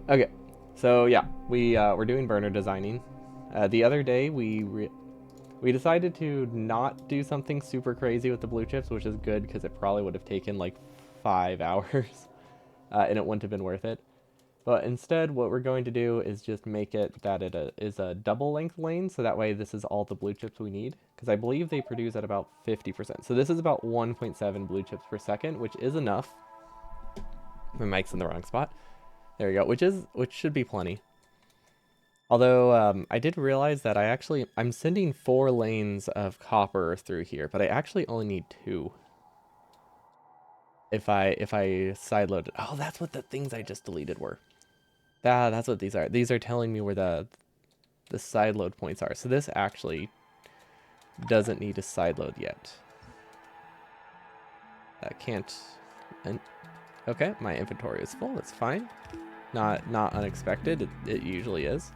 Okay, so yeah, we're doing burner designing. The other day we decided to not do something super crazy with the blue chips, which is good because it probably would have taken like 5 hours, and it wouldn't have been worth it. But instead, what we're going to do is just make it that is a double length lane, so that way this is all the blue chips we need. Because I believe they produce at about 50%. So this is about 1.7 blue chips per second, which is enough. My mic's in the wrong spot. There we go, which should be plenty. Although I did realize that I'm sending 4 lanes of copper through here, but I actually only need 2. If I sideloaded. Oh, that's what the things I just deleted were. That's what these are. These are telling me where the side load points are. So this actually doesn't need a side load yet. Can't. And okay, my inventory is full. It's fine. Not unexpected. It usually is.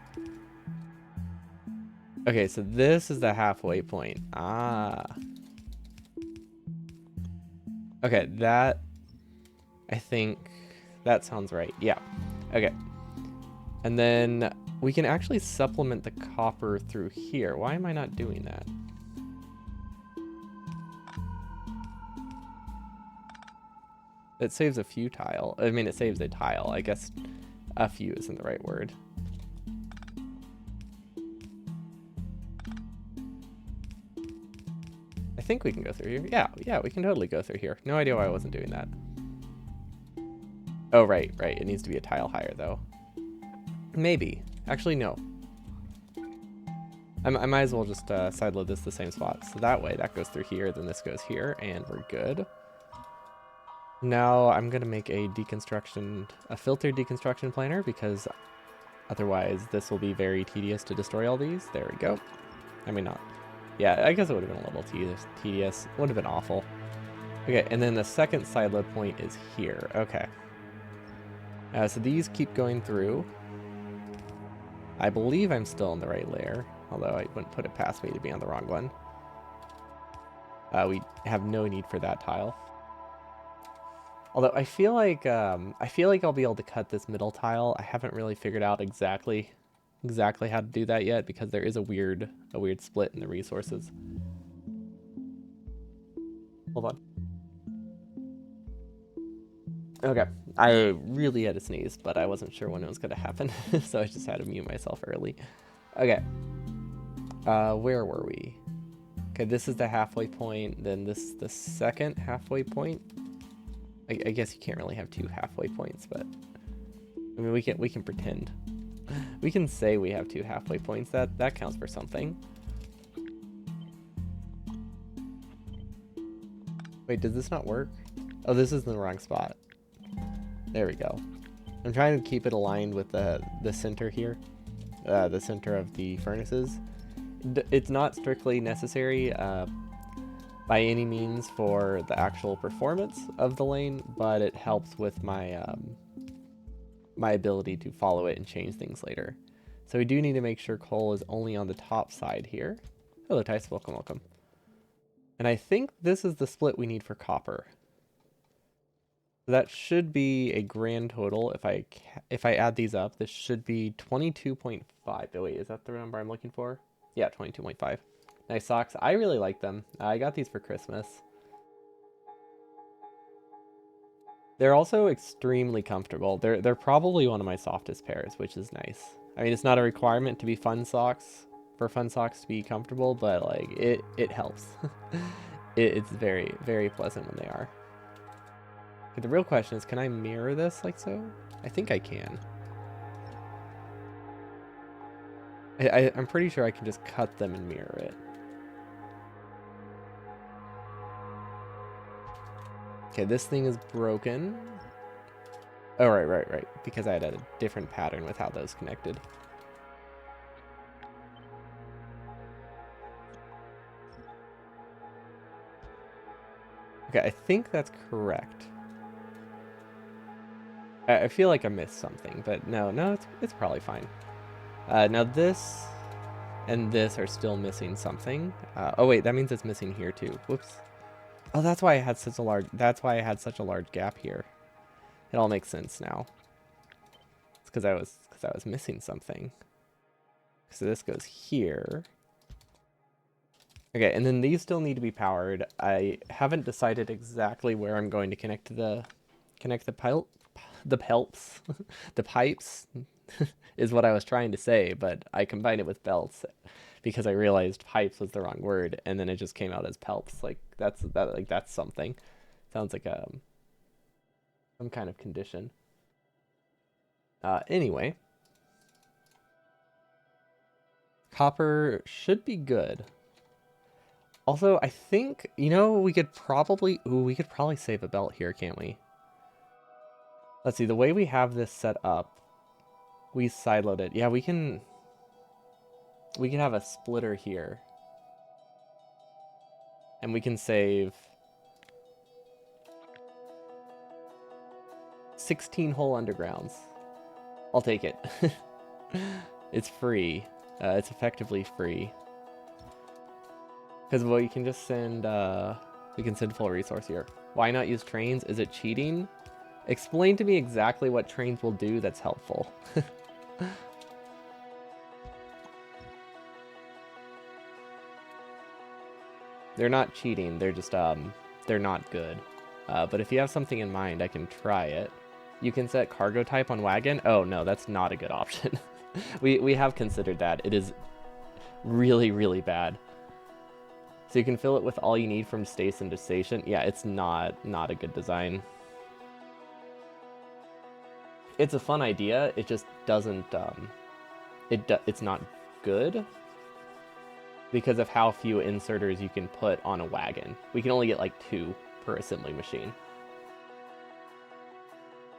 Okay, so this is the halfway point. Ah. Okay, I think that sounds right. Yeah. Okay. And then we can actually supplement the copper through here. Why am I not doing that? It saves a few tile. I mean, it saves a tile. I guess a few isn't the right word. I think we can go through here. Yeah, we can totally go through here. No idea why I wasn't doing that. Oh, right. It needs to be a tile higher, though. Maybe. Actually, no. I might as well just sideload this the same spot. So that way, that goes through here, then this goes here, and we're good. Now I'm going to make a filtered deconstruction planer, because otherwise this will be very tedious to destroy all these. There we go. I mean, not. Yeah, I guess it would have been a little tedious. Would have been awful. Okay, and then the second sideload point is here. Okay. So these keep going through. I believe I'm still in the right layer, although I wouldn't put it past me to be on the wrong one. We have no need for that tile. Although I feel like I'll be able to cut this middle tile. I haven't really figured out exactly how to do that yet, because there is a weird split in the resources. Hold on. Okay, I really had to sneeze, but I wasn't sure when it was going to happen, so I just had to mute myself early. Okay, where were we? Okay, this is the halfway point, then this is the second halfway point. I guess you can't really have 2 halfway points, but I mean, we can pretend. We can say we have 2 halfway points. That counts for something. Wait, does this not work? Oh, this is in the wrong spot. There we go. I'm trying to keep it aligned with the center here, the center of the furnaces. It's not strictly necessary by any means for the actual performance of the lane, but it helps with my my ability to follow it and change things later. So we do need to make sure coal is only on the top side here. Hello, Tice. Welcome. And I think this is the split we need for copper. That should be a grand total. If I add these up, this should be 22.5. Oh wait, is that the number I'm looking for? Yeah, 22.5. Nice socks. I really like them. I got these for Christmas. They're also extremely comfortable. They're probably one of my softest pairs, which is nice. I mean, it's not a requirement to be fun socks to be comfortable, but like it helps. It's very, very pleasant when they are. But the real question is, can I mirror this like so? I think I can. I'm pretty sure I can just cut them and mirror it. Okay, this thing is broken. Oh, right. Because I had a different pattern with how those connected. Okay, I think that's correct. I feel like I missed something, but no, it's probably fine. Now this and this are still missing something. Oh wait, that means it's missing here too. Whoops. Oh, that's why I had such a large gap here. It all makes sense now. because I was missing something. So this goes here. Okay, and then these still need to be powered. I haven't decided exactly where I'm going to connect the pelps, the pipes is what I was trying to say, but I combined it with belts because I realized pipes was the wrong word, and then it just came out as pelps. Like that's something. Sounds like some kind of condition. Anyway, copper should be good. Also, I think, we could probably save a belt here, can't we? Let's see, the way we have this set up, we sideload it. Yeah, we can have a splitter here. And we can save 16 whole undergrounds. I'll take it. It's free. It's effectively free. Because, well, you can just send, we can send full resource here. Why not use trains? Is it cheating? Explain to me exactly what trains will do that's helpful. They're not cheating, they're just, they're not good. But if you have something in mind, I can try it. You can set cargo type on wagon? Oh, no, that's not a good option. We have considered that. It is really, really bad. So you can fill it with all you need from station to station. Yeah, it's not a good design. It's a fun idea. It just doesn't. It's not good because of how few inserters you can put on a wagon. We can only get like 2 per assembly machine.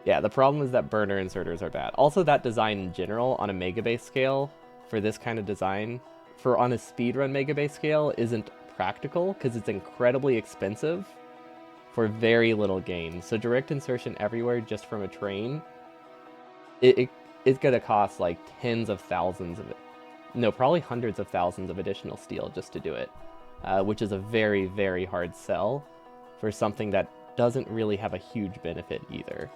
Yeah, the problem is that burner inserters are bad. Also, that design in general on a megabase scale for this kind of design, on a speedrun megabase scale, isn't practical because it's incredibly expensive for very little gain. So direct insertion everywhere just from a train, it's gonna cost like tens of thousands of it. No, probably hundreds of thousands of additional steel just to do it, which is a very, very hard sell for something that doesn't really have a huge benefit either.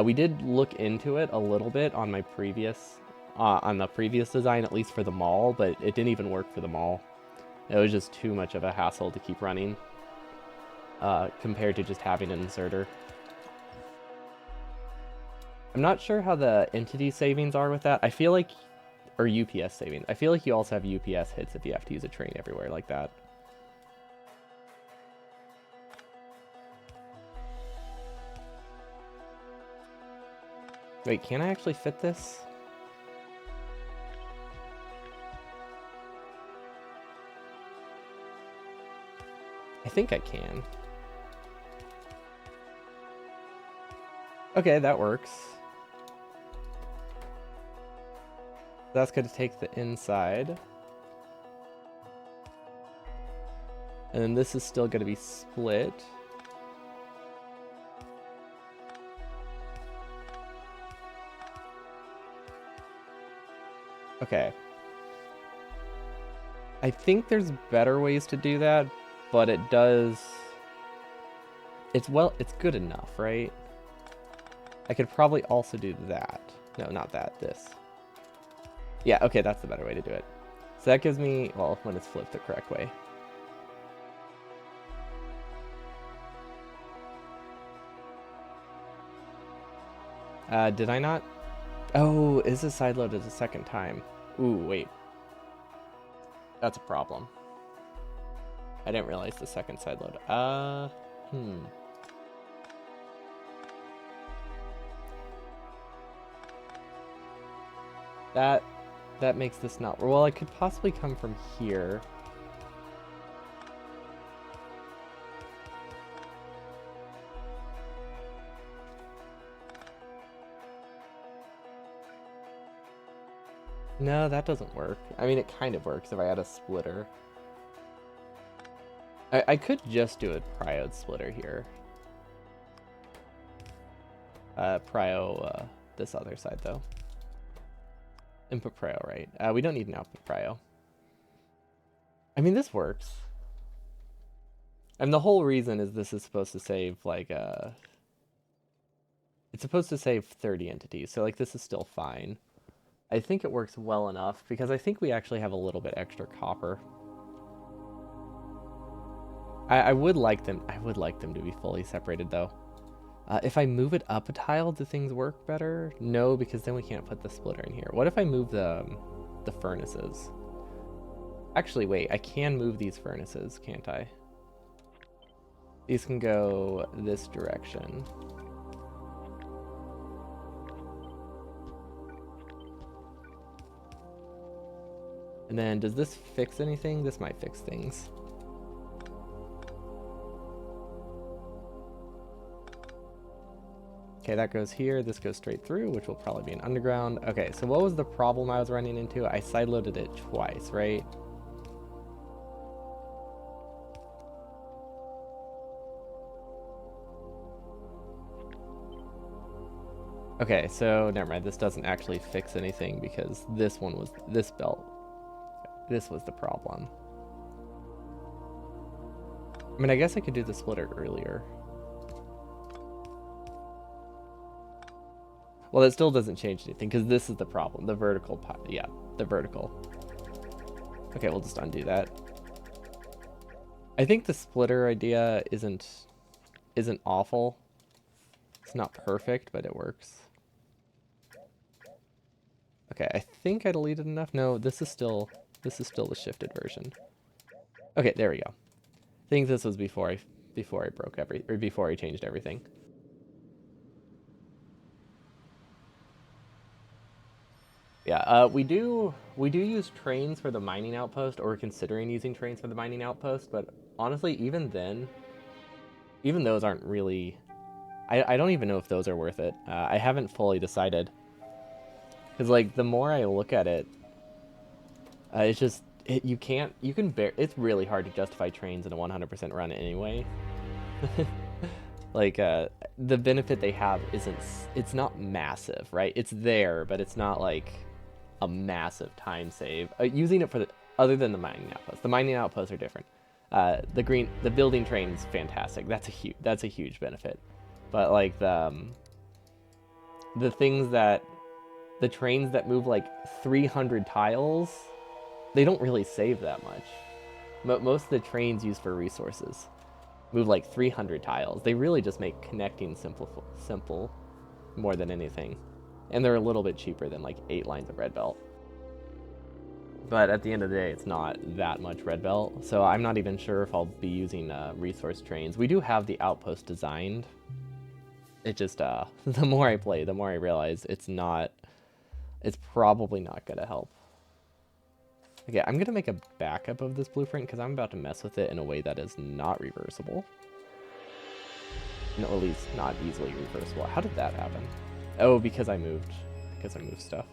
We did look into it a little bit on my previous, on the previous design, at least for the mall, but it didn't even work for the mall. It was just too much of a hassle to keep running, compared to just having an inserter. I'm not sure how the entity savings are with that. I feel like, or UPS savings. I feel like you also have UPS hits if you have to use a train everywhere like that. Wait, can I actually fit this? I think I can. Okay, that works. That's going to take the inside. And then this is still going to be split. Okay. I think there's better ways to do that, but it does... it's good enough, right? I could probably also do that. No, not that, this. Yeah, okay, that's the better way to do it. So that gives me, well, when it's flipped the correct way. Did I not? Oh, is this side loaded a second time? Ooh, wait. That's a problem. I didn't realize the second side load. That makes this not... well, I could possibly come from here. No, that doesn't work. I mean, it kind of works if I had a splitter. I could just do a pryode splitter here. Prio, this other side, though. Input prio, right? We don't need an output prio. I mean, this works. And the whole reason is this is supposed to save, like, It's supposed to save 30 entities, so like this is still fine. I think it works well enough because I think we actually have a little bit extra copper. I would like them. I would like them to be fully separated though. If I move it up a tile, do things work better? No, because then we can't put the splitter in here. What if I move the furnaces? Actually, wait. I can move these furnaces, can't I? These can go this direction. And then does this fix anything? This might fix things. Okay, that goes here. This goes straight through, which will probably be an underground. Okay, so what was the problem I was running into? I sideloaded it twice, right? Okay, so never mind. This doesn't actually fix anything because this one was this belt. This was the problem. I mean, I guess I could do the splitter earlier. Well, that still doesn't change anything because this is the problem. The vertical, yeah, the vertical. Okay, we'll just undo that. I think the splitter idea isn't awful. It's not perfect, but it works. Okay, I think I deleted enough. No, this is still the shifted version. Okay, there we go. I think this was before I broke before I changed everything. Yeah, we do use trains for the mining outpost, or we're considering using trains for the mining outpost. But honestly, even then, even those aren't really. I don't even know if those are worth it. I haven't fully decided. Because like the more I look at it, it's just you can bear. It's really hard to justify trains in a 100% run anyway. Like the benefit they have it's not massive, right? It's there, but it's not like a massive time save. Using it for other than the mining outposts. The mining outposts are different. The building train is fantastic. That's a huge benefit. But like the things that the trains that move like 300 tiles, they don't really save that much. Most of the trains used for resources move like 300 tiles. They really just make connecting simple more than anything. And they're a little bit cheaper than like 8 lines of red belt. But at the end of the day, it's not that much red belt. So I'm not even sure if I'll be using resource trains. We do have the outpost designed. It just, the more I play, the more I realize it's probably not going to help. Okay, I'm going to make a backup of this blueprint because I'm about to mess with it in a way that is not reversible. No, at least not easily reversible. How did that happen? Oh, because I moved stuff.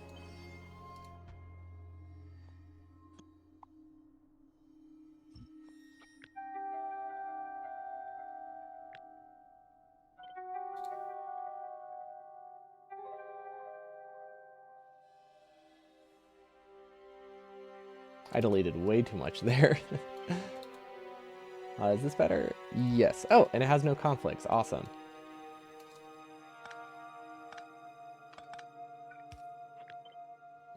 I deleted way too much there. Is this better? Yes. Oh, and it has no conflicts. Awesome.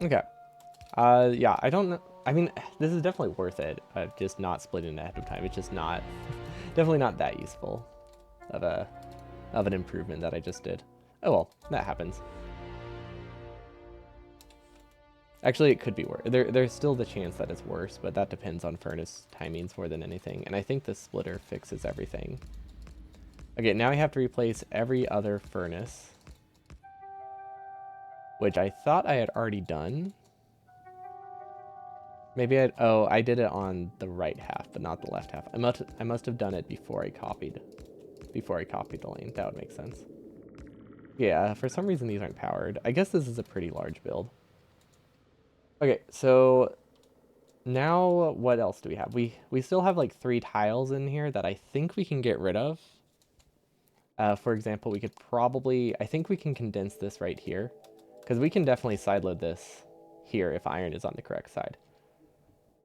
Okay. Yeah, I don't know. I mean, this is definitely worth it. Just not splitting it ahead of time. It's just not, definitely not that useful of an improvement that I just did. Oh well, that happens. Actually, it could be worse. There's still the chance that it's worse, but that depends on furnace timings more than anything. And I think the splitter fixes everything. Okay, now I have to replace every other furnace, which I thought I had already done. Maybe I did it on the right half, but not the left half. I must have done it before I copied the lane. That would make sense. Yeah, for some reason these aren't powered. I guess this is a pretty large build. Okay, so now what else do we have? We still have like 3 tiles in here that I think we can get rid of. For example, we could probably, I think we can condense this right here, because we can definitely sideload this here if iron is on the correct side.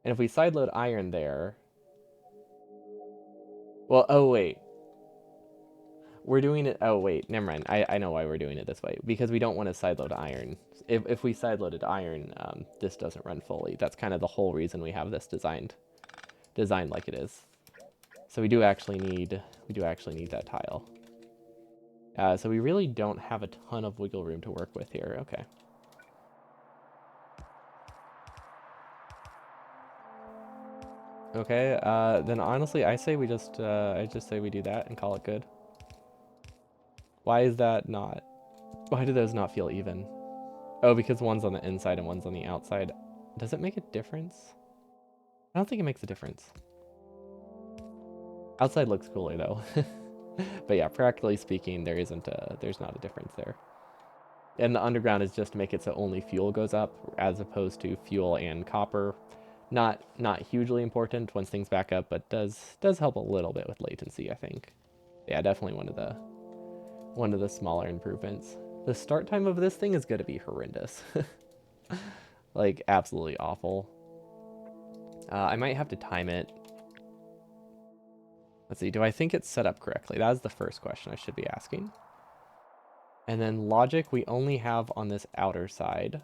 And if we sideload iron there, well, oh wait. we're doing it. Oh wait, never mind. I know why we're doing it this way, because we don't want to sideload iron. If we sideloaded iron, this doesn't run fully. That's kind of the whole reason we have this designed like it is. So we do actually need that tile. So we really don't have a ton of wiggle room to work with here. Okay. Okay, then honestly, I say we just, I just say we do that and call it good. Why is that not? Why do those not feel even? Oh, because one's on the inside and one's on the outside. Does it make a difference? I don't think it makes a difference. Outside looks cooler though. But yeah, practically speaking, there's not a difference there. And the underground is just to make it so only fuel goes up, as opposed to fuel and copper. Not hugely important once things back up, but does help a little bit with latency, I think. Yeah, definitely one of the smaller improvements. The start time of this thing is going to be horrendous. Like, absolutely awful. I might have to time it. Let's see, do I think it's set up correctly? That is the first question I should be asking. And then logic, we only have on this outer side,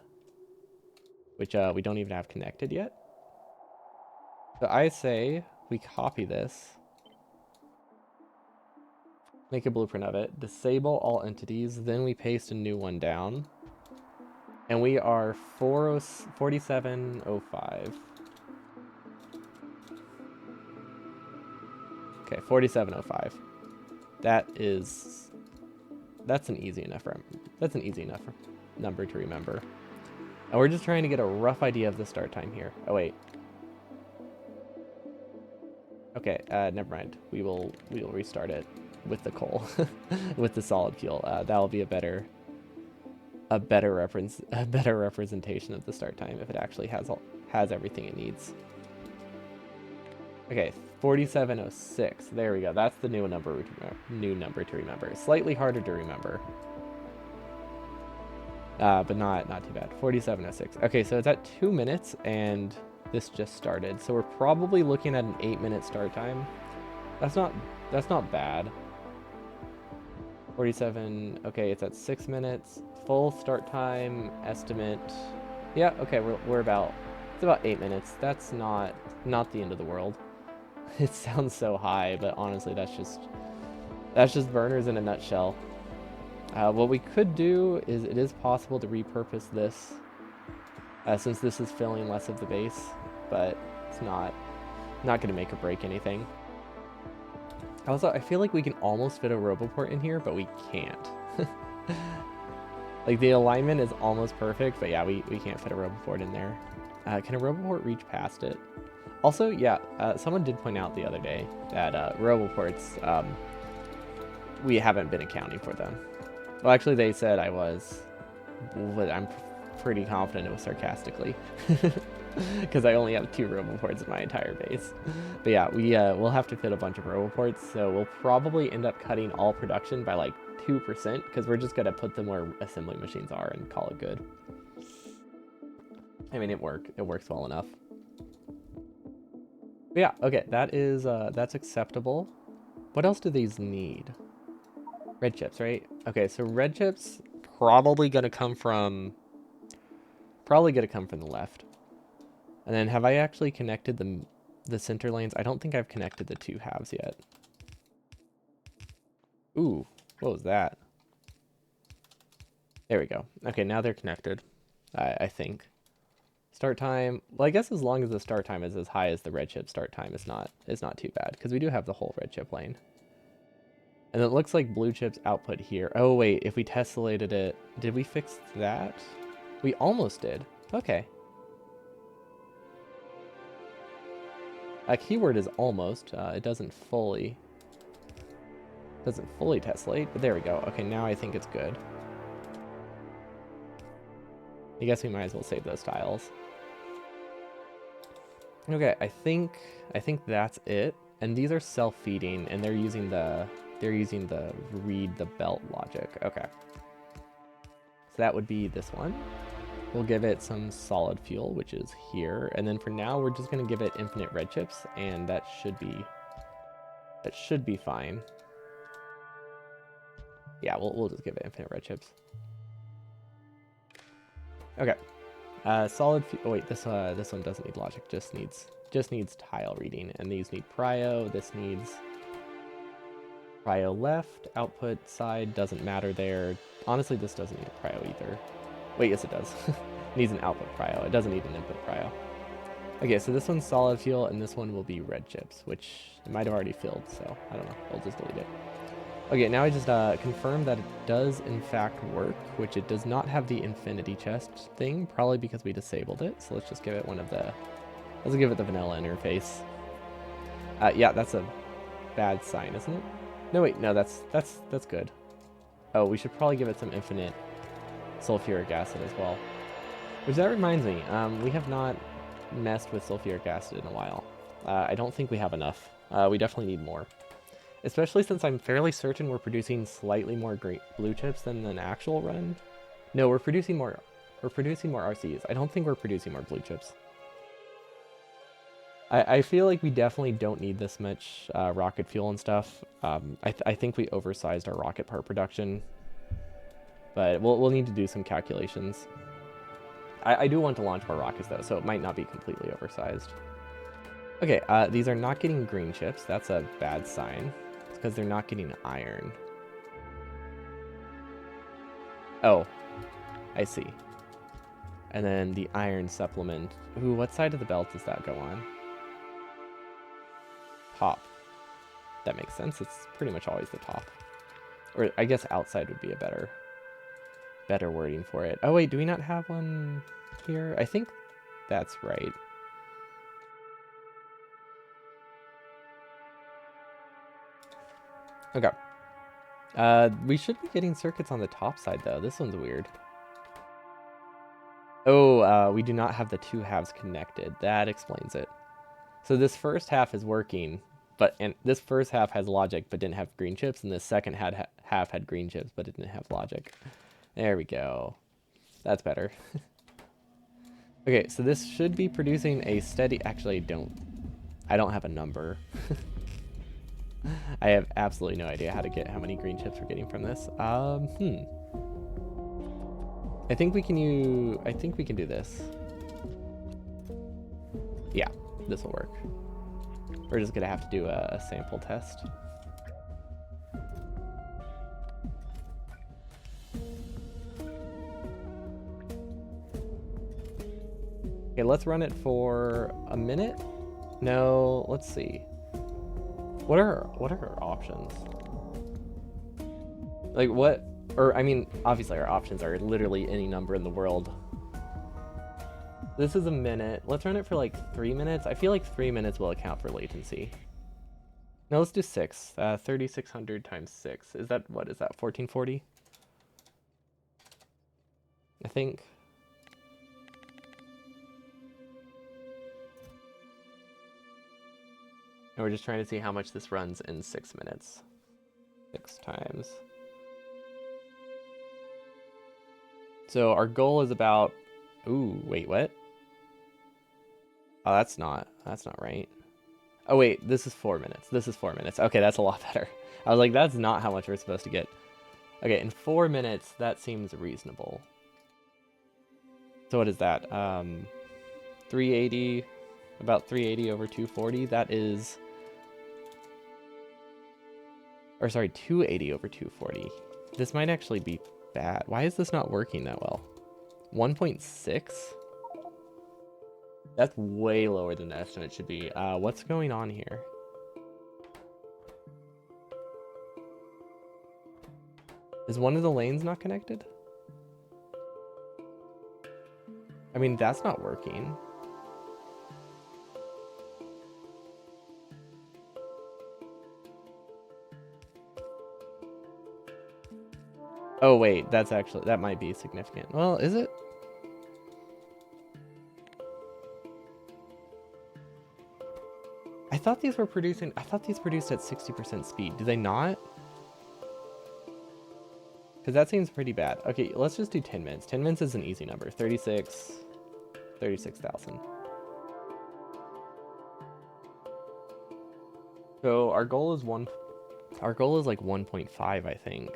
which we don't even have connected yet. So I say we copy this, make a blueprint of it, disable all entities, then we paste a new one down. And we are 4705. Okay, 4705. That's an easy enough number to remember. And we're just trying to get a rough idea of the start time here. Oh wait. Okay, never mind. We will restart it with the coal, with the solid fuel. That'll be a better representation of the start time if it actually has everything it needs. Okay, 4706. There we go. That's the new number to remember. Slightly harder to remember. But not too bad. 4706. Okay, so it's at 2 minutes and this just started. So we're probably looking at an 8-minute start time. That's not bad. 47. Okay, it's at 6 minutes. Full start time estimate. Yeah, okay, it's about 8 minutes. That's not the end of the world. It sounds so high, but honestly, that's just burners in a nutshell. What we could do is, it is possible to repurpose this, since this is filling less of the base, but it's not going to make or break anything. Also, I feel like we can almost fit a Roboport in here, but we can't. Like, the alignment is almost perfect, but yeah, we can't fit a Roboport in there. Can a Roboport reach past it? Also, yeah, someone did point out the other day that Roboports, we haven't been accounting for them. Well, actually, they said I was, but I'm pretty confident it was sarcastically. Because I only have 2 Roboports in my entire base. But yeah, we'll have to fit a bunch of Roboports, so we'll probably end up cutting all production by like 2%, because we're just going to put them where assembly machines are and call it good. I mean, it works well enough. But yeah, okay, that's acceptable. What else do these need? Red chips, right? Okay, so red chips probably gonna come from the left. And then have I actually connected the center lanes? I don't think I've connected the 2 halves yet. Ooh, what was that? There we go. Okay, now they're connected, I think. Start time, well, I guess as long as the start time is as high as the red chip start time is not too bad, because we do have the whole red chip lane. And it looks like blue chip's output here. Oh wait, if we tessellated it, did we fix that? We almost did. Okay. A keyword is almost. It doesn't fully tessellate, but there we go. Okay, now I think it's good. I guess we might as well save those tiles. Okay, I think that's it. And these are self-feeding, and they're using the read the belt logic. Okay. So that would be this one. We'll give it some solid fuel, which is here. And then for now, we're just going to give it infinite red chips, and that should be fine. Yeah, we'll just give it infinite red chips. Okay. Solid. Oh wait, this one doesn't need logic. Just needs tile reading, and these need prio. This needs prio left. Output side doesn't matter there. Honestly, this doesn't need a prio either. Wait, yes it does. It needs an output prio. It doesn't need an input prio. Okay, so this one's solid fuel, and this one will be red chips, which it might have already filled, so I don't know. We'll just delete it. Okay, now I just confirmed that it does in fact work, which it does not have the infinity chest thing, probably because we disabled it. So let's just give it let's give it the vanilla interface. Yeah, that's a bad sign, isn't it? No, wait, no, that's good. Oh, we should probably give it some infinite sulfuric acid as well. Which that reminds me, we have not messed with sulfuric acid in a while. I don't think we have enough. We definitely need more. Especially since I'm fairly certain we're producing slightly more blue chips than an actual run. No, we're producing more RCs. I don't think we're producing more blue chips. I feel like we definitely don't need this much rocket fuel and stuff. I think we oversized our rocket part production. But we'll need to do some calculations. I do want to launch more rockets though, so it might not be completely oversized. Okay, these are not getting green chips. That's a bad sign. It's because they're not getting iron. Oh, I see. And then the iron supplement. Ooh, what side of the belt does that go on? Top. That makes sense. It's pretty much always the top. Or I guess outside would be a better wording for it. Oh wait, do we not have one here? I think that's right. Okay. We should be getting circuits on the top side though. This one's weird. Oh, we do not have the two halves connected. That explains it. So this first half is working, and this first half has logic but didn't have green chips, and this second half had green chips but it didn't have logic. There we go. That's better. Okay, so this should be producing a steady... Actually, I don't have a number. I have absolutely no idea how many green chips we're getting from this. I think we can do this. Yeah, this will work. We're just gonna have to do a sample test. Okay, let's run it for a minute. No, let's see. What are our options? Like what? Or I mean, obviously our options are literally any number in the world. This is a minute. Let's run it for like 3 minutes. I feel like 3 minutes will account for latency. No, let's do 6. 3600 times 6. Is that, what is that, 1440? I think. And we're just trying to see how much this runs in 6 minutes. 6 times. So our goal is about... Ooh, wait, what? Oh, that's not right. Oh, wait, this is 4 minutes. This is 4 minutes. Okay, that's a lot better. I was like, that's not how much we're supposed to get. Okay, in 4 minutes, that seems reasonable. So what is that? 380, about 380 over 240. That is... Or sorry, 280 over 240. This might actually be bad. Why is this not working that well? 1.6? That's way lower than the estimate should be. What's going on here? Is one of the lanes not connected? I mean, that's not working. Oh wait, that might be significant. Well, is it? I thought these produced at 60% speed. Do they not? Because that seems pretty bad. Okay, let's just do 10 minutes. 10 minutes is an easy number. 36,000. So our goal is like 1.5, I think.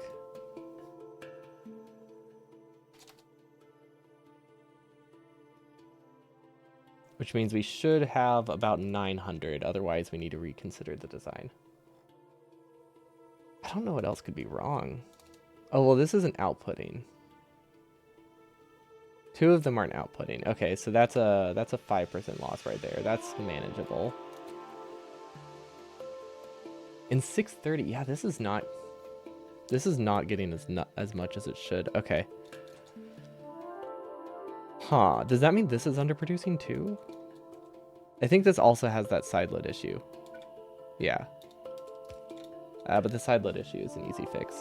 which means we should have about 900. Otherwise, we need to reconsider the design. I don't know what else could be wrong. Oh, well, this isn't outputting. Two of them aren't outputting. Okay, so that's a 5% loss right there. That's manageable. In 630, yeah, this is not getting as much as it should. Okay. Huh, does that mean this is underproducing too? I think this also has that sideload issue. Yeah. But the sideload issue is an easy fix.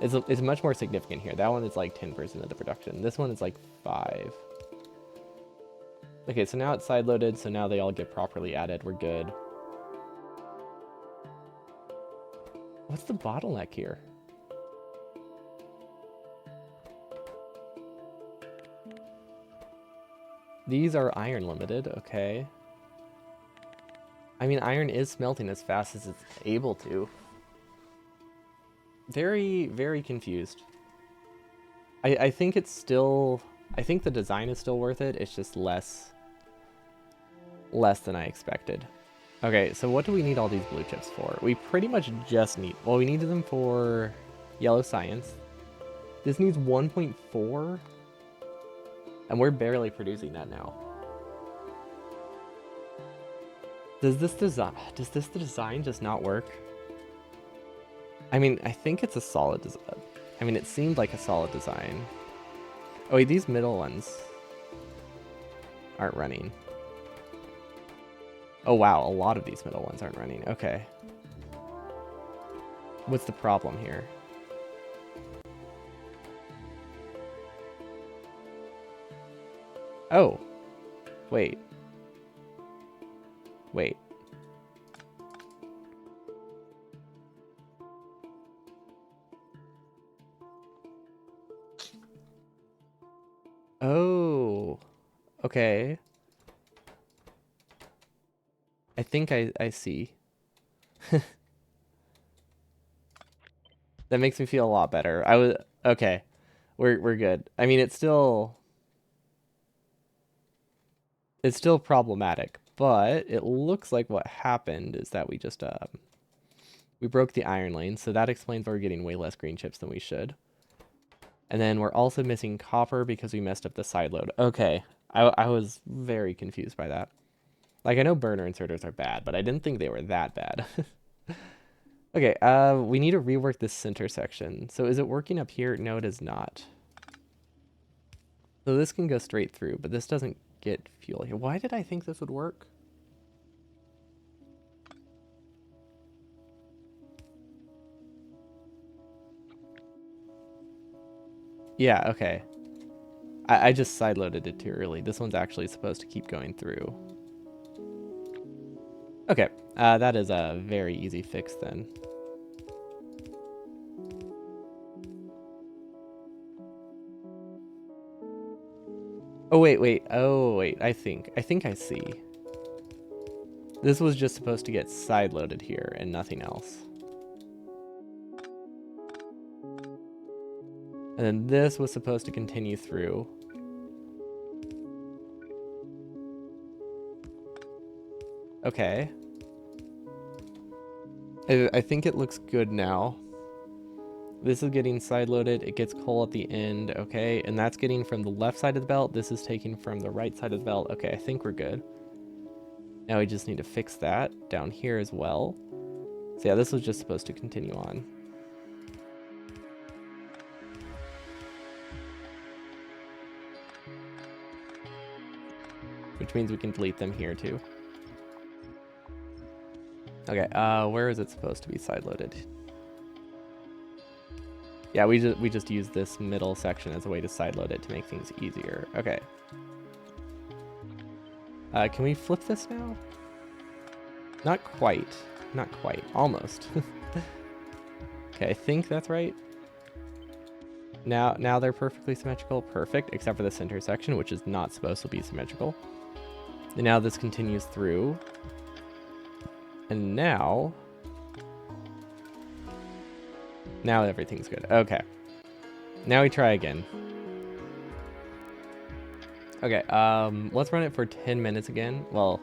It's much more significant here. That one is like 10% of the production. This one is like 5. Okay, so now it's sideloaded, so now they all get properly added. We're good. What's the bottleneck here? These are iron limited, okay. I mean, iron is smelting as fast as it's able to. Very, very confused. I think it's still... I think the design is still worth it. It's just less than I expected. Okay, so what do we need all these blue chips for? We pretty much just need... Well, we needed them for yellow science. This needs 1.4. And we're barely producing that now. Does this design just not work? I mean, I think it's a solid design. I mean, it seemed like a solid design. Oh wait, these middle ones aren't running. Oh wow, a lot of these middle ones aren't running. Okay. What's the problem here? Oh. Wait. Wait. Oh. Okay. I think I see. That makes me feel a lot better. Okay. We're good. I mean, it's still problematic, but it looks like what happened is that we just we broke the iron lane, so that explains why we're getting way less green chips than we should. And then we're also missing copper because we messed up the side load. Okay. I was very confused by that. Like, I know burner inserters are bad, but I didn't think they were that bad. Okay, we need to rework this center section. So is it working up here? No, it is not. So this can go straight through, but this doesn't get fuel here. Why did I think this would work? Yeah, okay. I just sideloaded it too early. This one's actually supposed to keep going through. Okay, that is a very easy fix then. Oh, wait. Oh, wait. I think I see. This was just supposed to get sideloaded here and nothing else. And then this was supposed to continue through. Okay. I think it looks good now. This is getting sideloaded. It gets coal at the end. Okay. And that's getting from the left side of the belt. This is taking from the right side of the belt. Okay. I think we're good. Now we just need to fix that down here as well. So yeah, this was just supposed to continue on. Which means we can delete them here too. Okay, where is it supposed to be sideloaded? Yeah, we just use this middle section as a way to sideload it to make things easier. Okay. Can we flip this now? Not quite. Not quite. Almost. Okay, I think that's right. Now they're perfectly symmetrical. Perfect, except for the center section, which is not supposed to be symmetrical. And now this continues through. And now everything's good. Okay. Now we try again. Okay, let's run it for 10 minutes again. Well,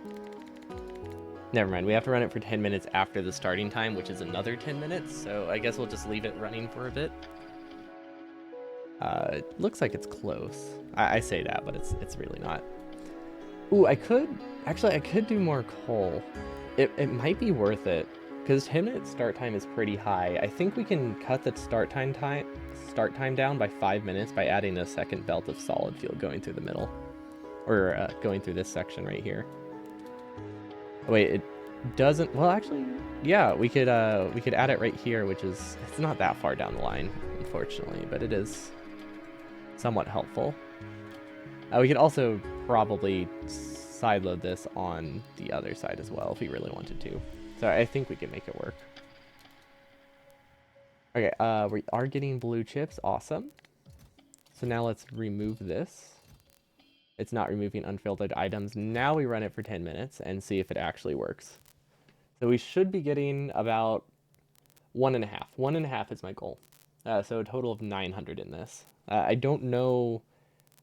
never mind. We have to run it for 10 minutes after the starting time, which is another 10 minutes. So I guess we'll just leave it running for a bit. It looks like it's close. I say that, but it's really not. Ooh, I could do more coal. It might be worth it because 10-minute start time is pretty high. I think we can cut the start time down by 5 minutes by adding a second belt of solid fuel going through the middle, or going through this section right here. Oh, wait, it doesn't. Well, actually, yeah, we could add it right here, which is, it's not that far down the line, unfortunately, but it is somewhat helpful. We could also probably sideload this on the other side as well if we really wanted to. So I think we can make it work. Okay, we are getting blue chips. Awesome. So now let's remove this. It's not removing unfiltered items. Now we run it for 10 minutes and see if it actually works. So we should be getting about 1.5. 1.5 is my goal. So a total of 900 in this. I don't know.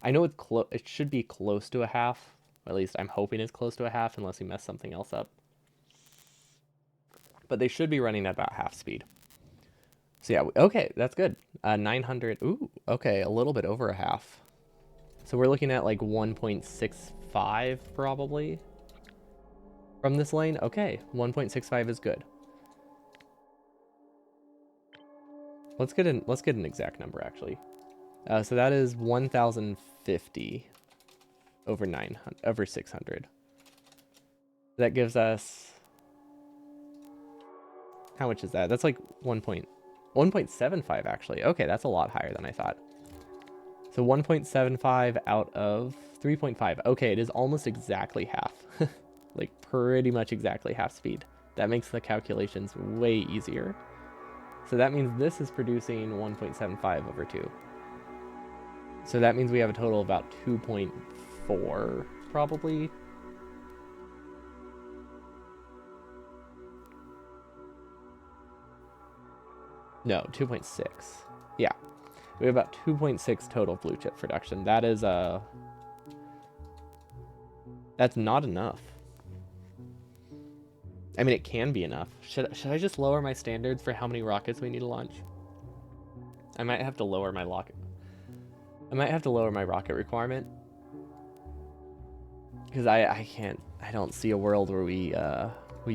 I know it should be close to a half. Or at least I'm hoping it's close to a half unless we mess something else up. But they should be running at about half speed. So yeah, okay, that's good. 900. Ooh, okay, a little bit over a half. So we're looking at like 1.65 probably from this lane. Okay, 1.65 is good. Let's get an exact number actually. So that is 1,050 over 900 over 600. That gives us, how much is that? That's like 1.75 actually. Okay, that's a lot higher than I thought. So 1.75 out of 3.5. Okay, it is almost exactly half. Like pretty much exactly half speed. That makes the calculations way easier. So that means this is producing 1.75 over 2. So that means we have a total of about 2.4 probably. No, 2.6. Yeah. We have about 2.6 total blue chip production. That is that's not enough. I mean, it can be enough. Should I just lower my standards for how many rockets we need to launch? I might have to lower my rocket requirement. Because I don't see a world where we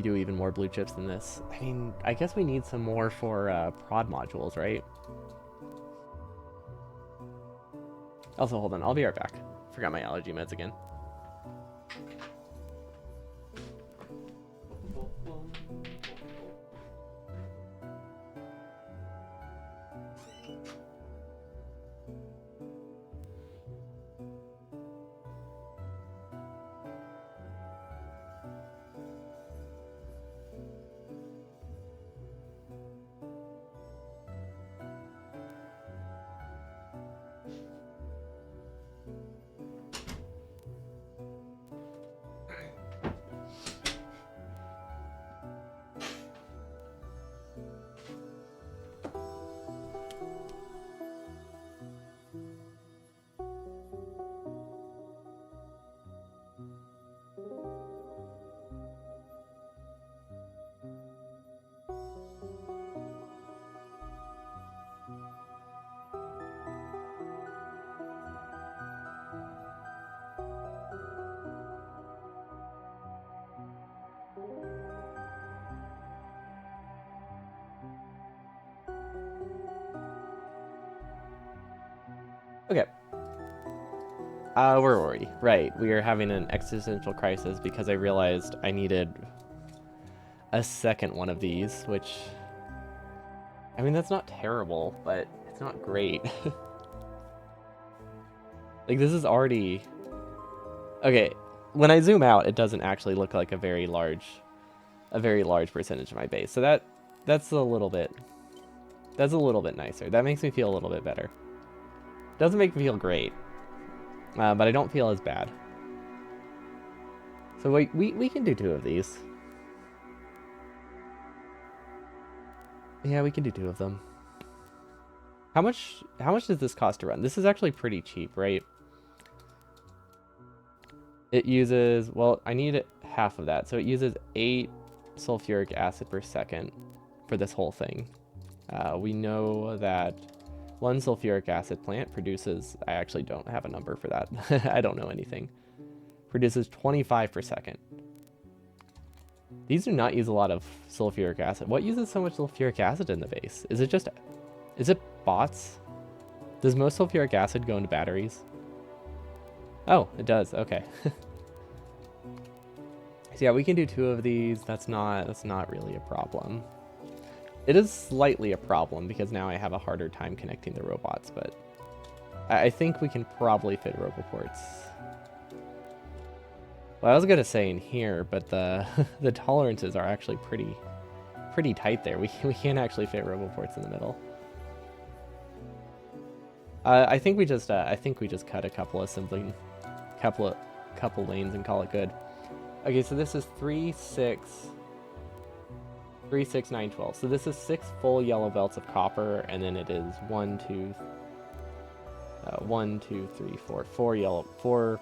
do even more blue chips than this. I mean, I guess we need some more for prod modules, right? Also, hold on, I'll be right back. Forgot my allergy meds again. Okay. Where were we? Right, we are having an existential crisis because I realized I needed a second one of these, which, I mean, that's not terrible, but it's not great. Like, this is already, okay, when I zoom out, it doesn't actually look like a very large percentage of my base. So that's a little bit nicer. That makes me feel a little bit better. Doesn't make me feel great, but I don't feel as bad. So we can do 2 of these. Yeah, we can do 2 of them. How much does this cost to run? This is actually pretty cheap, right? It uses, well, I need half of that. So it uses 8 sulfuric acid per second for this whole thing. We know that 1 sulfuric acid plant produces, I actually don't have a number for that. I don't know anything. Produces 25 per second. These do not use a lot of sulfuric acid. What uses so much sulfuric acid in the base? Is it bots? Does most sulfuric acid go into batteries? Oh, it does. Okay. So yeah, we can do 2 of these. That's not really a problem. It is slightly a problem because now I have a harder time connecting the robots, but I think we can probably fit roboports. Well, I was gonna say in here, but the the tolerances are actually pretty tight there. We can't actually fit roboports in the middle. I think we just cut a couple assembling, couple lanes and call it good. Okay, so this is 3, 6, 3, 6, 9, 12. So this is 6 full yellow belts of copper, and then it is 1, 2, 3, 4,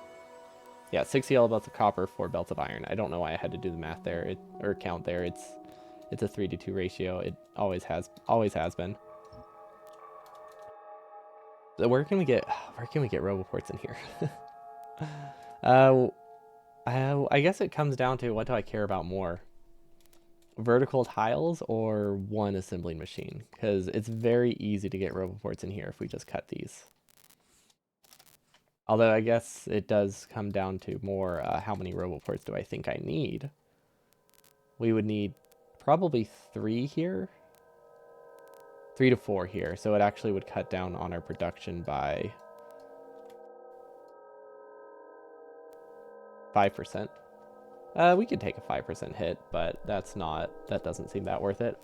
yeah, 6 yellow belts of copper, 4 belts of iron. I don't know why I had to do the math there, or count there. It's a 3-to-2 ratio. It always has been. So where can we get roboports in here? I guess it comes down to, what do I care about more? Vertical tiles or 1 assembling machine? Because it's very easy to get roboports in here if we just cut these. Although I guess it does come down to more, how many roboports do I think I need? We would need probably 3 here. 3 to 4 here. So it actually would cut down on our production by 5%. We could take a 5% hit, but that doesn't seem that worth it.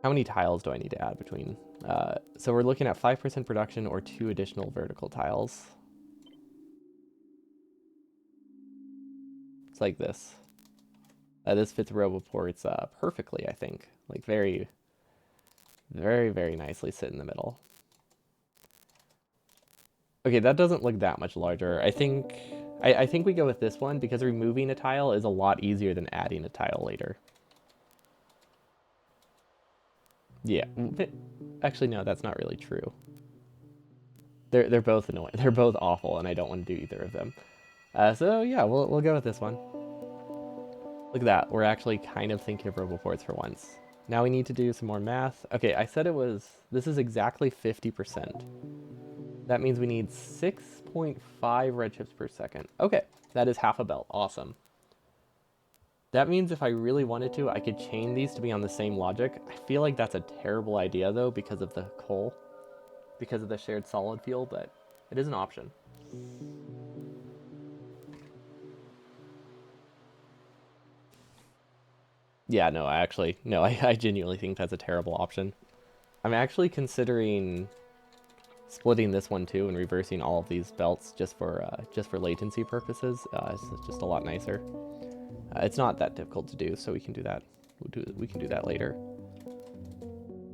How many tiles do I need to add between? So we're looking at 5% production or 2 additional vertical tiles. It's like this. This fits roboports perfectly, I think. Like very, very, very nicely sit in the middle. Okay, that doesn't look that much larger. I think we go with this one because removing a tile is a lot easier than adding a tile later. Yeah, actually no, that's not really true. They're both annoying. They're both awful, and I don't want to do either of them. So yeah, we'll go with this one. Look at that. We're actually kind of thinking of roboports for once. Now we need to do some more math. Okay, I said this is exactly 50%. That means we need 6.5 redshifts per second. Okay, that is half a belt. Awesome. That means if I really wanted to, I could chain these to be on the same logic. I feel like that's a terrible idea, though, because of the coal. Because of the shared solid fuel, but it is an option. Yeah, no, I genuinely think that's a terrible option. I'm actually considering splitting this one too and reversing all of these belts just for latency purposes. It's just a lot nicer. It's not that difficult to do, so we can do that. We can do that later.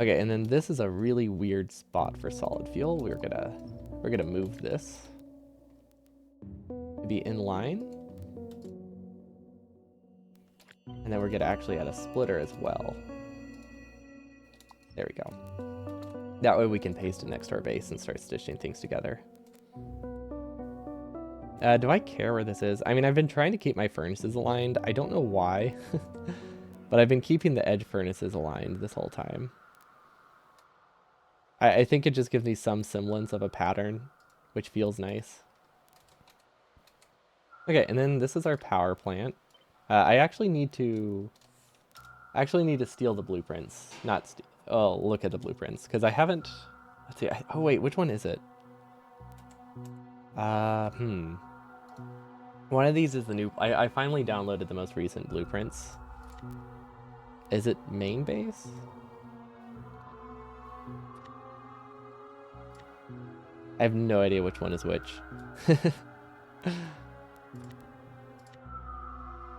Okay, and then this is a really weird spot for solid fuel. We're gonna move this to be in line, and then we're gonna actually add a splitter as well. There we go. That way we can paste it next to our base and start stitching things together. Do I care where this is? I mean, I've been trying to keep my furnaces aligned. I don't know why, but I've been keeping the edge furnaces aligned this whole time. I think it just gives me some semblance of a pattern, which feels nice. Okay, and then this is our power plant. I actually need to steal the blueprints. Not steal. Oh, look at the blueprints, because I haven't. Let's see. Oh wait, which one is it? One of these is the new. I finally downloaded the most recent blueprints. Is it main base? I have no idea which one is which.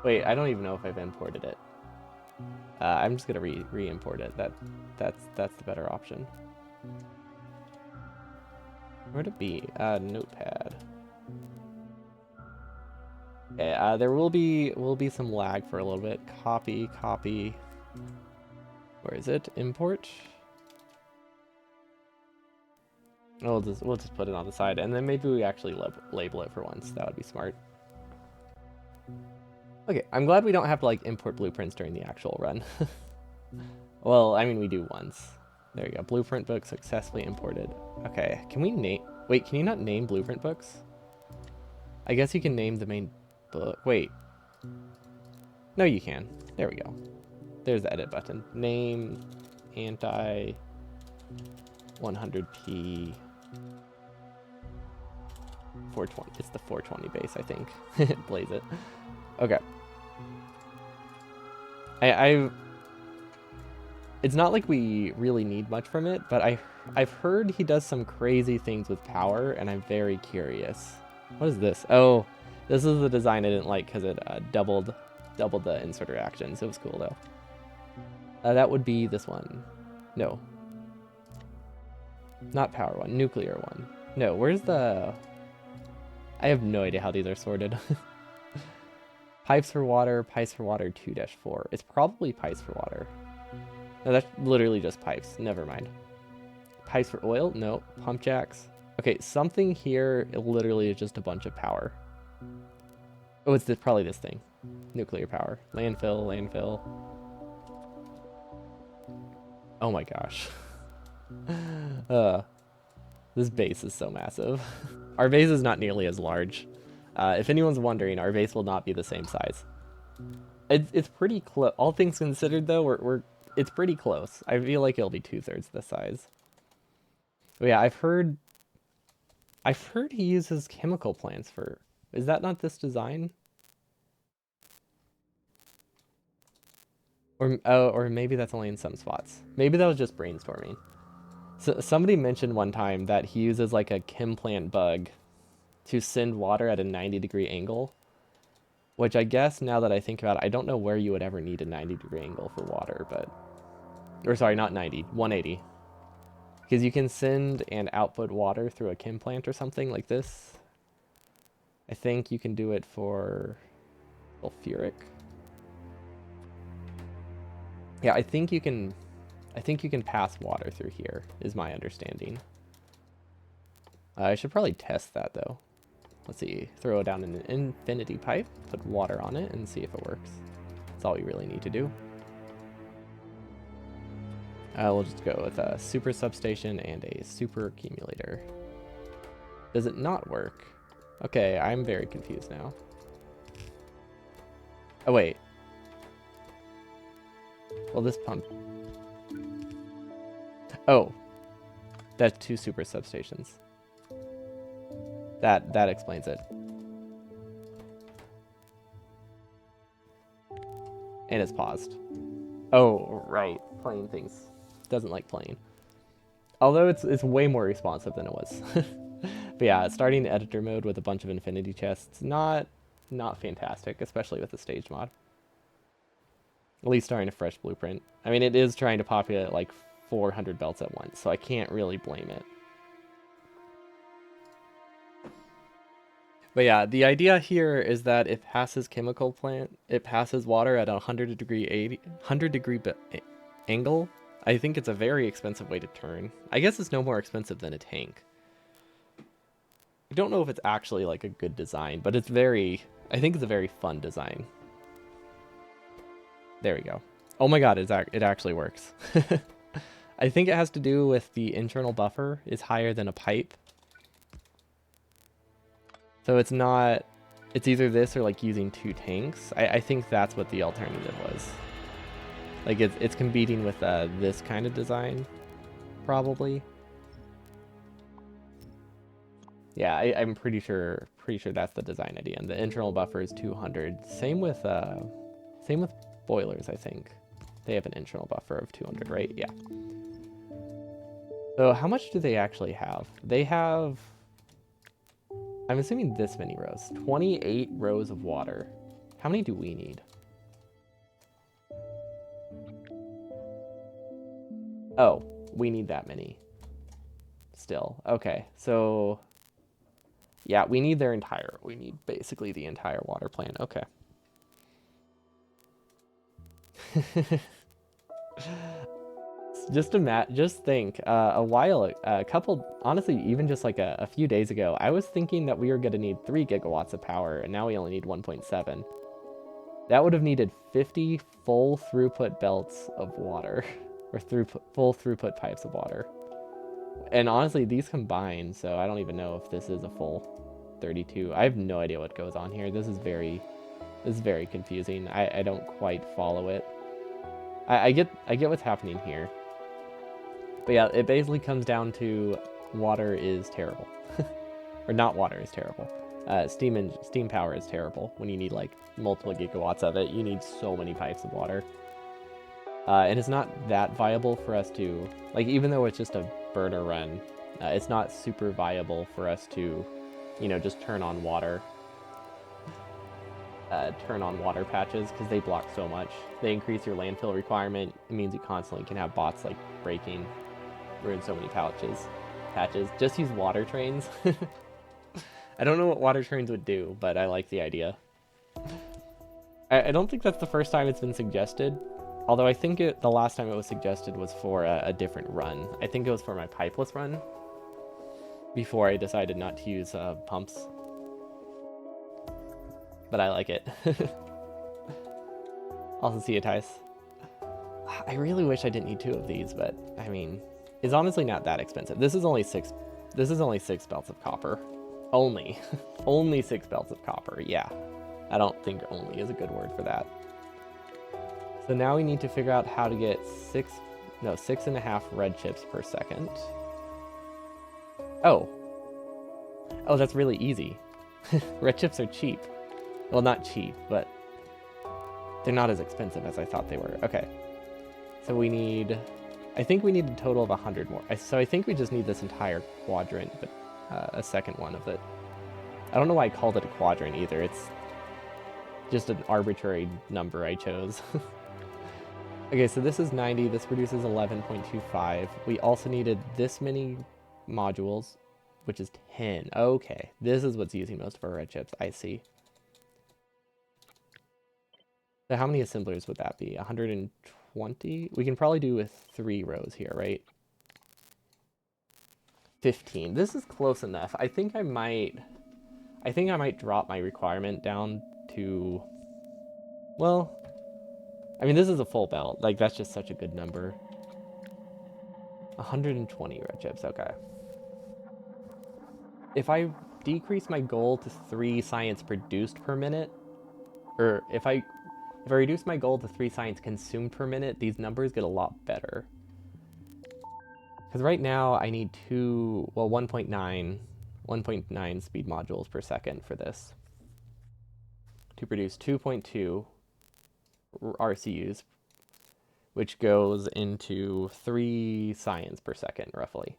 Wait, I don't even know if I've imported it. I'm just gonna re-import it. That's the better option. Where'd it be? Notepad. Okay, there will be some lag for a little bit. Copy. Where is it? Import. We'll just put it on the side, and then maybe we actually label it for once. That would be smart. Okay, I'm glad we don't have to like import blueprints during the actual run. Well, I mean we do once. There you go. Blueprint book successfully imported. Okay, can we name? Wait, can you not name blueprint books? I guess you can name the main book. Wait. No, you can. There we go. There's the edit button. Name anti 100p 420. It's the 420 base, I think. Blaze it. Okay. It's not like we really need much from it, but I've heard he does some crazy things with power, and I'm very curious. What is this? Oh, this is the design I didn't like because it doubled the inserter actions. It was cool though. That would be this one. No. Not power one. Nuclear one. No, where's the... I have no idea how these are sorted. Pipes for water 2-4. It's probably pipes for water. No, that's literally just pipes. Never mind. Pipes for oil? No. Pump jacks. Okay, something here literally is just a bunch of power. Oh, it's probably this thing. Nuclear power. Landfill. Oh my gosh. This base is so massive. Our base is not nearly as large. If anyone's wondering, our base will not be the same size. It's pretty close. All things considered, though, it's pretty close. I feel like it'll be 2/3 the size. But yeah, I've heard he uses chemical plants for... Is that not this design? Or maybe that's only in some spots. Maybe that was just brainstorming. So somebody mentioned one time that he uses like a chem plant bug to send water at a 90-degree angle. Which I guess, now that I think about it, I don't know where you would ever need a 90-degree angle for water, but... Or sorry, not 90, 180. Because you can send and output water through a chem plant or something like this. I think you can do it for sulfuric. Yeah, I think you can pass water through here, is my understanding. I should probably test that though. Let's see, throw down an infinity pipe, put water on it, and see if it works. That's all we really need to do. We'll just go with a super substation and a super accumulator. Does it not work? Okay, I'm very confused now. Oh, wait. Well, this pump... Oh. That's 2 super substations. That explains it. And it's paused. Oh, right. Playing things. Doesn't like playing. Although it's way more responsive than it was. But yeah, starting editor mode with a bunch of infinity chests, not fantastic, especially with the stage mod. At least starting a fresh blueprint. I mean, it is trying to populate like 400 belts at once, so I can't really blame it. But yeah, the idea here is that it passes chemical plant, it passes water at a 100 degree angle. I think it's a very expensive way to turn. I guess it's no more expensive than a tank. I don't know if it's actually like a good design, but I think it's a very fun design. There we go. Oh my god, it actually works. I think it has to do with the internal buffer is higher than a pipe. So it's either this or like using 2 tanks. I think that's what the alternative was. Like it's competing with this kind of design, probably. Yeah, I'm pretty sure that's the design idea. And the internal buffer is 200. Same with boilers, I think. They have an internal buffer of 200, right? Yeah. So how much do they actually have? They have, I'm assuming this many rows. 28 rows of water. How many do we need? Oh, we need that many. still. Okay, so yeah, we need we need basically the entire water plant. Okay. Just think, a couple, honestly, even just like a few days ago, I was thinking that we were going to need 3 gigawatts of power, and now we only need 1.7. That would have needed 50 full throughput belts of water, or full throughput pipes of water. And honestly, these combine, so I don't even know if this is a full 32. I have no idea what goes on here. This is very confusing. I don't quite follow it. I get what's happening here. But yeah, it basically comes down to water is terrible. Or not water is terrible. Steam power is terrible. When you need like multiple gigawatts of it, you need so many pipes of water. And it's not that viable for us to, like, even though it's just a burner run, it's not super viable for us to, just turn on water patches, because they block so much. They increase your landfill requirement. It means you constantly can have bots like breaking, ruin so many patches. Just use water trains. I don't know what water trains would do, but I like the idea. I don't think that's the first time it's been suggested. Although I think the last time it was suggested was for a different run. I think it was for my pipeless run, before I decided not to use pumps. But I like it. Also see you, Tice. I really wish I didn't need 2 of these, but I mean, it's honestly not that expensive. This is only 6 belts of copper. Only. Only 6 belts of copper, yeah. I don't think only is a good word for that. So now we need to figure out how to get 6.5 red chips per second. Oh, that's really easy. Red chips are cheap. Well, not cheap, but they're not as expensive as I thought they were. Okay. So I think we need a total of 100 more. So I think we just need this entire quadrant, but a second one of it. I don't know why I called it a quadrant either. It's just an arbitrary number I chose. Okay, so this is 90. This produces 11.25. We also needed this many modules, which is 10. Okay, this is what's using most of our red chips. I see. So how many assemblers would that be? 120? We can probably do with 3 rows here, right? 15. This is close enough. I think I might drop my requirement down to, well, I mean, this is a full belt. Like, that's just such a good number. 120 red chips, okay. If I decrease my goal to 3 science produced per minute, or if I reduce my goal to 3 science consumed per minute, these numbers get a lot better. Because right now I need 1.9 speed modules per second for this to produce 2.2 RCUs, which goes into 3 science per second, roughly.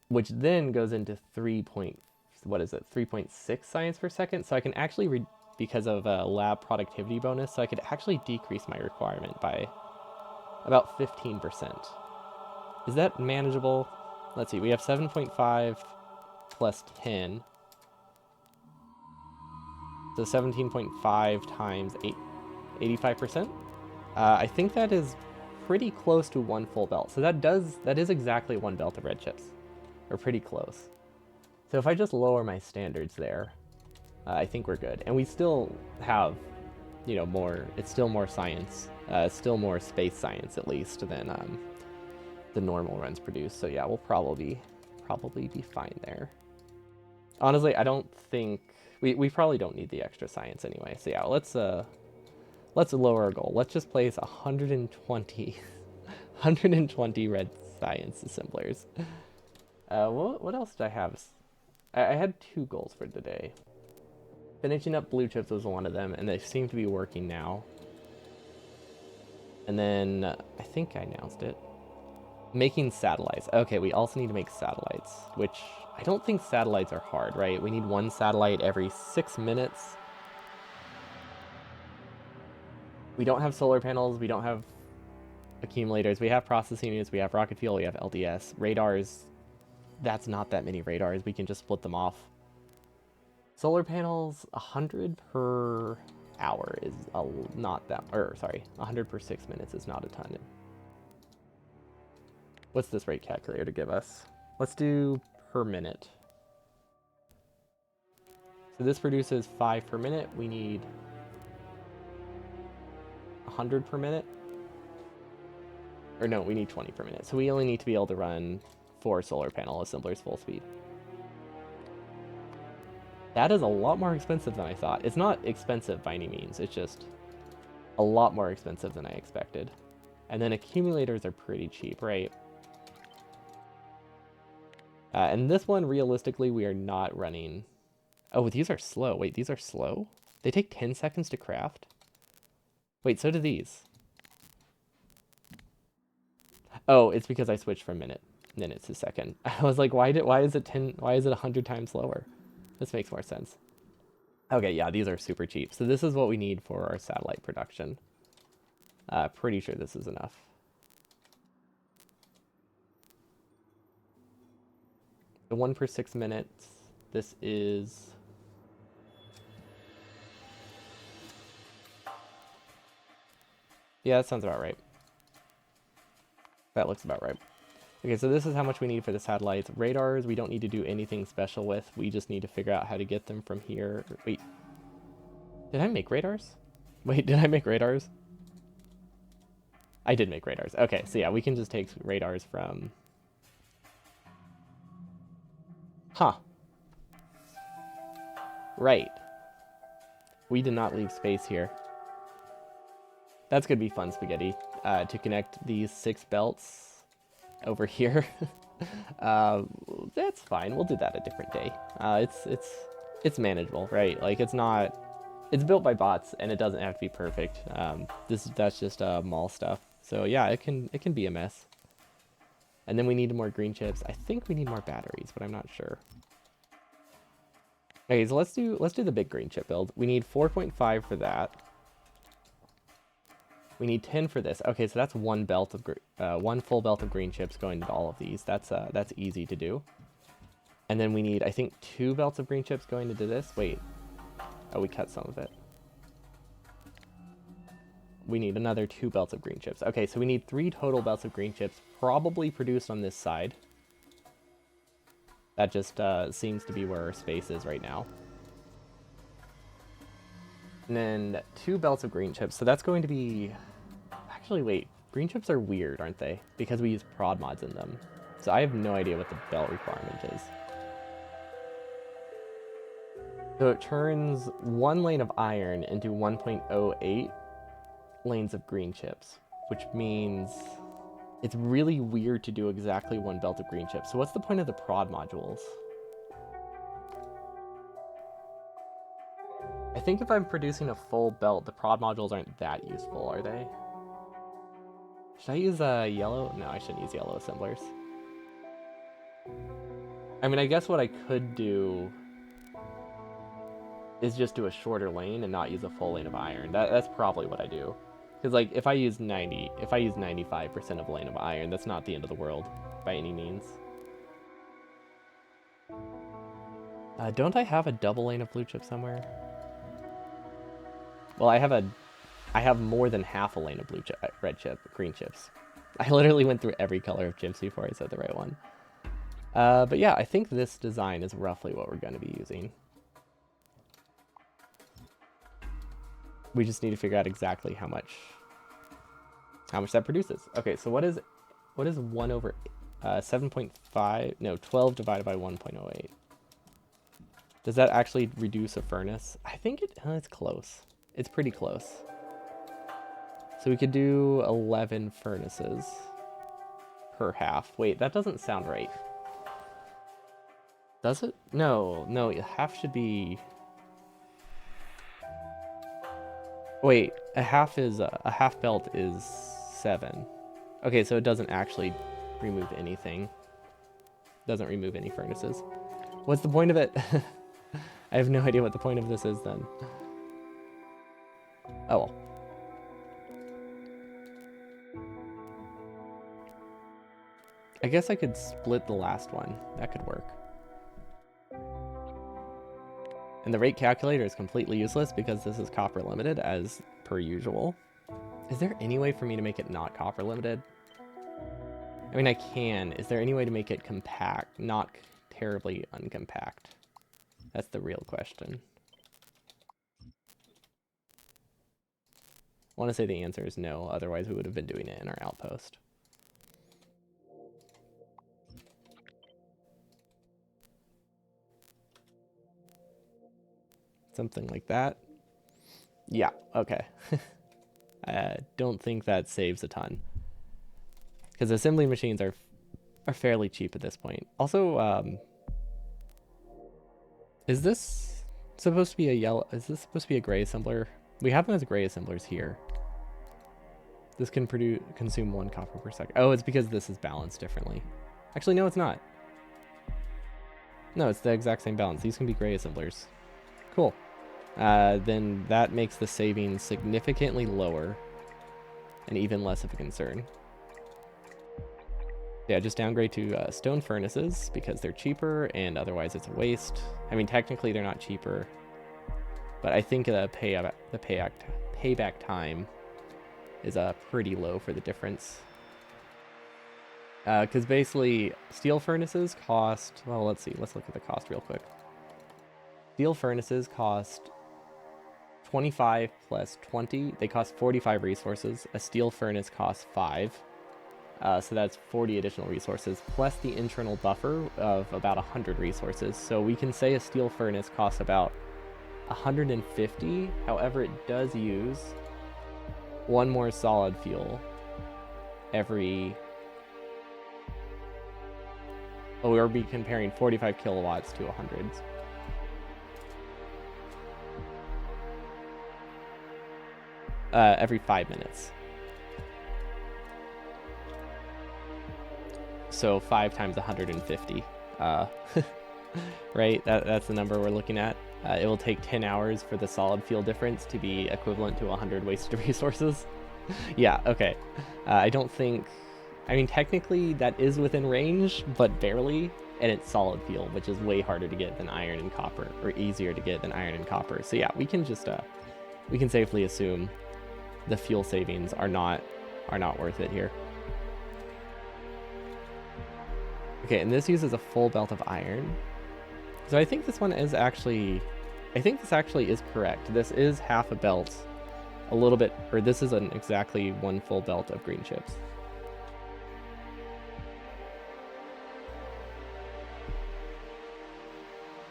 Which then goes into 3.6 science per second. So I can actually, because of a lab productivity bonus, so I could actually decrease my requirement by about 15%. Is that manageable? Let's see, we have 7.5 plus 10. So 17.5 times 85%. I think that is pretty close to 1 full belt. So that is exactly 1 belt of red chips. Or pretty close. So if I just lower my standards there, I think we're good. And we still have, more, it's still more science, still more space science at least than the normal runs produce. So yeah, we'll probably be fine there. Honestly, I don't think, we probably don't need the extra science anyway. So yeah, let's lower our goal. Let's just place 120 red science assemblers. What else did I have? I had 2 goals for today. Finishing up blue chips was one of them, and they seem to be working now. And then, I think I announced it. Making satellites. Okay, we also need to make satellites, which I don't think satellites are hard, right? We need 1 satellite every 6 minutes. We don't have solar panels, we don't have accumulators, we have processing units, we have rocket fuel, we have LDS. Radars, that's not that many radars. We can just split them off. Solar panels, 100 per hour is not that, or sorry, 100 per 6 minutes is not a ton. What's this rate calculator to give us? Let's do per minute. So this produces 5 per minute. We need 100 per minute. Or no, we need 20 per minute. So we only need to be able to run 4 solar panel assemblers full speed. That is a lot more expensive than I thought. It's not expensive by any means. It's just a lot more expensive than I expected. And then accumulators are pretty cheap, right? And this one, realistically, we are not running... Oh, these are slow. Wait, these are slow? They take 10 seconds to craft? Wait, so do these. Oh, it's because I switched from minutes to second. I was like, why is it 100 times slower? This makes more sense. Okay, yeah, these are super cheap. So this is what we need for our satellite production. Pretty sure this is enough. The 1 per 6 minutes. This is... Yeah, that sounds about right. That looks about right. Okay, so this is how much we need for the satellites. Radars, we don't need to do anything special with. We just need to figure out how to get them from here. Wait. Did I make radars? Wait, did I make radars? I did make radars. Okay, so yeah, we can just take radars from... Huh. Right. We did not leave space here. That's gonna be fun, Spaghetti. To connect these 6 belts over here. That's fine. We'll do that a different day. It's manageable, right? Like it's built by bots and it doesn't have to be perfect. That's just mall stuff. So yeah, it can be a mess. And then we need more green chips. I think we need more batteries, but I'm not sure. Okay, so let's do the big green chip build. We need 4.5 for that. We need 10 for this. Okay, so that's one full belt of green chips going into all of these. That's easy to do. And then we need, I think, 2 belts of green chips going into this. Wait. Oh, we cut some of it. We need another 2 belts of green chips. Okay, so we need 3 total belts of green chips, probably produced on this side. That just seems to be where our space is right now. And then 2 belts of green chips. So that's going to be... Actually, wait. Green chips are weird, aren't they? Because we use prod mods in them. So I have no idea what the belt requirement is. So it turns 1 lane of iron into 1.08 lanes of green chips, which means it's really weird to do exactly 1 belt of green chips. So what's the point of the prod modules? I think if I'm producing a full belt, the prod modules aren't that useful, are they? Should I use yellow? No, I shouldn't use yellow assemblers. I mean, I guess what I could do is just do a shorter lane and not use a full lane of iron. That's probably what I do. Because like if I use 95% of a lane of iron, that's not the end of the world by any means. Don't I have a double lane of blue chip somewhere? Well, I have more than half a lane of green chips. I literally went through every color of chips before I said the right one. But yeah, I think this design is roughly what we're going to be using. We just need to figure out exactly how much that produces. Okay, so what is 1 over 7.5? No, 12 divided by 1.08. Does that actually reduce a furnace? I think it's close. It's pretty close. So we could do 11 furnaces per half. Wait, that doesn't sound right. Does it? No, half should be... Wait, a half belt is 7. Okay, so it doesn't actually remove anything. Doesn't remove any furnaces. What's the point of it? I have no idea what the point of this is then. Oh well. I guess I could split the last one. That could work. And the rate calculator is completely useless because this is copper limited as per usual. Is there any way for me to make it not copper limited? I mean, I can. Is there any way to make it compact, not terribly uncompact? That's the real question. I want to say the answer is no, otherwise we would have been doing it in our outpost. Something like that. Yeah, okay. I don't think that saves a ton. Because assembly machines are fairly cheap at this point. Also, is this supposed to be a yellow? Is this supposed to be a gray assembler? We have them as gray assemblers here. This can consume 1 copper per second. Oh, it's because this is balanced differently. Actually, no, it's not. No, it's the exact same balance. These can be gray assemblers. Cool. Then that makes the savings significantly lower and even less of a concern. Yeah, just downgrade to stone furnaces because they're cheaper and otherwise it's a waste. I mean, technically they're not cheaper, but I think the payback time is pretty low for the difference. Because basically steel furnaces cost, well, let's see, let's look at the cost real quick. Steel furnaces cost 25 plus 20, they cost 45 resources. A steel furnace costs 5. So that's 40 additional resources, plus the internal buffer of about 100 resources. So we can say a steel furnace costs about 150. However, it does use 1 more solid fuel every... Well, we'll be comparing 45 kilowatts to 100. Every 5 minutes. So 5 times 150, right? That's the number we're looking at. It will take 10 hours for the solid fuel difference to be equivalent to 100 wasted resources. Yeah, okay. I don't think... I mean, technically that is within range, but barely, and it's solid fuel, which is way harder to get than iron and copper, or easier to get than iron and copper. So yeah, we can just, we can safely assume the fuel savings are not worth it here. Okay, and this uses a full belt of iron. So I think this one is actually... I think this actually is correct. This is half a belt. A little bit... Or this is exactly 1 full belt of green chips.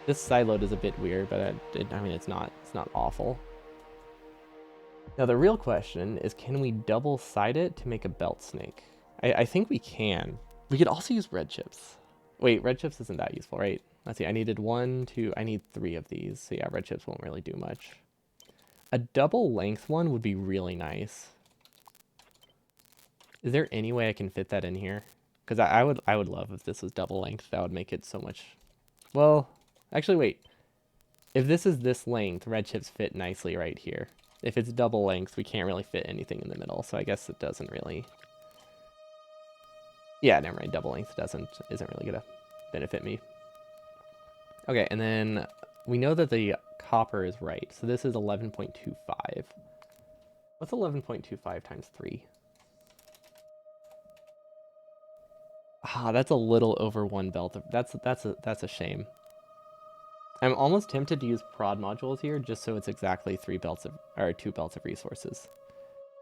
This side load is a bit weird, but I mean, it's not awful. Now the real question is, can we double side it to make a belt snake? I think we can. We could also use red chips. Wait, red chips isn't that useful, right? Let's see, I needed 1, 2, I need 3 of these. So yeah, red chips won't really do much. A double length one would be really nice. Is there any way I can fit that in here? Because I would love if this was double length. That would make it so much... Well, actually wait. If this is this length, red chips fit nicely right here. If it's double length, we can't really fit anything in the middle, so I guess it doesn't really... Yeah, never mind. Double length isn't really gonna benefit me. Okay, and then we know that the copper is right. So this is 11.25. What's 11.25 times 3? Ah, that's a little over 1 belt. That's a shame. I'm almost tempted to use prod modules here just so it's exactly 2 belts of resources.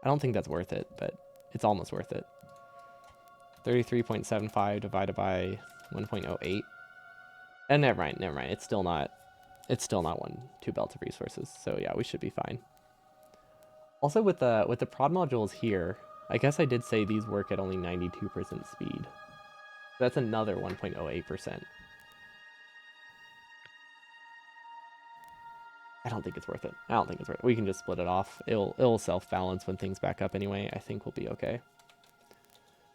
I don't think that's worth it, but it's almost worth it. 33.75 divided by 1.08. And never mind. It's still not 2 belts of resources. So yeah, we should be fine. Also with the prod modules here, I guess I did say these work at only 92% speed. That's another 1.08%. I don't think it's worth it. We can just split it off. It'll self-balance when things back up anyway. I think we'll be okay.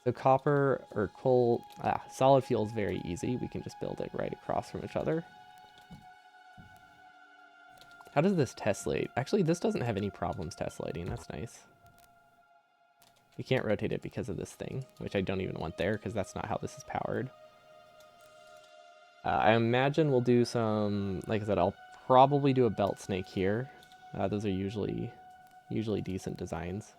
So copper or coal, solid fuel is very easy. We can just build it right across from each other. How does this tessellate? Actually, this doesn't have any problems tessellating. That's nice. You can't rotate it because of this thing, which I don't even want there because that's not how this is powered. I imagine we'll do some, like I said, I'll probably do a belt snake here. Those are usually decent designs.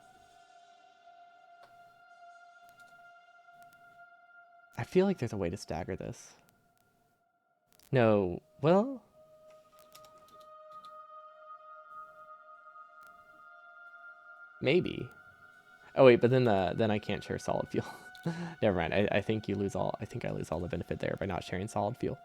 I feel like there's a way to stagger this. No, well, maybe. Oh wait, but then I can't share solid fuel. Never mind. I think you lose all. I think I lose all the benefit there by not sharing solid fuel.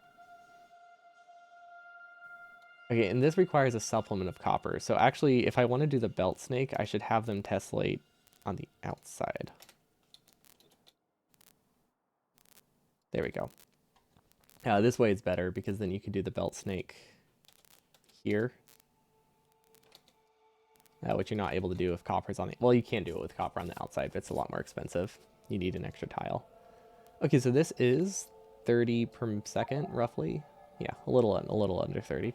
Okay, and this requires a supplement of copper. So actually, if I want to do the belt snake, I should have them tessellate on the outside. There we go. This way is better because then you can do the belt snake here. Which you're not able to do if copper's on the... Well, you can do it with copper on the outside, but it's a lot more expensive. You need an extra tile. Okay, so this is 30 per second, roughly. Yeah, a little under 30.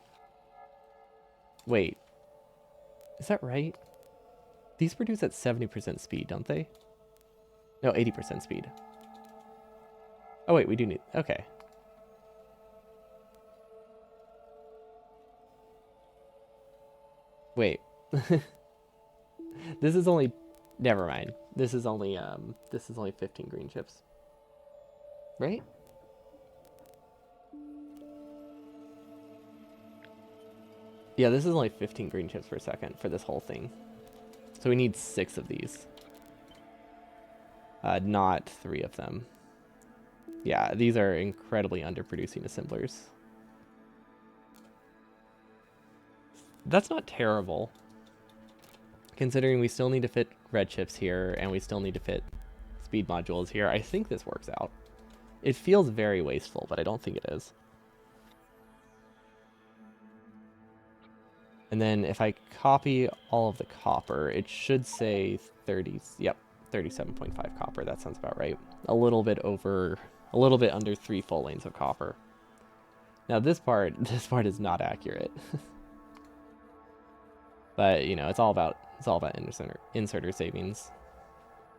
Wait. Is that right? These produce at 70% speed, don't they? No, 80% speed. Oh, wait, we do need... Okay. Wait. This is only... Never mind. This is only 15 green chips. Right? Yeah, this is only 15 green chips per second for this whole thing. So we need 6 of these. Not 3 of them. Yeah, these are incredibly underproducing assemblers. That's not terrible. Considering we still need to fit red chips here, and we still need to fit speed modules here, I think this works out. It feels very wasteful, but I don't think it is. And then if I copy all of the copper, it should say 30, yep, 37.5 copper. That sounds about right. A little bit under 3 full lanes of copper. Now this part is not accurate. But, you know, it's all about inserter savings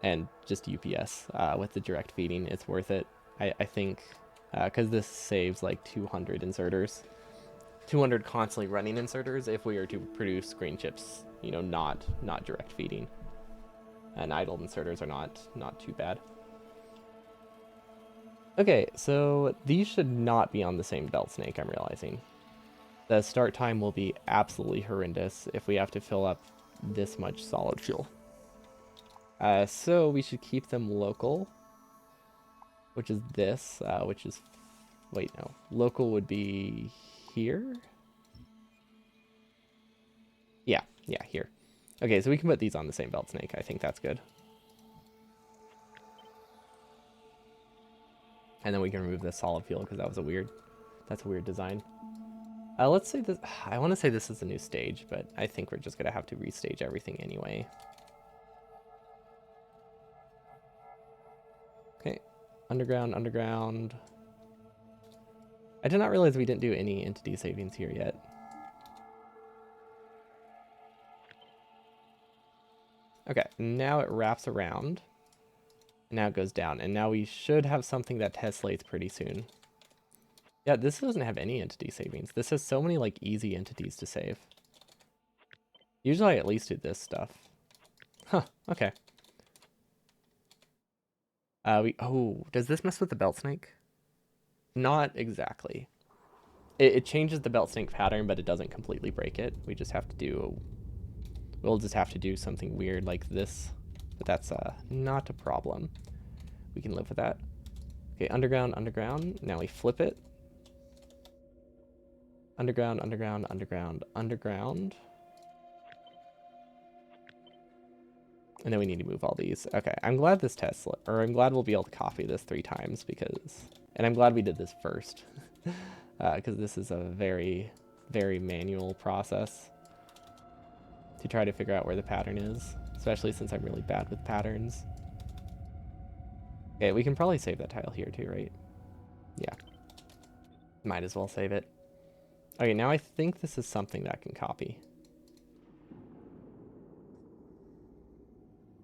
and just UPS with the direct feeding. It's worth it. I think because this saves like 200 inserters. 200 constantly running inserters if we are to produce green chips, you know, not direct feeding. And idle inserters are not too bad. Okay, so these should not be on the same belt snake, I'm realizing. The start time will be absolutely horrendous if we have to fill up this much solid fuel. So we should keep them local, which is this, wait, no. Local would be here? Yeah, here. Okay, so we can put these on the same belt snake. I think that's good. And then we can remove the solid fuel because that's a weird design. Let's say this, I want to say this is a new stage, but I think we're just going to have to restage everything anyway. Okay, underground. I did not realize we didn't do any entity savings here yet. Okay, now it wraps around. Now it goes down, and now we should have something that tessellates pretty soon. Yeah, this doesn't have any entity savings. This has so many, like, easy entities to save. Usually I at least do this stuff. Huh, okay. Does this mess with the belt snake? Not exactly. It changes the belt snake pattern, but it doesn't completely break it. We'll just have to do something weird like this. But that's not a problem. We can live with that. Okay, underground. Now we flip it. Underground. And then we need to move all these. Okay, I'm glad I'm glad we'll be able to copy this 3 times and I'm glad we did this first. Because this is a very, very manual process to try to figure out where the pattern is, especially since I'm really bad with patterns. Okay, we can probably save that tile here too, right? Yeah. Might as well save it. Okay, now I think this is something that can copy.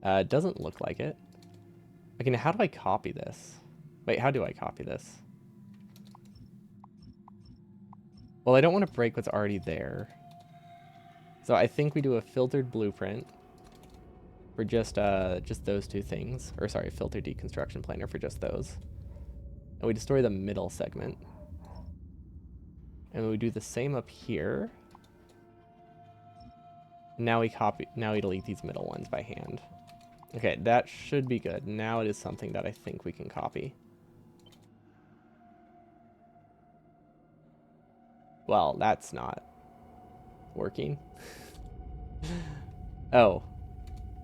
It doesn't look like it. Okay, now how do I copy this? Wait, how do I copy this? Well, I don't want to break what's already there. So I think we do a filtered blueprint for just those two things. Or sorry, filtered deconstruction planar for just those. And we destroy the middle segment. And we do the same up here. Now we delete these middle ones by hand. Okay, that should be good. Now it is something that I think we can copy. Well, that's not working. Oh,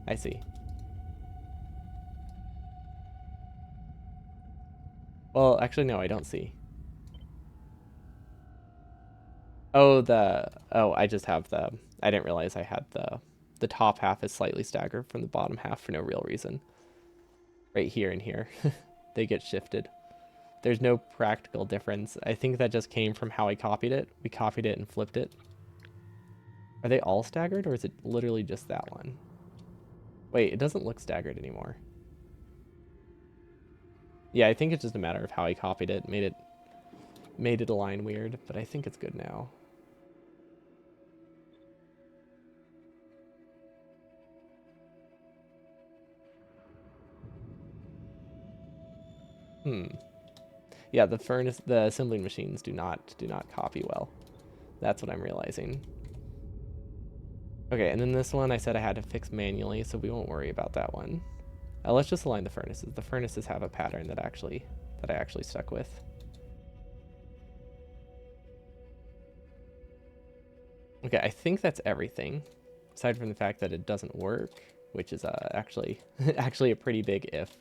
I see. Well, actually, no, I don't see. Oh, I just have I didn't realize I had the top half is slightly staggered from the bottom half for no real reason. Right here and here. They get shifted. There's no practical difference. I think that just came from how I copied it. We copied it and flipped it. Are they all staggered, or is it literally just that one? Wait, it doesn't look staggered anymore. Yeah, I think it's just a matter of how I copied it, made it align weird, but I think it's good now. Yeah, the assembling machines do not copy well. That's what I'm realizing. Okay, and then this one I said I had to fix manually, so we won't worry about that one. Let's just align the furnaces. The furnaces have a pattern that I actually stuck with. Okay, I think that's everything, aside from the fact that it doesn't work, which is actually actually a pretty big if,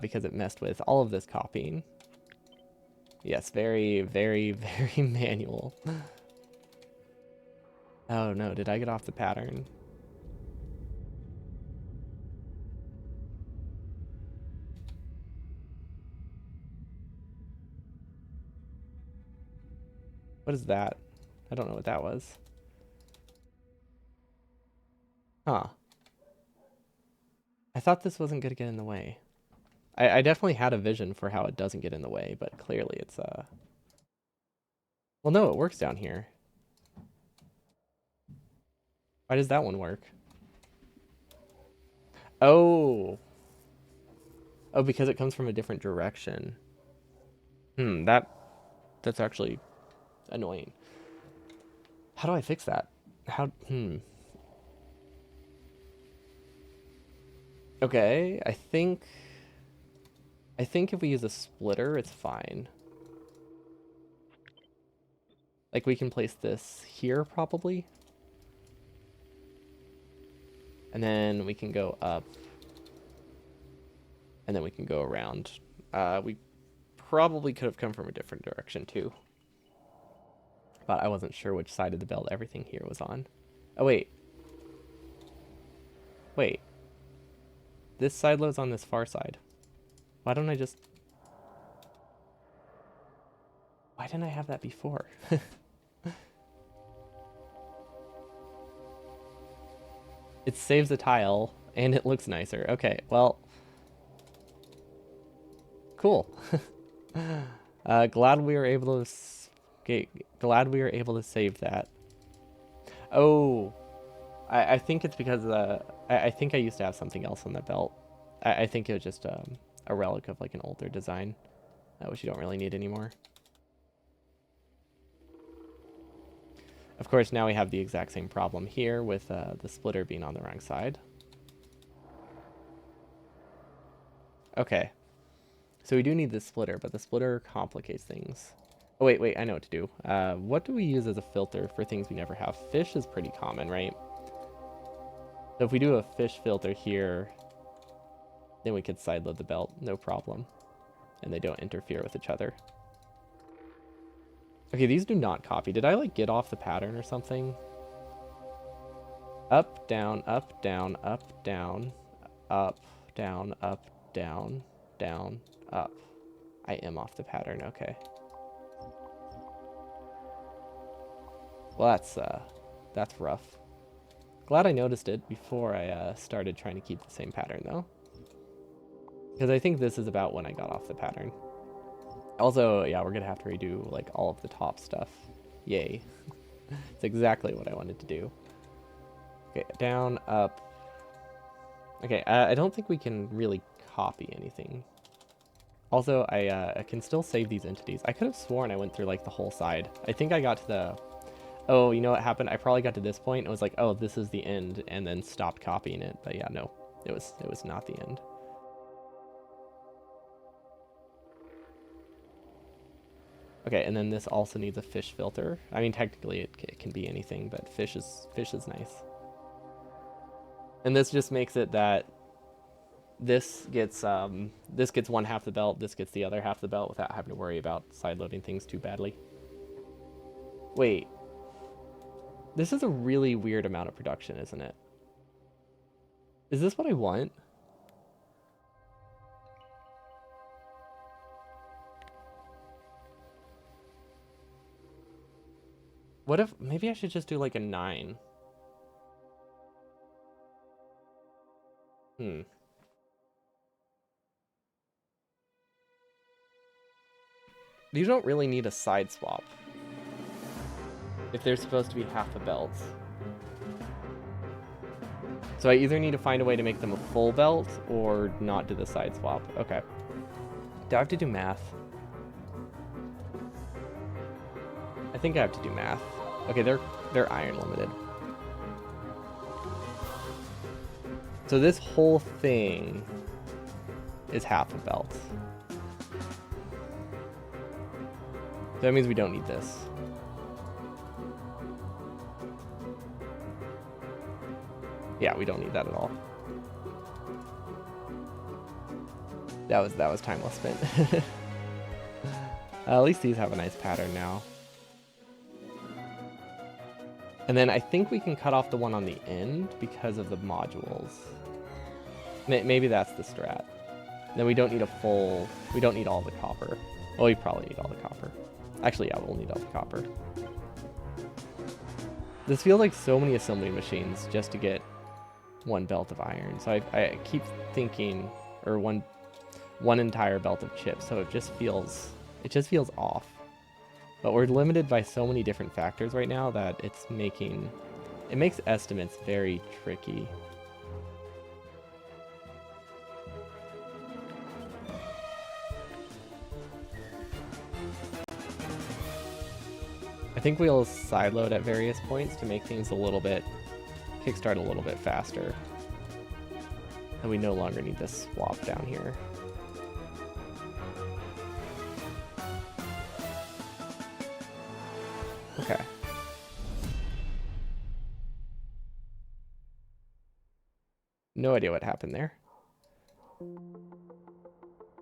because it messed with all of this copying. Yes, very, very, very manual. Oh no, did I get off the pattern? What is that? I don't know what that was. Huh. I thought this wasn't going to get in the way. I definitely had a vision for how it doesn't get in the way, but clearly it's well, no, it works down here. Why does that one work? Oh. Oh, because it comes from a different direction. That's actually annoying. How do I fix that? Okay, I think if we use a splitter, it's fine. Like, we can place this here, probably. And then we can go up. And then we can go around. We probably could have come from a different direction, too. But I wasn't sure which side of the belt everything here was on. Oh, wait. Wait. This side loads on this far side. Why don't I just... Why didn't I have that before? It saves a tile, and it looks nicer. Okay, well... Cool. Glad we were able to... Glad we were able to save that. Oh... I think it's because I think I used to have something else on that belt. I think it was just a relic of like an older design, which you don't really need anymore. Of course, now we have the exact same problem here with the splitter being on the wrong side. Okay, so we do need the splitter, but the splitter complicates things. Oh, wait, I know what to do. What do we use as a filter for things we never have? Fish is pretty common, right? So if we do a fish filter here, then we could sideload the belt, no problem. And they don't interfere with each other. Okay, these do not copy. Did I like get off the pattern or something? Up, down, up, down, up, down, up, down, up, down, down, up. I am off the pattern, okay. Well, that's rough. Glad I noticed it before I started trying to keep the same pattern, though. Because I think this is about when I got off the pattern. Also, yeah, we're going to have to redo, like, all of the top stuff. Yay. It's exactly what I wanted to do. Okay, down, up. Okay, I don't think we can really copy anything. Also, I can still save these entities. I could have sworn I went through, like, the whole side. I think I got to the... Oh, you know what happened? I probably got to this point and was like, oh, this is the end, and then stopped copying it. But yeah, no, it was not the end. Okay, and then this also needs a fish filter. I mean, technically it can be anything, but fish is nice. And this just makes it that this gets one half the belt, this gets the other half the belt without having to worry about sideloading things too badly. Wait. This is a really weird amount of production, isn't it? Is this what I want? What if... Maybe I should just do like a 9. You don't really need a side swap if they're supposed to be half a belt. So I either need to find a way to make them a full belt or not do the side swap. Okay. Do I have to do math? I think I have to do math. Okay, they're iron limited. So this whole thing is half a belt. So that means we don't need this. Yeah, we don't need that at all. That was time well spent. At least these have a nice pattern now. And then I think we can cut off the one on the end because of the modules. Maybe that's the strat. Then we don't need we don't need all the copper. Well, we probably need all the copper. Actually, yeah, we'll need all the copper. This feels like so many assembly machines just to get one belt of iron. So I keep thinking, or one entire belt of chips. So it just feels off. But we're limited by so many different factors right now that it makes estimates very tricky. I think we'll sideload at various points to make things kickstart a little bit faster. And we no longer need this swap down here. Okay. No idea what happened there.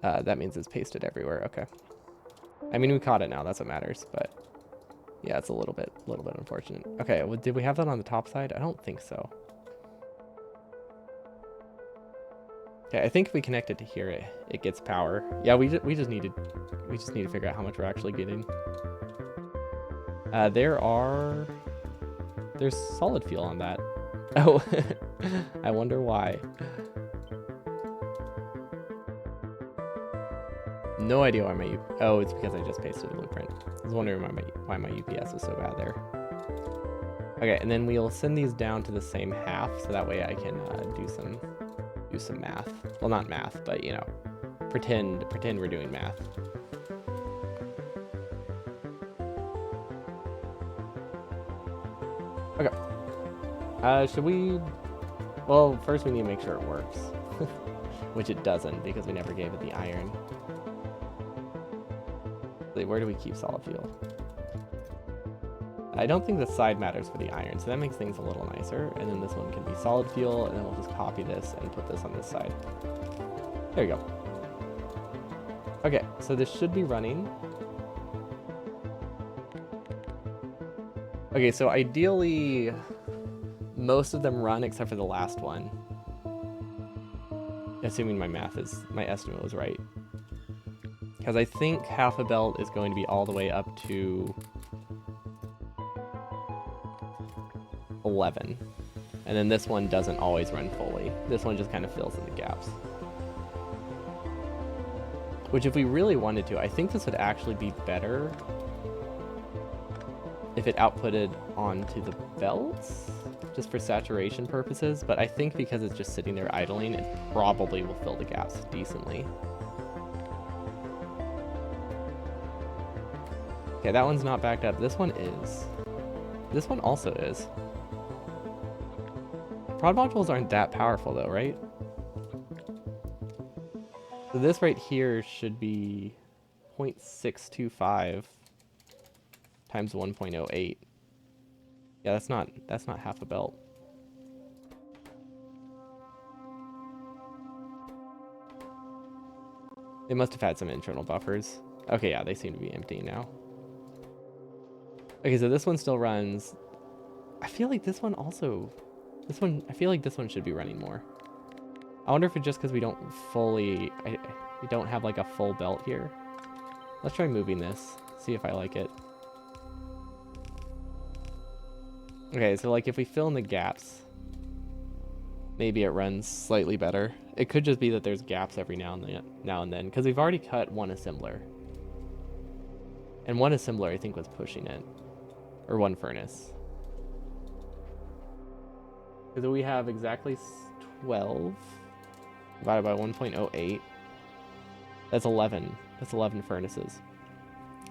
That means it's pasted everywhere. Okay. I mean, we caught it now. That's what matters, but yeah, it's a little bit unfortunate. Okay, well, did we have that on the top side? I don't think so. Okay, I think if we connect it to here, it gets power. Yeah, we just need to figure out how much we're actually getting. There's solid fuel on that. Oh, I wonder why. No idea why my oh, it's because I just pasted a blueprint. I was wondering why my UPS was so bad there. Okay, and then we'll send these down to the same half, so that way I can do some math. Well, not math, but you know, pretend we're doing math. Okay. Should we? Well, first we need to make sure it works, which it doesn't because we never gave it the iron. Where do we keep solid fuel? I don't think the side matters for the iron, so that makes things a little nicer. And then this one can be solid fuel, and then we'll just copy this and put this on this side. There you go. Okay, so this should be running. Okay, so ideally, most of them run except for the last one. Assuming my estimate was right. Because I think half a belt is going to be all the way up to 11. And then this one doesn't always run fully. This one just kind of fills in the gaps. Which if we really wanted to, I think this would actually be better if it outputted onto the belts, just for saturation purposes. But I think because it's just sitting there idling, it probably will fill the gaps decently. Okay, that one's not backed up. This one is. This one also is. Prod modules aren't that powerful though, right? So this right here should be 0.625 times 1.08. Yeah, that's not half a belt. They must have had some internal buffers. Okay, yeah, they seem to be empty now. Okay, so this one still runs. I feel like this one also... I feel like this one should be running more. I wonder if it's just because we don't fully... we don't have like a full belt here. Let's try moving this. See if I like it. Okay, so like if we fill in the gaps, maybe it runs slightly better. It could just be that there's gaps every now and then, because we've already cut one assembler. And one assembler, I think, was pushing it. Or one furnace. Because we have exactly 12 divided by 1.08. That's 11. That's 11 furnaces.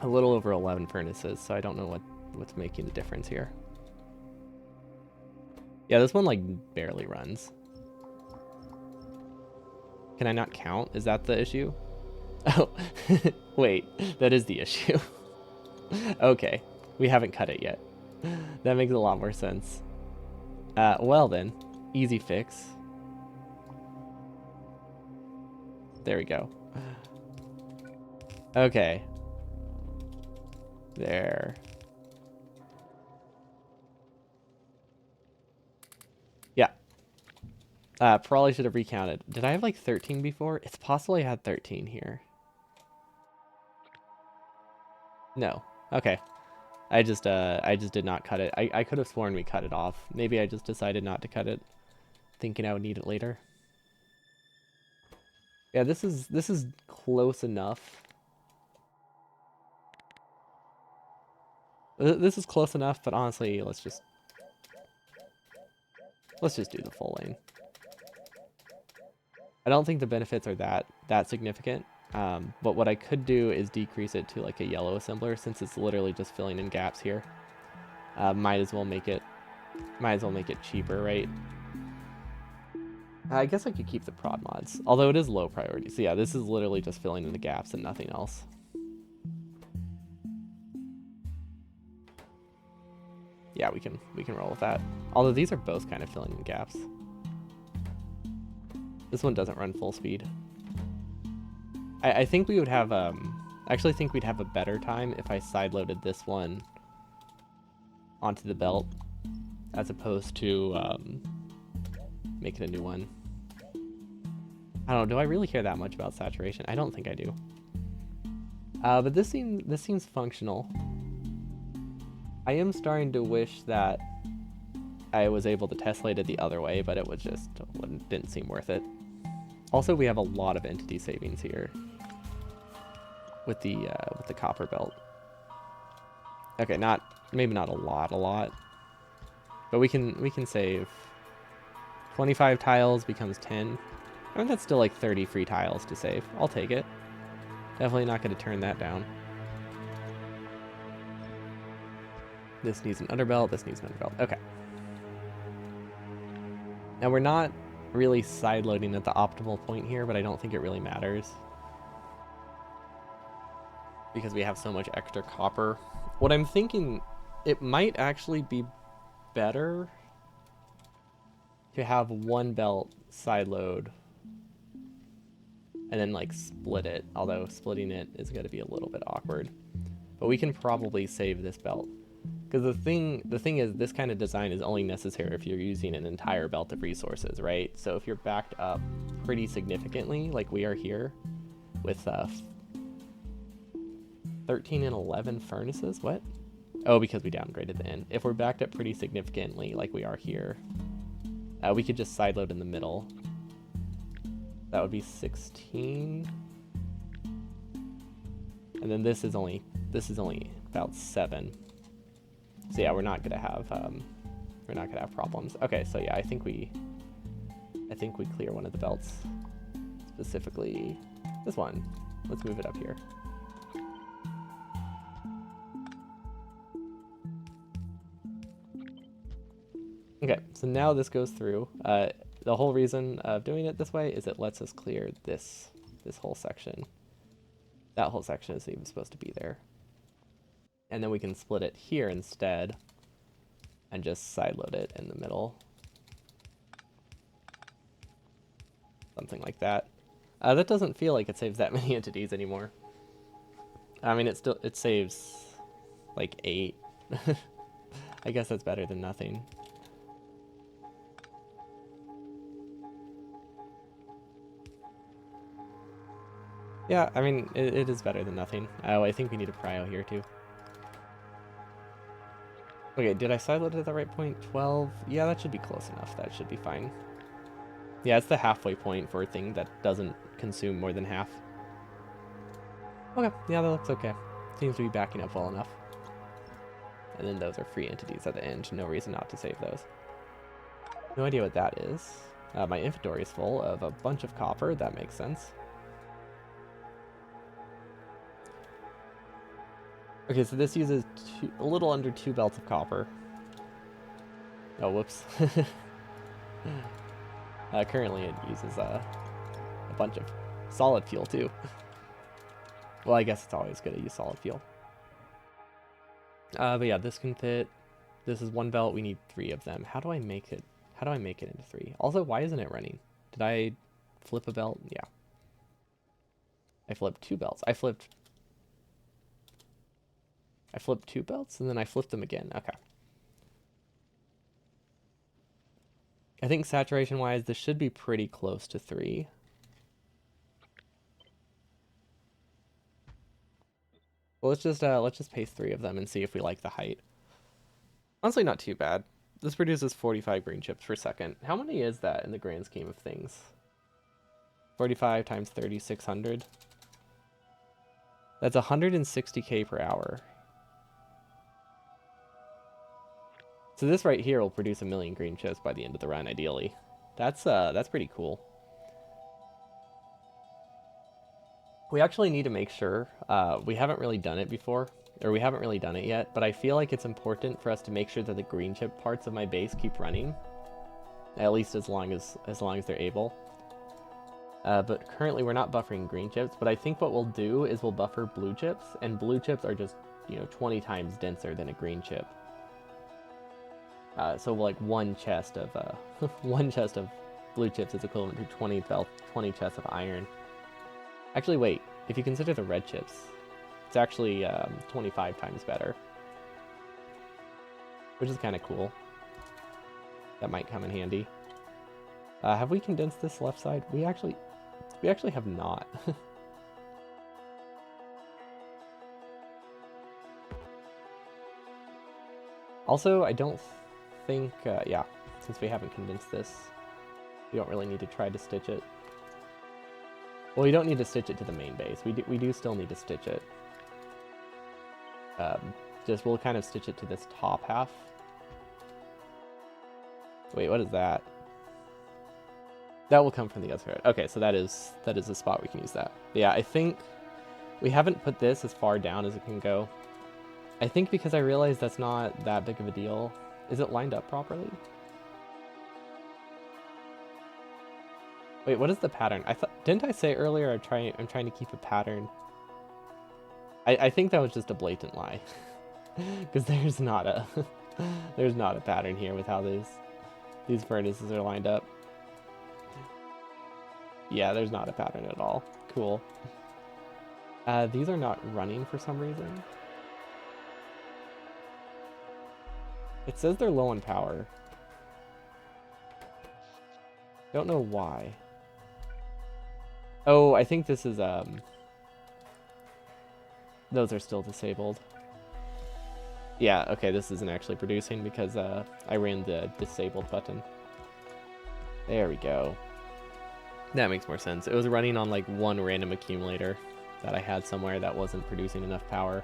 A little over 11 furnaces, so I don't know what's making the difference here. Yeah, this one, like, barely runs. Can I not count? Is that the issue? Oh, wait, that is the issue. Okay, we haven't cut it yet. That makes a lot more sense. Well then, easy fix. There we go. Okay. There. Yeah. Probably should have recounted. Did I have like 13 before? It's possible I had 13 here. No. Okay. I just did not cut it. I could have sworn we cut it off. Maybe I just decided not to cut it, thinking I would need it later. Yeah, this is close enough. This is close enough, but honestly, let's just do the full lane. I don't think the benefits are that significant. But what I could do is decrease it to like a yellow assembler, since it's literally just filling in gaps here. Might as well make it cheaper, right? I guess I could keep the prod mods, although it is low priority. So yeah, this is literally just filling in the gaps and nothing else. Yeah, we can roll with that. Although these are both kind of filling in gaps. This one doesn't run full speed. I think we would have, actually think we'd have a better time if I sideloaded this one onto the belt, as opposed to making a new one. I don't know, do I really care that much about saturation? I don't think I do. But this seems functional. I am starting to wish that I was able to tessellate it the other way, but it was just didn't seem worth it. Also, we have a lot of entity savings here with the copper belt. Okay, maybe not a lot, but we can save 25 tiles becomes 10. I mean, that's still like 30 free tiles to save. I'll take it. Definitely not going to turn that down. This needs an underbelt. This needs an underbelt. Okay. Now we're not really sideloading at the optimal point here, but I don't think it really matters, because we have so much extra copper. What I'm thinking, it might actually be better to have one belt sideload and then like split it, although splitting it is going to be a little bit awkward. But we can probably save this belt, because the thing is, this kind of design is only necessary if you're using an entire belt of resources, right? So if you're backed up pretty significantly, like we are here, with 13 and 11 furnaces. What? Oh, because we downgraded the inn. If we're backed up pretty significantly, like we are here, We could just sideload in the middle. That would be 16. And then this is only about 7. So yeah, we're not gonna have problems. Okay, so yeah, I think we clear one of the belts. Specifically this one. Let's move it up here. Okay, so now this goes through. The whole reason of doing it this way is it lets us clear this whole section. That whole section isn't even supposed to be there. And then we can split it here instead and just sideload it in the middle. Something like that. That doesn't feel like it saves that many entities anymore. I mean, it saves like 8. I guess that's better than nothing. Yeah, I mean, it is better than nothing. Oh, I think we need a prio here too. Okay, did I sideload it at the right point? 12? Yeah, that should be close enough. That should be fine. Yeah, it's the halfway point for a thing that doesn't consume more than half. Okay, yeah, that looks okay. Seems to be backing up well enough. And then those are free entities at the end. No reason not to save those. No idea what that is. My inventory is full of a bunch of copper. That makes sense. Okay, so this uses a little under 2 belts of copper. Oh, whoops. Currently it uses a bunch of solid fuel too. Well, I guess it's always good to use solid fuel. But yeah, this can fit. This is 1 belt. We need 3 of them. How do I make it? How do I make it into 3? Also, why isn't it running? Did I flip a belt? Yeah. I flipped 2 belts. I flipped 2 belts and then I flipped them again. Okay. I think saturation wise, this should be pretty close to 3. Well, let's just paste 3 of them and see if we like the height. Honestly, not too bad. This produces 45 green chips per second. How many is that in the grand scheme of things? 45 times 3600. That's 160k per hour. So this right here will produce 1,000,000 green chips by the end of the run, ideally. That's pretty cool. We actually need to make sure, we haven't really done it before, or we haven't really done it yet, but I feel like it's important for us to make sure that the green chip parts of my base keep running, at least as long as they're able. But currently we're not buffering green chips, but I think what we'll do is we'll buffer blue chips, and blue chips are just, 20 times denser than a green chip. So like 1 chest of 1 chest of blue chips is equivalent to 20 chests of iron. Actually, wait. If you consider the red chips, it's actually 25 times better, which is kind of cool. That might come in handy. Have we condensed this left side? We actually have not. Also, I don't think, yeah, since we haven't condensed this, we don't really need to try to stitch it. Well, we don't need to stitch it to the main base. We do still need to stitch it. Just we'll kind of stitch it to this top half. Wait, what is that? That will come from the other side. Okay, so that is a spot we can use that. But yeah, I think we haven't put this as far down as it can go. I think because I realized that's not that big of a deal. Is it lined up properly? Wait, what is the pattern? Didn't I say earlier I'm trying to keep a pattern? I think that was just a blatant lie. Because there's not a pattern here with how these furnaces are lined up. Yeah, there's not a pattern at all. Cool. These are not running for some reason. It says they're low on power. Don't know why. Oh, I think this is, those are still disabled. Yeah, okay, this isn't actually producing because I ran the disabled button. There we go. That makes more sense. It was running on like one random accumulator that I had somewhere that wasn't producing enough power.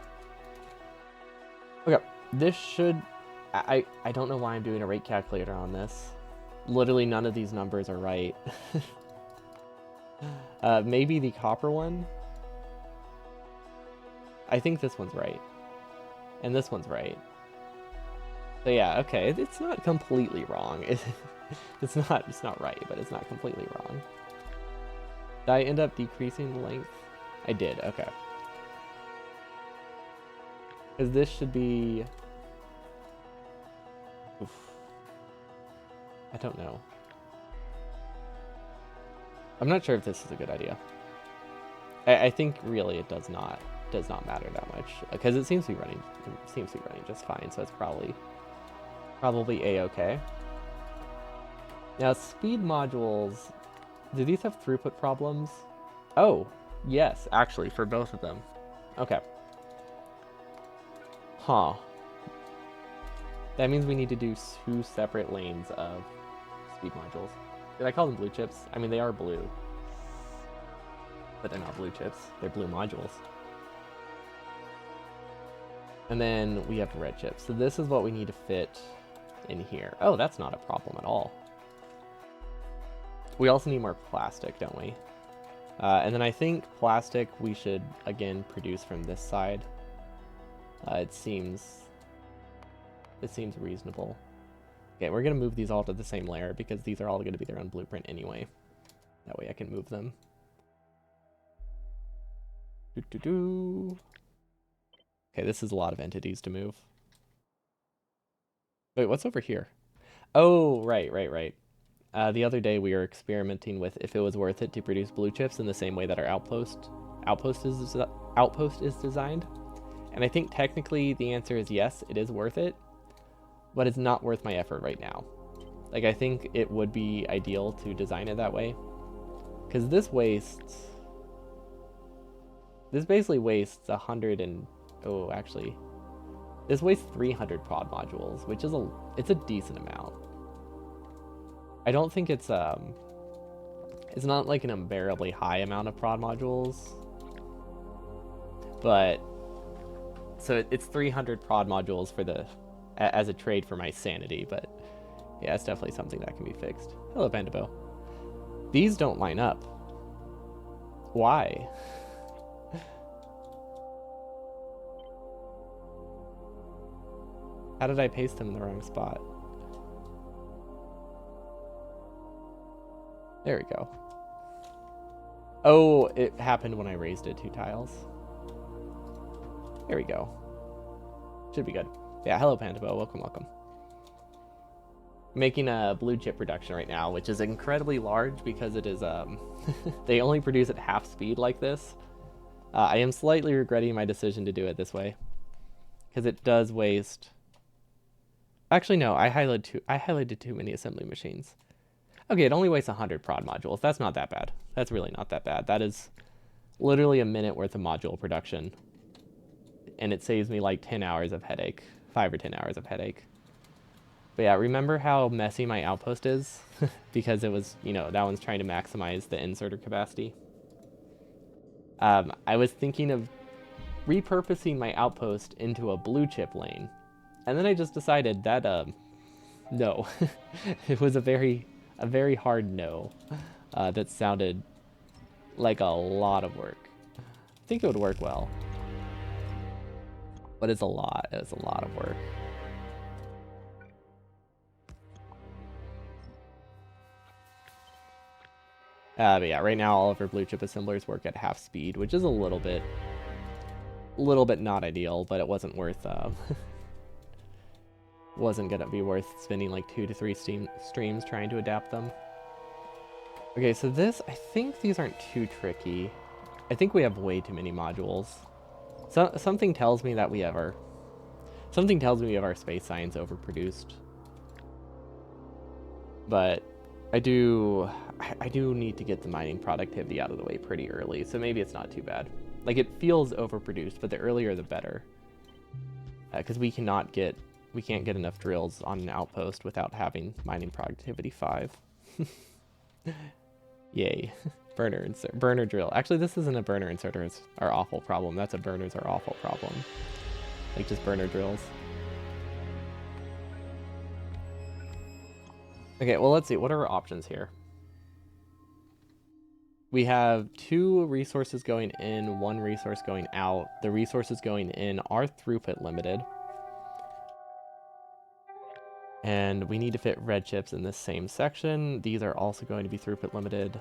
Okay, this should... I don't know why I'm doing a rate calculator on this. Literally none of these numbers are right. Maybe the copper one? I think this one's right. And this one's right. So yeah, okay, it's not completely wrong. It's not right, but it's not completely wrong. Did I end up decreasing the length? I did, okay. Because this should be... Oof. I don't know. I'm not sure if this is a good idea. I think really it does not matter that much because it seems to be running just fine, so it's probably a-okay. Now speed modules, do these have throughput problems? Oh, yes, actually for both of them. Okay. Huh. That means we need to do 2 separate lanes of speed modules. Did I call them blue chips? I mean, they are blue. But they're not blue chips. They're blue modules. And then we have red chips. So this is what we need to fit in here. Oh, that's not a problem at all. We also need more plastic, don't we? And then I think plastic we should, again, produce from this side. It seems reasonable. Okay, we're going to move these all to the same layer because these are all going to be their own blueprint anyway. That way I can move them. Okay, this is a lot of entities to move. Wait, what's over here? Oh, right. The other day we were experimenting with if it was worth it to produce blue chips in the same way that our outpost is designed. And I think technically the answer is yes, it is worth it, but it's not worth my effort right now. Like, I think it would be ideal to design it that way, because this basically wastes 100 and... Oh, actually, this wastes 300 prod modules, which is it's a decent amount. I don't think it's not like an unbearably high amount of prod modules, but so it's 300 prod modules for as a trade for my sanity, but yeah, it's definitely something that can be fixed. Hello, Bandabo. These don't line up. Why? How did I paste them in the wrong spot? There we go. Oh, it happened when I raised it 2 tiles. There we go. Should be good. Yeah, hello Pandabo, welcome. Making a blue chip production right now, which is incredibly large because it is, they only produce at half speed like this. I am slightly regretting my decision to do it this way, because it does waste... Actually, no, I highlighted too many assembly machines. Okay, it only wastes 100 prod modules. That's not that bad. That's really not that bad. That is literally a minute worth of module production. And it saves me like 10 hours of headache. 5 or 10 hours of headache. But yeah, remember how messy my outpost is? Because it was, that one's trying to maximize the inserter capacity. I was thinking of repurposing my outpost into a blue chip lane. And then I just decided that, no. It was a very hard no. That sounded like a lot of work. I think it would work well. But it's a lot of work. But yeah, right now all of our blue chip assemblers work at half speed, which is a little bit not ideal, but it wasn't worth, wasn't gonna be worth spending like 2 to 3 streams trying to adapt them. Okay, so this, I think these aren't too tricky. I think we have way too many modules. Something tells me that we have our space science overproduced. But I do need to get the mining productivity out of the way pretty early, so maybe it's not too bad. Like, it feels overproduced, but the earlier the better. Because we can't get enough drills on an outpost without having mining productivity 5. Yay. Burner drill. Actually, this isn't a burner inserter. It's our awful problem. That's a burners are awful problem. Like just burner drills. Okay, well, let's see. What are our options here? We have 2 resources going in, 1 resource going out. The resources going in are throughput limited. And we need to fit red chips in this same section. These are also going to be throughput limited.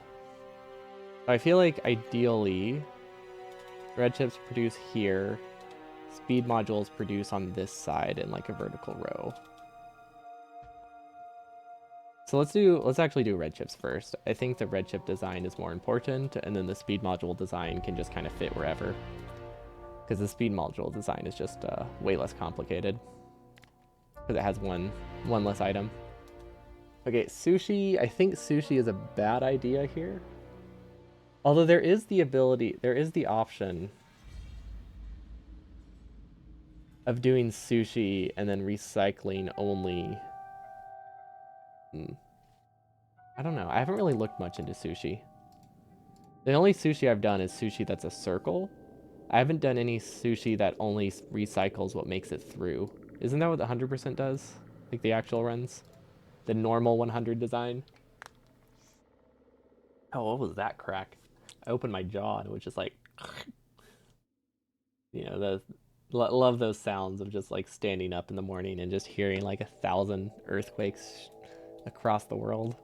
I feel like ideally, red chips produce here. Speed modules produce on this side in like a vertical row. So let's actually do red chips first. I think the red chip design is more important, and then the speed module design can just kind of fit wherever. Because the speed module design is just way less complicated. Because it has one less item. Okay, sushi. I think sushi is a bad idea here. Although there is the option of doing sushi and then recycling only. I don't know. I haven't really looked much into sushi. The only sushi I've done is sushi that's a circle. I haven't done any sushi that only recycles what makes it through. Isn't that what the 100% does? Like the actual runs? The normal 100 design? Oh, what was that crack? I opened my jaw and it was just like... You know, love those sounds of just like standing up in the morning and just hearing like 1,000 earthquakes across the world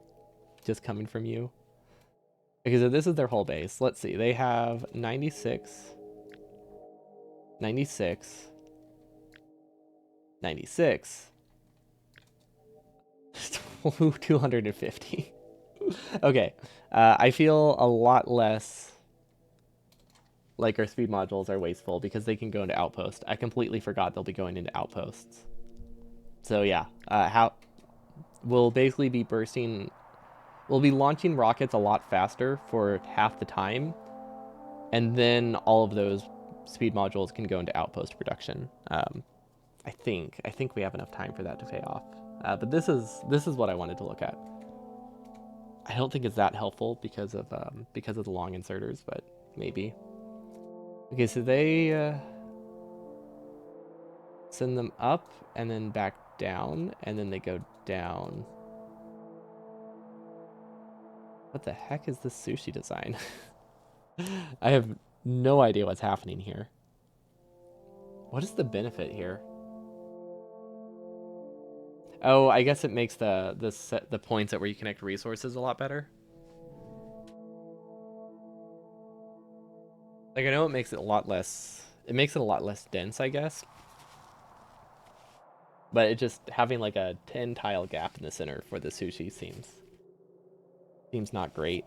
just coming from you. Because this is their whole base. Let's see. They have 96, 96, 96, 250. Okay. I feel a lot less like our speed modules are wasteful because they can go into outpost. I completely forgot they'll be going into outposts. So yeah, we'll basically be we'll be launching rockets a lot faster for half the time, and then all of those speed modules can go into outpost production. I think we have enough time for that to pay off. But this is what I wanted to look at. I don't think it's that helpful because of the long inserters, but maybe. Okay, so they send them up and then back down, and then they go down. What the heck is this sushi design? I have no idea what's happening here. What is the benefit here? Oh, I guess it makes the points at where you connect resources a lot better. Like, I know it makes it a lot less... It makes it a lot less dense, I guess. But it just... Having, like, a 10-tile gap in the center for the sushi seems not great.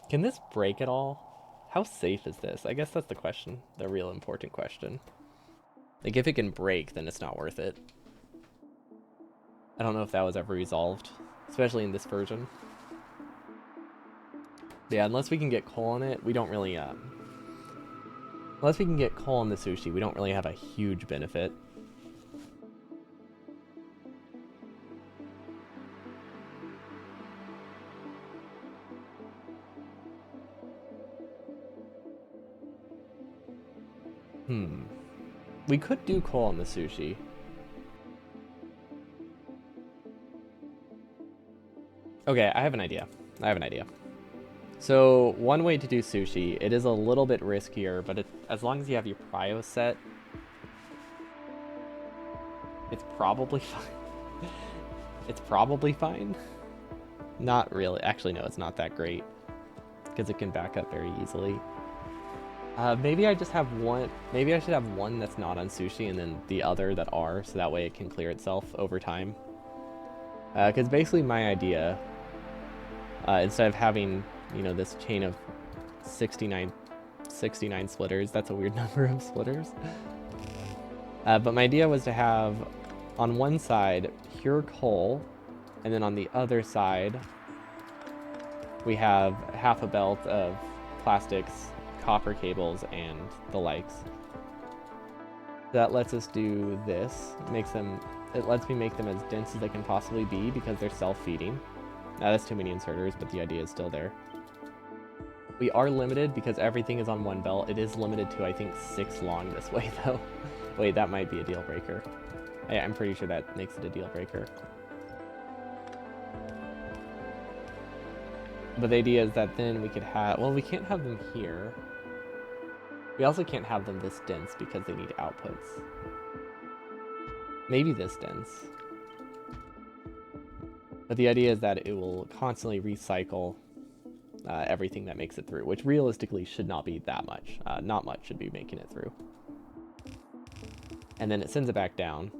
Can this break at all? How safe is this? I guess that's the question. The real important question. Like, if it can break, then it's not worth it. I don't know if that was ever resolved. Especially in this version. But yeah, unless we can get coal on it, we don't really... Unless we can get coal on the sushi, we don't really have a huge benefit. We could do coal on the sushi. Okay, I have an idea. So, one way to do sushi, it is a little bit riskier, but as long as you have your prio set, it's probably fine. It's probably fine. Not really. Actually, no, it's not that great. Because it can back up very easily. Maybe I just have one... Maybe I should have one that's not on sushi and then the other that are, so that way it can clear itself over time. Because basically my idea, instead of having... You know, this chain of 69 splitters. That's a weird number of splitters. But my idea was to have, on one side, pure coal, and then on the other side, we have half a belt of plastics, copper cables, and the likes. That lets us do this. It lets me make them as dense as they can possibly be because they're self-feeding. Now that's too many inserters, but the idea is still there. We are limited because everything is on one belt. It is limited to, I think, 6 long this way, though. Wait, that might be a deal breaker. I'm pretty sure that makes it a deal breaker. But the idea is that then we could have... Well, we can't have them here. We also can't have them this dense because they need outputs. Maybe this dense. But the idea is that it will constantly recycle everything that makes it through, which realistically should not be that much. Not much should be making it through. And then it sends it back down.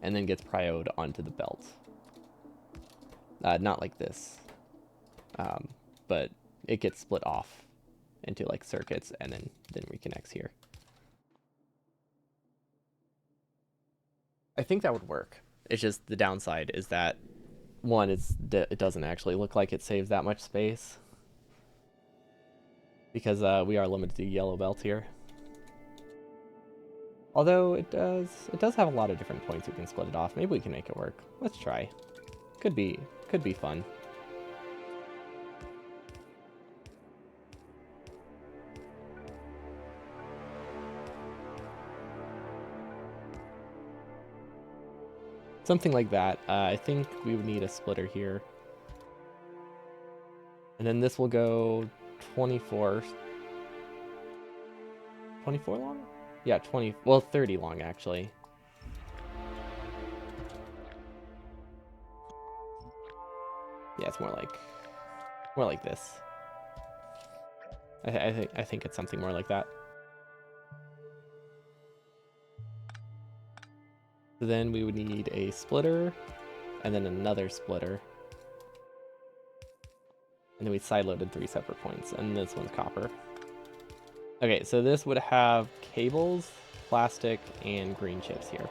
And then gets prioed onto the belt. Not like this. But it gets split off into like circuits and then reconnects here. I think that would work. It's just the downside is that one, it doesn't actually look like it saves that much space because we are limited to yellow belts here. Although it does have a lot of different points we can split it off. Maybe we can make it work. Let's try. Could be fun. Something like that. I think we would need a splitter here. And then this will go 24 long? Yeah, 30 long actually. Yeah, it's more like this. I think it's something more like that. So then we would need a splitter, and then another splitter. And then we sideloaded 3 separate points, and this one's copper. Okay, so this would have cables, plastic, and green chips here.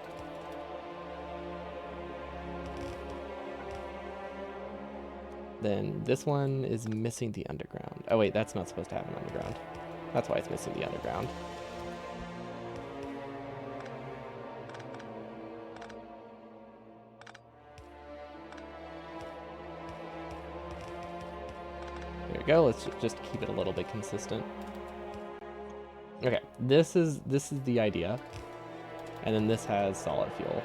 Then this one is missing the underground. Oh wait, that's not supposed to have an underground. That's why it's missing the underground. There we go. Let's just keep it a little bit consistent. Okay, this is the idea, and then this has solid fuel,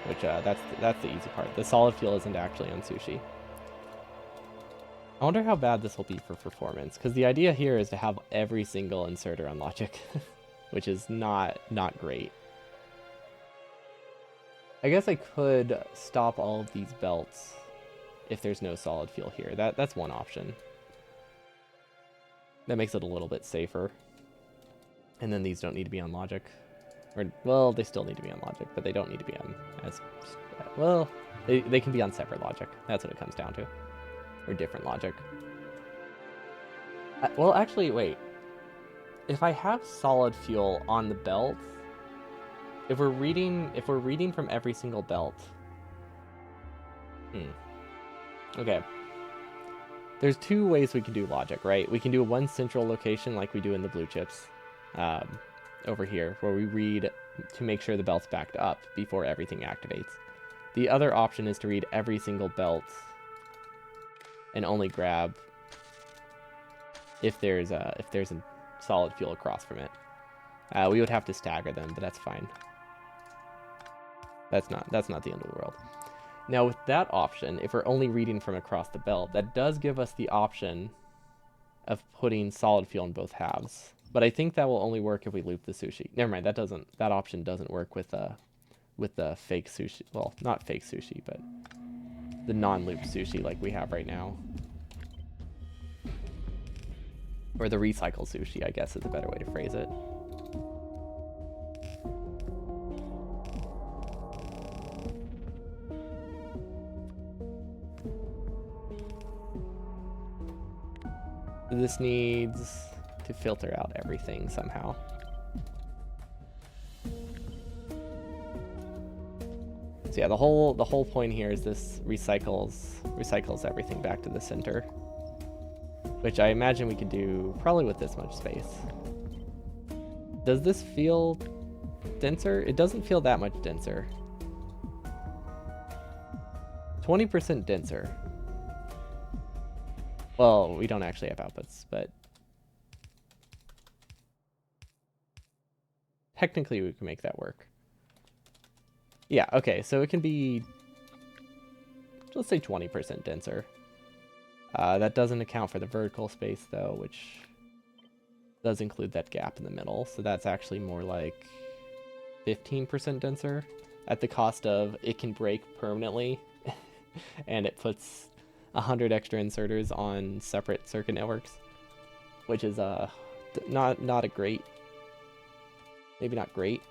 which that's the easy part. The solid fuel isn't actually on sushi. I wonder how bad this will be for performance, because the idea here is to have every single inserter on logic, which is not great. I guess I could stop all of these belts if there's no solid fuel here. That's one option. That makes it a little bit safer. And then these don't need to be on logic. Or, well, they still need to be on logic, but they don't need to be on as... Well, they can be on separate logic. That's what it comes down to. Or different logic. Well, actually, wait. If I have solid fuel on the belt, if we're reading from every single belt... Okay. There's 2 ways we can do logic, right? We can do one central location like we do in the blue chips. Over here, where we read to make sure the belt's backed up before everything activates. The other option is to read every single belt and only grab if there's a solid fuel across from it. We would have to stagger them, but that's fine. That's not the end of the world. Now with that option, if we're only reading from across the belt, that does give us the option of putting solid fuel in both halves. But I think that will only work if we loop the sushi. Never mind, that option doesn't work with the fake sushi. Well, not fake sushi, but the non-loop sushi like we have right now. Or the recycle sushi, I guess is a better way to phrase it. This needs to filter out everything somehow. So yeah, the whole point here is this recycles everything back to the center, which I imagine we could do probably with this much space. Does this feel denser? It doesn't feel that much denser. 20% denser. Well, we don't actually have outputs, but technically we can make that work. Yeah, okay, so it can be, let's say 20% denser. That doesn't account for the vertical space though, which does include that gap in the middle. So that's actually more like 15% denser at the cost of it can break permanently and it puts 100 extra inserters on separate circuit networks, which is not a great, maybe not great,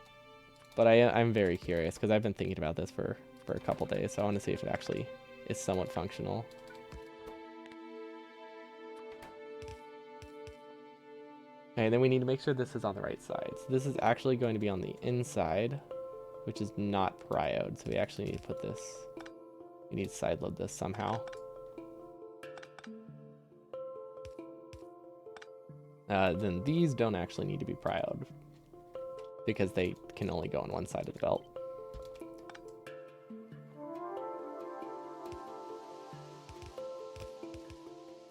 but I'm very curious because I've been thinking about this for a couple days, so I want to see if it actually is somewhat functional. Okay, then we need to make sure this is on the right side. So this is actually going to be on the inside, which is not prioed, so we actually need to put this, we need to sideload this somehow. Then these don't actually need to be prioed because they can only go on one side of the belt.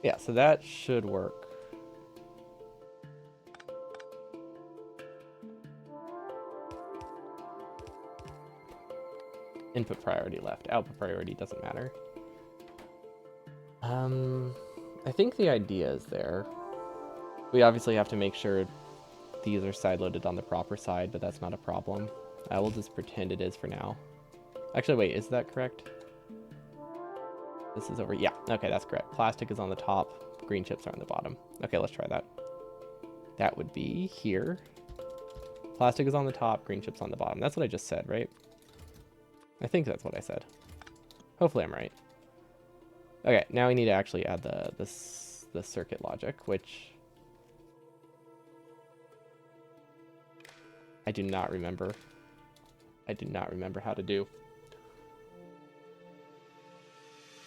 Yeah, so that should work. Input priority left. Output priority doesn't matter. I think the idea is there. We obviously have to make sure these are sideloaded on the proper side, but that's not a problem. I will just pretend it is for now. Actually, wait, is that correct? This is over. Yeah, okay, that's correct. Plastic is on the top, green chips are on the bottom. Okay, let's try that. That would be here. Plastic is on the top, green chips on the bottom. That's what I just said, right? I think that's what I said. Hopefully I'm right. Okay, now we need to actually add the circuit logic, which I do not remember. I do not remember how to do.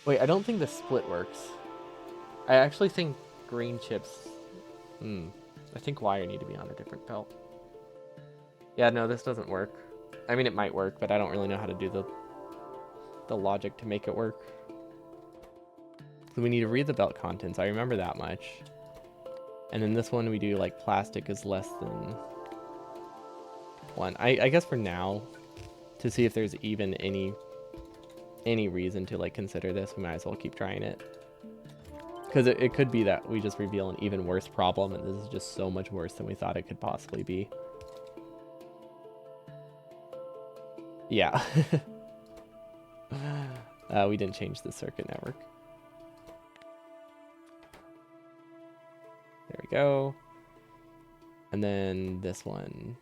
Wait, I don't think the split works. I actually think green chips... I think wire need to be on a different belt. Yeah, no, this doesn't work. I mean, it might work, but I don't really know how to do the logic to make it work. So we need to read the belt contents. I remember that much. And then this one we do like plastic is less than 1. I guess for now, to see if there's even any reason to like consider this, we might as well keep trying it. Because it could be that we just reveal an even worse problem and this is just so much worse than we thought it could possibly be. Yeah. We didn't change the circuit network. There we go. And then this one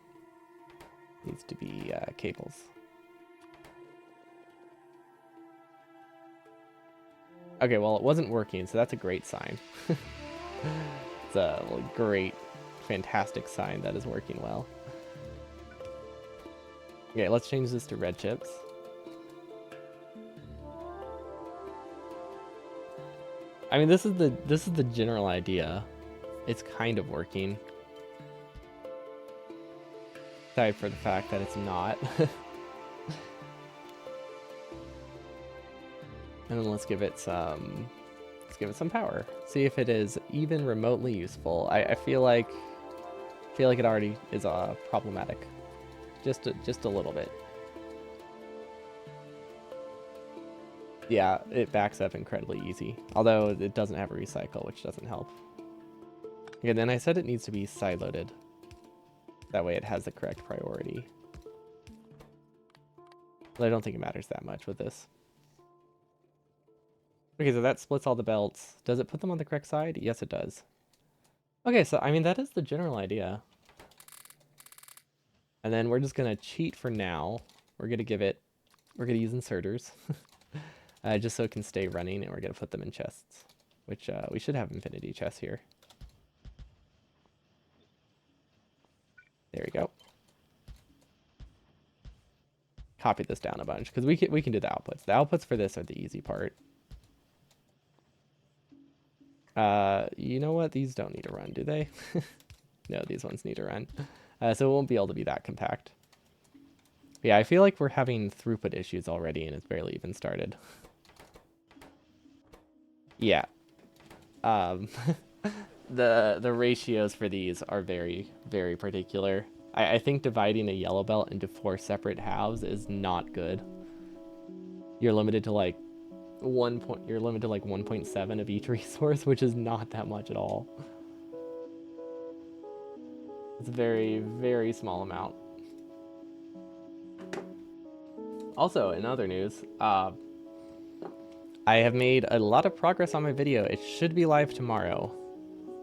needs to be cables. Okay, well, it wasn't working, so that's a great sign. It's a great, fantastic sign that is working well. Okay, let's change this to red chips. I mean, this is the general idea. It's kind of working. Aside for the fact that it's not. And then let's give it some power. See if it is even remotely useful. I feel like it already is problematic. Just a little bit. Yeah, it backs up incredibly easy. Although it doesn't have a recycle, which doesn't help. Okay, then I said it needs to be sideloaded. That way it has the correct priority. But I don't think it matters that much with this. Okay, so that splits all the belts. Does it put them on the correct side? Yes, it does. Okay, so I mean, that is the general idea. And then we're just going to cheat for now. We're going to use inserters. Just so it can stay running, and we're going to put them in chests. Which, we should have infinity chests here. There we go. Copy this down a bunch, because we can do the outputs. The outputs for this are the easy part. You know what? These don't need to run, do they? No, these ones need to run. So it won't be able to be that compact. Yeah, I feel like we're having throughput issues already, and it's barely even started. Yeah. Um, the ratios for these are very, very particular. I think dividing a yellow belt into 4 separate halves is not good. You're limited to like you're limited to like 1.7 of each resource, which is not that much at all. It's a very, very small amount. Also, in other news, I have made a lot of progress on my video. It should be live tomorrow.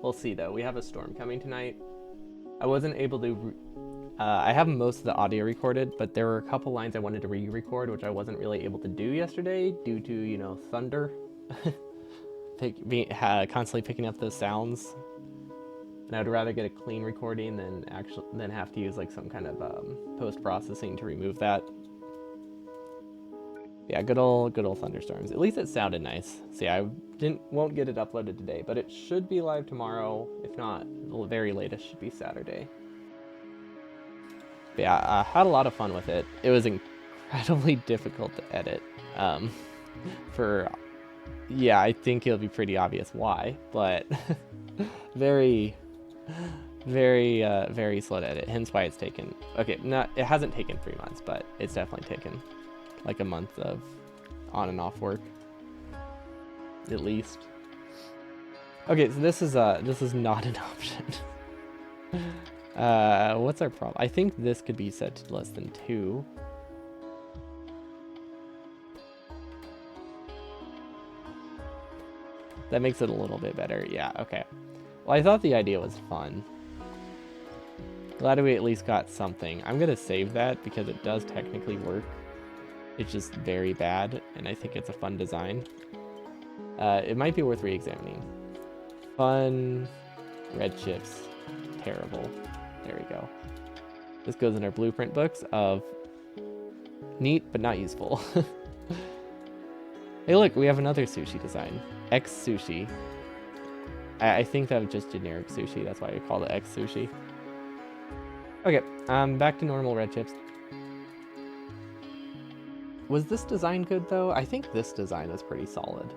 We'll see though. We have a storm coming tonight. I wasn't able to. I have most of the audio recorded, but there were a couple lines I wanted to re-record, which I wasn't really able to do yesterday due to, you know, thunder. Constantly picking up those sounds. And I'd rather get a clean recording than have to use like some kind of post-processing to remove that. Yeah, good old thunderstorms. At least it sounded nice. See, I won't get it uploaded today, but it should be live tomorrow. If not, the very latest should be Saturday. But yeah, I had a lot of fun with it. It was incredibly difficult to edit. Yeah, I think it'll be pretty obvious why, but very, very slow to edit. Hence why it's taken. Okay, it hasn't taken 3 months, but it's definitely taken like a month of on and off work, at least. Okay, so this is not an option. What's our problem? I think this could be set to less than 2. That makes it a little bit better. Yeah, okay. Well, I thought the idea was fun. Glad we at least got something. I'm gonna save that because it does technically work. It's just very bad, and I think it's a fun design. It might be worth re-examining. Fun, red chips, terrible. There we go. This goes in our blueprint books of neat but not useful. Hey look, we have another sushi design. X sushi. I think that was just generic sushi, that's why we called it X sushi. Okay, back to normal red chips. Was this design good though? I think this design was pretty solid.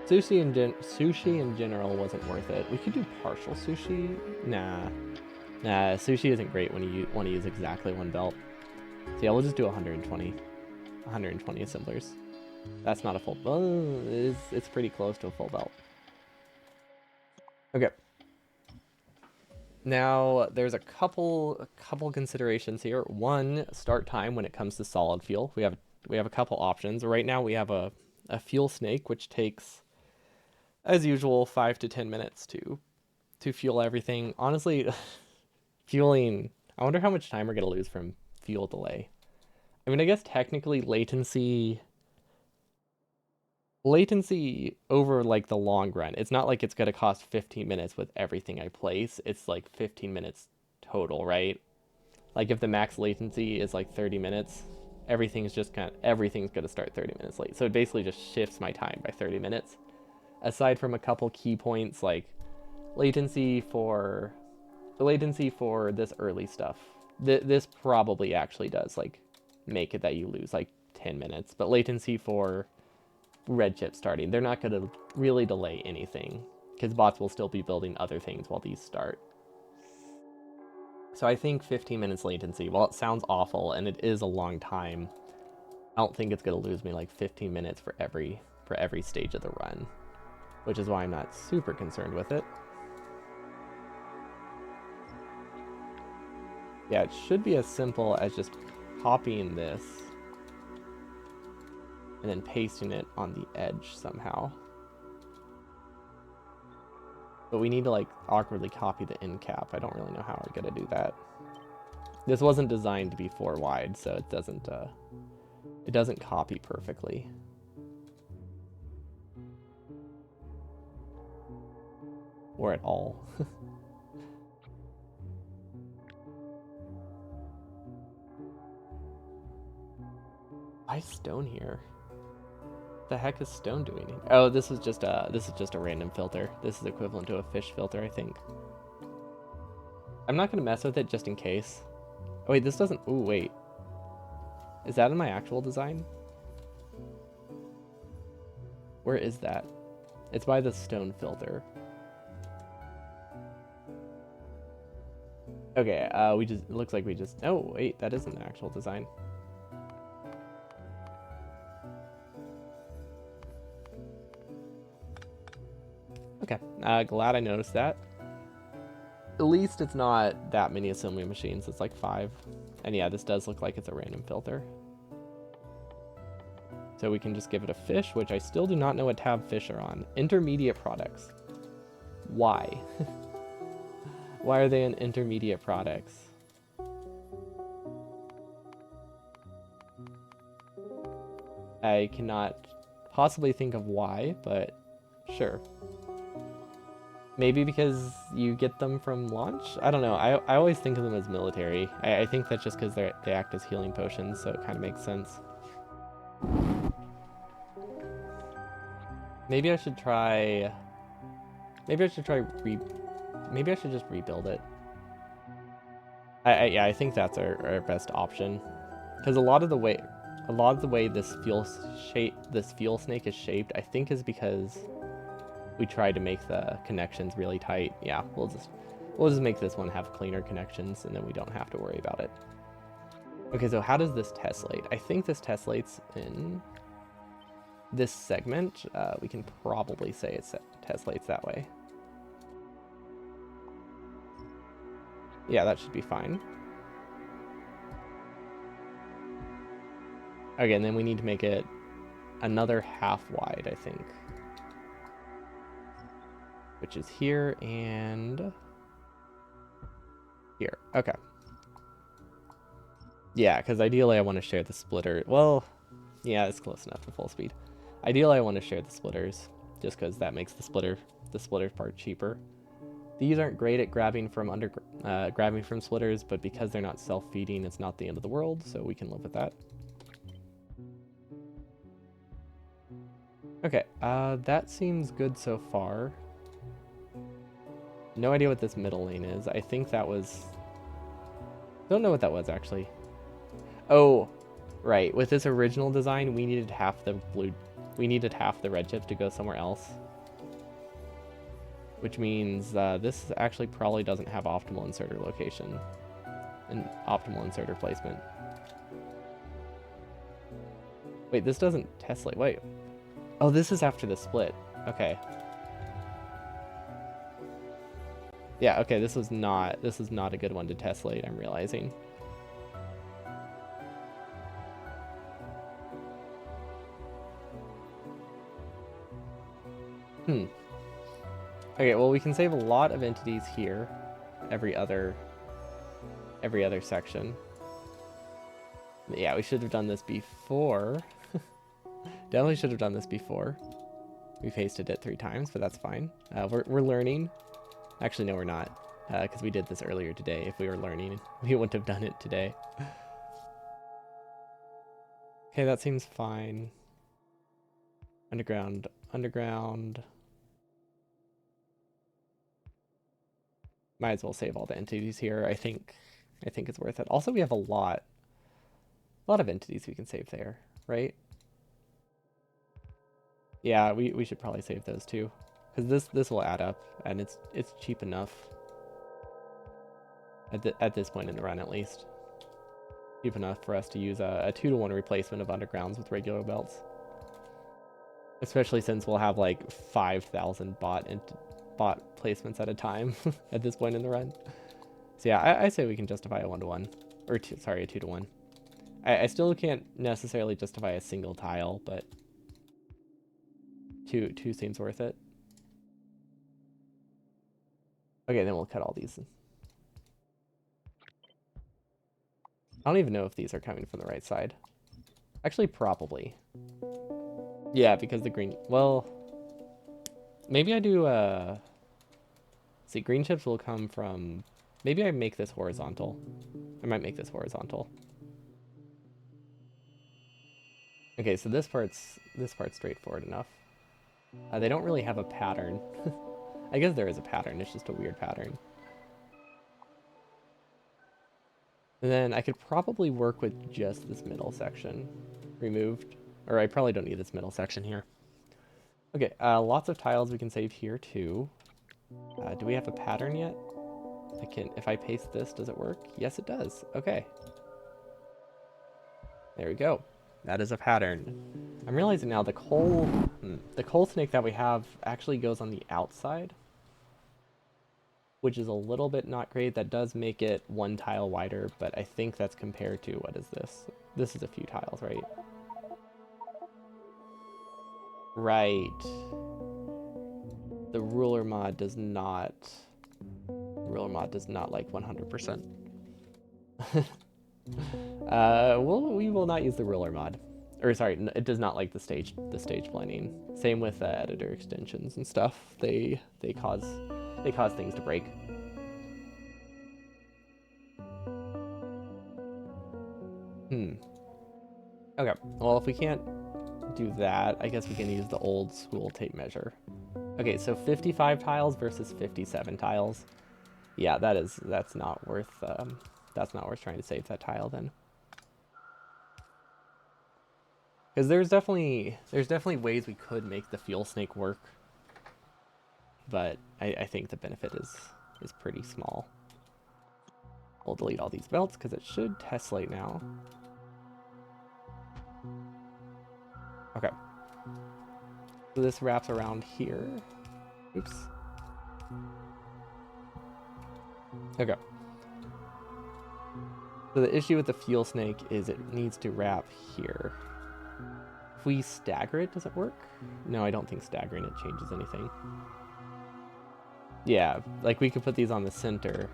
Sushi in general wasn't worth it. We could do partial sushi. Nah, sushi isn't great when you want to use exactly 1 belt. So yeah, we'll just do 120 assemblers. That's not a full. It's pretty close to a full belt. Okay. Now there's a couple considerations here. One, start time when it comes to solid fuel. We have a couple options. Right now we have a fuel snake, which takes, as usual, 5 to 10 minutes to fuel everything. Honestly, fueling. I wonder how much time we're gonna lose from fuel delay. I mean, I guess technically latency over like the long run. It's not like it's gonna cost 15 minutes with everything I place. It's like 15 minutes total, right? Like if the max latency is like 30 minutes, everything's gonna start 30 minutes late. So it basically just shifts my time by 30 minutes. Aside from a couple key points like latency for this early stuff. This probably actually does like make it that you lose like 10 minutes, but latency for red chip starting, they're not going to really delay anything because bots will still be building other things while these start. So I think 15 minutes latency, while it sounds awful and it is a long time, I don't think it's going to lose me like 15 minutes for every stage of the run, which is why I'm not super concerned with it. Yeah, it should be as simple as just copying this and then pasting it on the edge somehow. But we need to like awkwardly copy the end cap. I don't really know how we're gonna do that. This wasn't designed to be 4 wide, so it doesn't copy perfectly. Or at all. Why stone here? The heck is stone doing here? Oh, this is just a random filter. This is equivalent to a fish filter, I think. I'm not gonna mess with it just in case. Oh wait, this doesn't. Ooh, wait. Is that in my actual design? Where is that? It's by the stone filter. Okay, it looks like we just, oh, wait, that isn't the actual design. Okay, glad I noticed that. At least it's not that many assembly machines, it's like 5. And yeah, this does look like it's a random filter. So we can just give it a fish, which I still do not know what tab fish are on. Intermediate products. Why? Why are they in intermediate products? I cannot possibly think of why, but sure. Maybe because you get them from launch? I don't know. I always think of them as military. I think that's just because they act as healing potions, so it kind of makes sense. Maybe I should try... Maybe I should just rebuild it. Yeah, I think that's our best option. Because a lot of the way this fuel snake is shaped, I think is because we tried to make the connections really tight. Yeah, we'll just make this one have cleaner connections, and then we don't have to worry about it. Okay, so how does this tessellate? I think this tessellates in this segment. We can probably say it tessellates that way. Yeah, that should be fine. Okay, and then we need to make it another half wide, I think. Which is here and here. Okay. Yeah, because ideally I want to share the splitter. Well, yeah, it's close enough to full speed. Ideally I want to share the splitters, just because that makes the splitter part cheaper. These aren't great at grabbing from splitters, but because they're not self-feeding, it's not the end of the world, so we can live with that. Okay, that seems good so far. No idea what this middle lane is. I think that was... Don't know what that was, actually. Oh, right. With this original design, we needed half the red chips to go somewhere else. Which means this actually probably doesn't have optimal inserter location and optimal inserter placement. Wait, this doesn't tessellate. Wait. Oh, this is after the split. Okay. Yeah, okay, this is not a good one to tessellate, I'm realizing. Okay, well, we can save a lot of entities here. Every other section. Yeah, we should have done this before. Definitely should have done this before. We pasted it 3 times, but that's fine. We're learning. Actually, no, we're not. Because we did this earlier today. If we were learning, we wouldn't have done it today. Okay, that seems fine. Underground. Might as well save all the entities here. I think it's worth it. Also, we have a lot of entities we can save there, right? Yeah, we should probably save those too, because this will add up, and it's cheap enough at this point in the run, at least. Cheap enough for us to use a 2-to-1 replacement of undergrounds with regular belts, especially since we'll have like 5,000 bot placements at a time at this point in the run. So yeah, I say we can justify a 1-to-1, or a 2-to-1. I still can't necessarily justify a single tile, but two seems worth it. Okay, then we'll cut all these. I don't even know if these are coming from the right side. Actually, probably. Yeah, because the green... Well, maybe I do... See, green chips will come from... Maybe I make this horizontal. I might make this horizontal. Okay, so this part's straightforward enough. They don't really have a pattern. I guess there is a pattern, it's just a weird pattern. And then I could probably work with just this middle section removed. Or I probably don't need this middle section here. Okay, lots of tiles we can save here too. Do we have a pattern yet? If I paste this, does it work? Yes, it does. Okay. There we go. That is a pattern. I'm realizing now the coal snake that we have actually goes on the outside, which is a little bit not great. That does make it one tile wider, but I think that's compared to, what is this? This is a few tiles, right? Right. The ruler mod does not like 100%. We will not use the ruler mod. Or sorry, it does not like the stage blending. Same with editor extensions and stuff. They cause things to break. Okay. Well, if we can't do that, I guess we can use the old school tape measure. Okay, so 55 tiles versus 57 tiles. Yeah, that's not worth trying to save that tile then. Because there's definitely ways we could make the fuel snake work, but I think the benefit is pretty small. We'll delete all these belts because it should tessellate now. Okay. So this wraps around here. Oops. Okay. So the issue with the fuel snake is it needs to wrap here. If we stagger it, does it work? No, I don't think staggering it changes anything. Yeah, like we could put these on the center.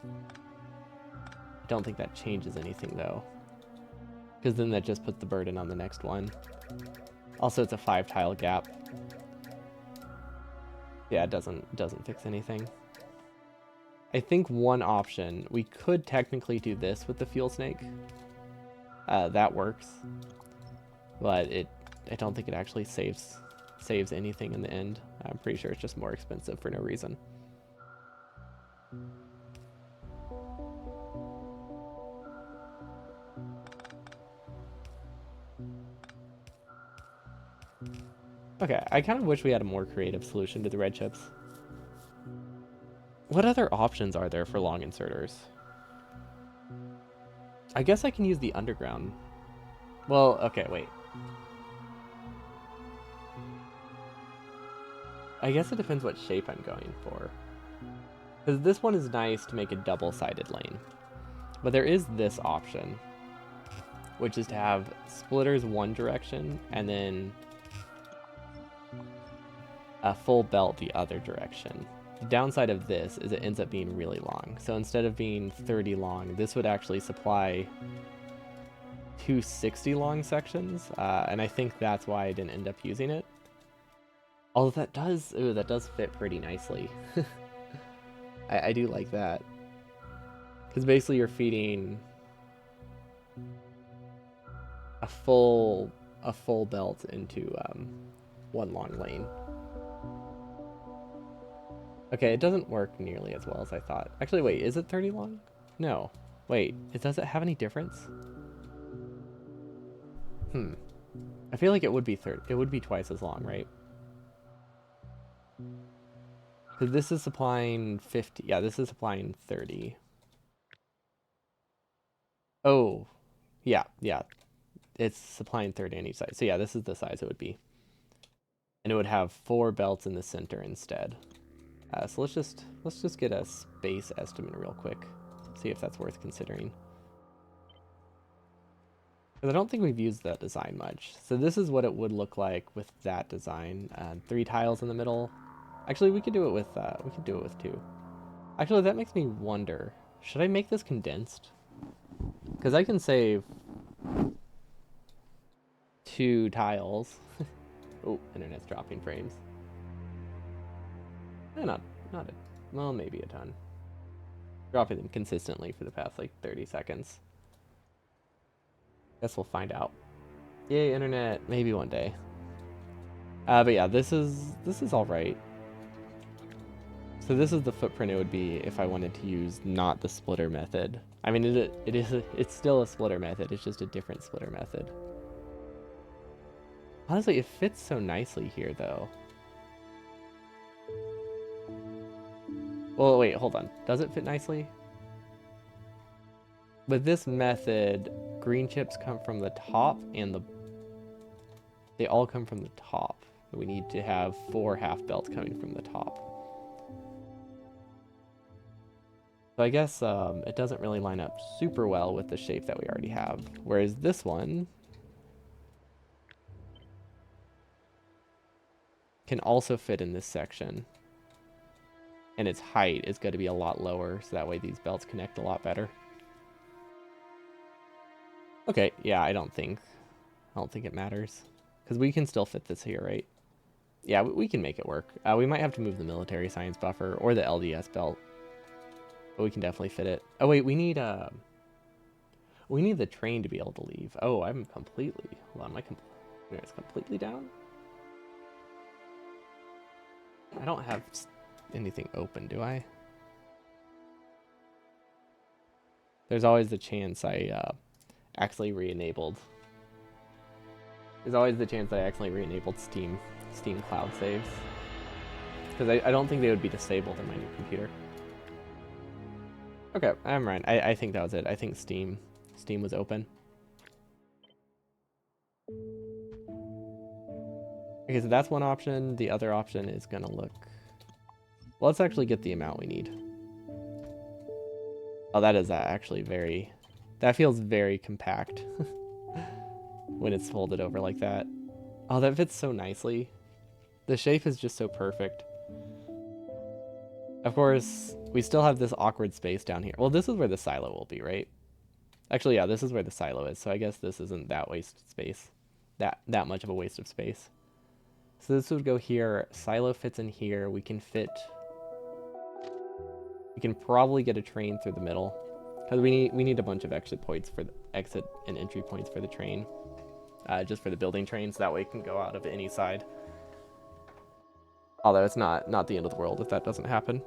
I don't think that changes anything though, because then that just puts the burden on the next one. Also, it's a 5 tile gap. Yeah, it doesn't fix anything. I think one option, we could technically do this with the fuel snake. That works, but I don't think it actually saves anything in the end. I'm pretty sure it's just more expensive for no reason. Okay, I kind of wish we had a more creative solution to the red chips. What other options are there for long inserters? I guess I can use the underground. Well, okay, wait. I guess it depends what shape I'm going for. Because this one is nice to make a double-sided lane. But there is this option, which is to have splitters one direction and then a full belt the other direction. The downside of this is it ends up being really long. So instead of being 30 long, this would actually supply 260 long sections, and I think that's why I didn't end up using it. Although that does fit pretty nicely. I do like that. Because basically you're feeding a full belt into one long lane. Okay, it doesn't work nearly as well as I thought. Actually, wait, is it 30 long? No. Wait, does it have any difference? I feel like it would be twice as long, right? Because this is supplying 50. Yeah, this is supplying 30. Oh, yeah. It's supplying 30 on each side. So yeah, this is the size it would be. And it would have 4 belts in the center instead. So let's just get a space estimate real quick. See if that's worth considering. Because I don't think we've used that design much. So this is what it would look like with that design. 3 tiles in the middle. Actually, we could do it with 2. Actually, that makes me wonder. Should I make this condensed? Because I can save 2 tiles. Oh, internet's dropping frames. Well, maybe a ton. Dropping them consistently for the past like 30 seconds. Guess we'll find out. Yay, internet. Maybe one day. But yeah, this is all right. So this is the footprint it would be if I wanted to use not the splitter method. I mean, it's still a splitter method. It's just a different splitter method. Honestly, it fits so nicely here, though. Well, wait, hold on. Does it fit nicely? With this method, green chips come from the top and they all come from the top. We need to have 4 half belts coming from the top. So I guess it doesn't really line up super well with the shape that we already have. Whereas this one can also fit in this section. And its height is going to be a lot lower, so that way these belts connect a lot better. Okay, yeah, I don't think it matters. Because we can still fit this here, right? Yeah, we can make it work. We might have to move the military science buffer or the LDS belt. But we can definitely fit it. Oh wait, we need the train to be able to leave. Oh, I'm completely... Hold on, it's completely down? I don't have anything open, do I? There's always the chance I actually re-enabled. There's always the chance that I accidentally re-enabled Steam Cloud saves. Because I don't think they would be disabled in my new computer. Okay, I'm right. I think that was it. I think Steam was open. Okay, so that's one option. The other option is gonna look... Well, let's actually get the amount we need. Oh, that is actually very... That feels very compact when it's folded over like that. Oh, that fits so nicely. The shape is just so perfect. Of course, we still have this awkward space down here. Well, this is where the silo will be, right? Actually, yeah, this is where the silo is, so I guess this isn't that wasted space. That much of a waste of space. So this would go here. Silo fits in here. We can probably get a train through the middle. Because we need a bunch of exit points for the exit and entry points for the train. Just for the building trains, that way it can go out of any side. Although it's not the end of the world if that doesn't happen.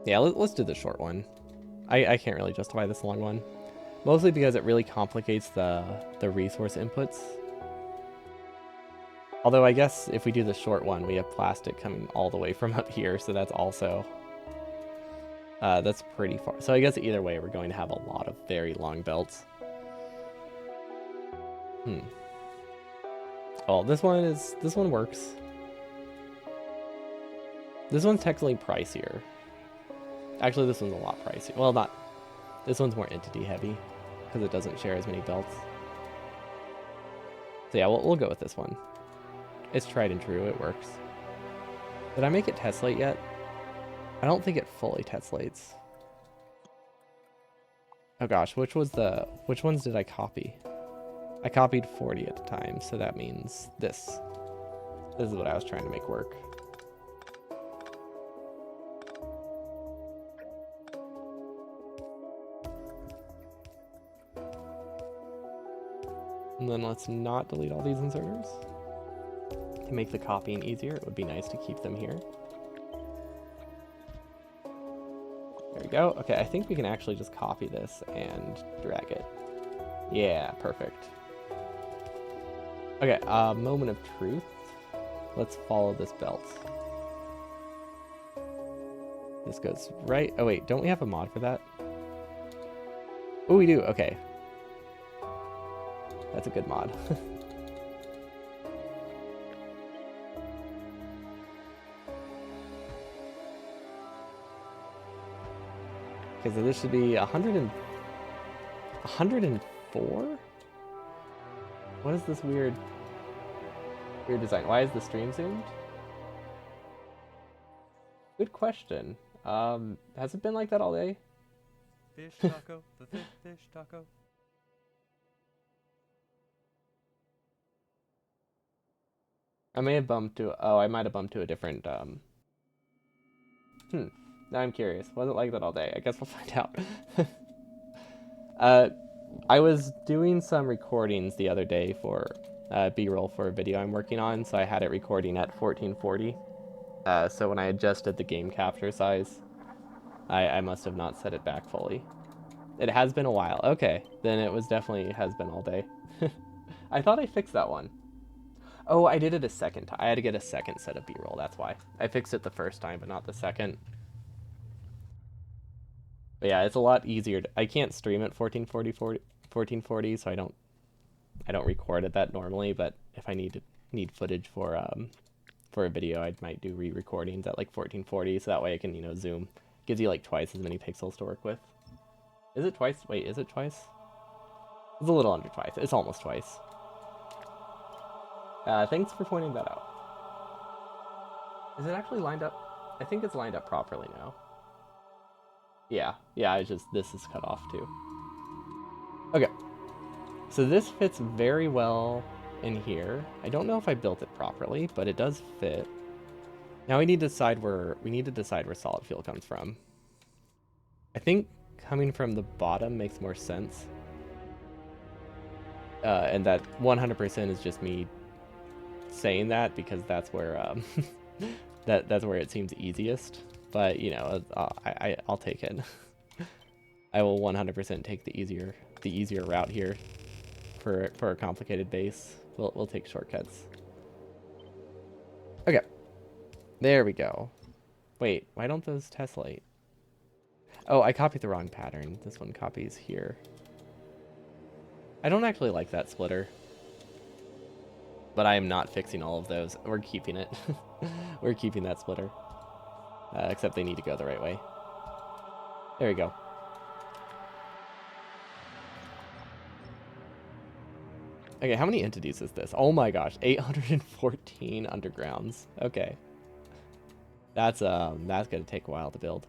Yeah, let's do the short one. I can't really justify this long one. Mostly because it really complicates the resource inputs. Although I guess if we do the short one, we have plastic coming all the way from up here, so that's also... that's pretty far. So I guess either way, we're going to have a lot of very long belts. Oh, this one works. This one's technically pricier. Actually, this one's a lot pricier. Well, not... This one's more entity heavy, because it doesn't share as many belts. So yeah, we'll go with this one. It's tried and true, it works. Did I make it tessellate yet? I don't think it fully tessellates. Oh gosh, which ones did I copy? I copied 40 at the time, so that means this. This is what I was trying to make work. And then let's not delete all these inserters. To make the copying easier, it would be nice to keep them here. There we go. Okay, I think we can actually just copy this and drag it. Yeah, perfect. Okay, moment of truth. Let's follow this belt. This goes right... Oh wait, don't we have a mod for that? Oh, we do. Okay. That's a good mod. Okay, so this should be 104? What is this weird design? Why is the stream zoomed? Good question. Has it been like that all day? Fish taco, the fish taco. I may have bumped to... Oh, I might have bumped to a different... Now I'm curious. Was it like that all day? I guess we'll find out. I was doing some recordings the other day for B-roll for a video I'm working on, so I had it recording at 1440. So when I adjusted the game capture size, I must have not set it back fully. It has been a while. Okay, then it was definitely has been all day. I thought I fixed that one. Oh, I did it a second time. I had to get a second set of B-roll. That's why I fixed it the first time, but not the second. But yeah, it's a lot easier. I can't stream at 1440, so I don't record at that normally. But if I need footage for a video, I might do re-recordings at like 1440, so that way I can zoom. Gives you like twice as many pixels to work with. Is it twice? Wait, is it twice? It's a little under twice. It's almost twice. Thanks for pointing that out. Is it actually lined up? I think it's lined up properly now. Yeah, this is cut off too. Okay, so this fits very well in here. I don't know if I built it properly, but it does fit. Now we need to decide where solid fuel comes from. I think coming from the bottom makes more sense. And that 100% is just me saying that because that's where that's where it seems easiest. But I'll take it. I will 100% take the easier route here for a complicated base. We'll take shortcuts. Okay, there we go. Wait, why don't those tessellate? Oh, I copied the wrong pattern. This one copies here. I don't actually like that splitter. But I am not fixing all of those. We're keeping it. We're keeping that splitter. Except they need to go the right way. There we go. Okay, how many entities is this? Oh my gosh, 814 undergrounds. Okay. That's gonna take a while to build.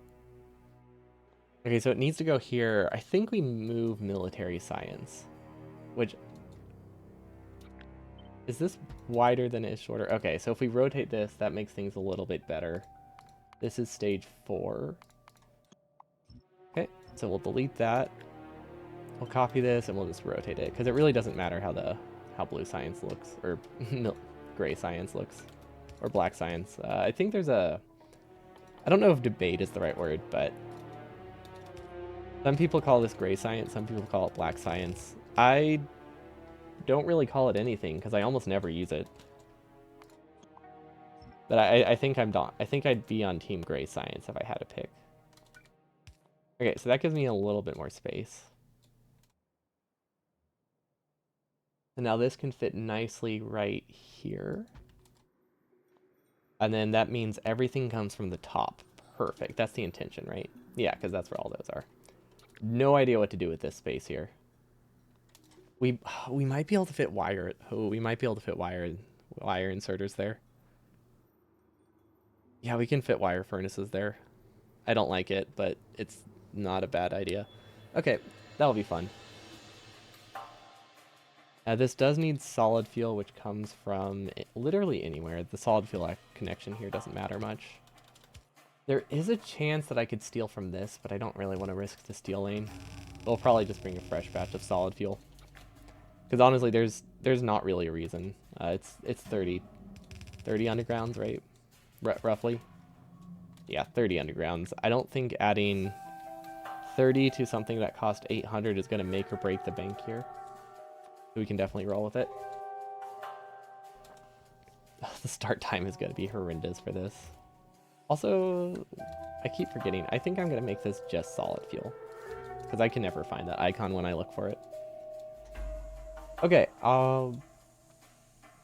Okay, so it needs to go here. I think we move military science. Which... Is this wider than it is shorter? Okay, so if we rotate this, that makes things a little bit better. This is stage 4. Okay, so we'll delete that. We'll copy this and we'll just rotate it because it really doesn't matter how blue science looks or gray science looks or black science. I think there's I don't know if debate is the right word, but some people call this gray science, some people call it black science. I don't really call it anything because I almost never use it. But I think I think I'd be on team gray science if I had to pick. Okay, so that gives me a little bit more space. And now this can fit nicely right here. And then that means everything comes from the top. Perfect. That's the intention, right? Yeah, because that's where all those are. No idea what to do with this space here. We might be able to fit wire. Oh, we might be able to fit wire inserters there. Yeah, we can fit wire furnaces there. I don't like it, but it's not a bad idea. Okay, that'll be fun. This does need solid fuel, which comes from literally anywhere. The solid fuel connection here doesn't matter much. There is a chance that I could steal from this, but I don't really want to risk the steel lane. We'll probably just bring a fresh batch of solid fuel. Because honestly, there's not really a reason. It's 30 undergrounds, right? Roughly. Yeah, 30 undergrounds. I don't think adding 30 to something that cost 800 is going to make or break the bank here. So we can definitely roll with it. The start time is going to be horrendous for this. Also, I keep forgetting. I think I'm going to make this just solid fuel. Because I can never find that icon when I look for it. Okay,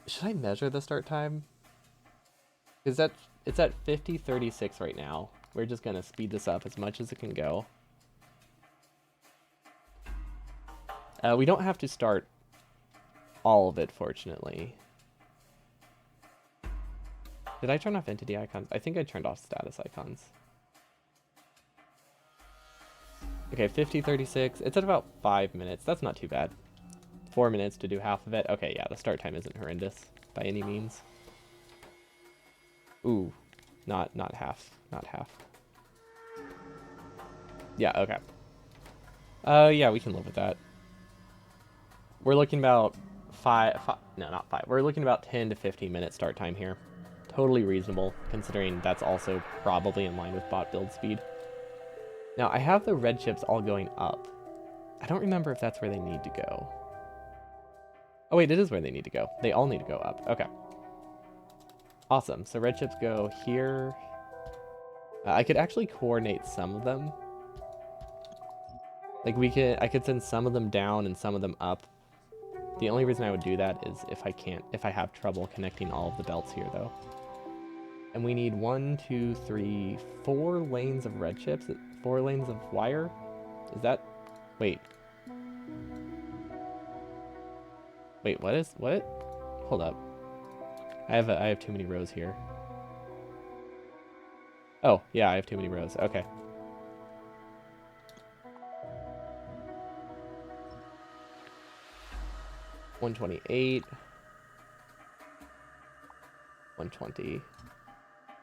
should I measure the start time? Because it's at 50:36 right now. We're just going to speed this up as much as it can go. We don't have to start all of it, fortunately. Did I turn off entity icons? I think I turned off status icons. Okay, 50:36. It's at about 5 minutes. That's not too bad. 4 minutes to do half of it. Okay, yeah, the start time isn't horrendous by any means. Ooh, not half. Not half. Yeah, okay. Yeah, we can live with that. We're looking about not 5. We're looking about 10 to 15 minute start time here. Totally reasonable, considering that's also probably in line with bot build speed. Now, I have the red chips all going up. I don't remember if that's where they need to go. Oh wait, it is where they need to go. They all need to go up. Okay. Awesome. So red chips go here. I could actually coordinate some of them. Like I could send some of them down and some of them up. The only reason I would do that is if I have trouble connecting all of the belts here though. And we need 1, 2, 3, 4 lanes of red chips, 4 lanes of wire. Is that, wait. Wait, what? Hold up. I have too many rows here. Oh, yeah, I have too many rows. Okay. $128. $120.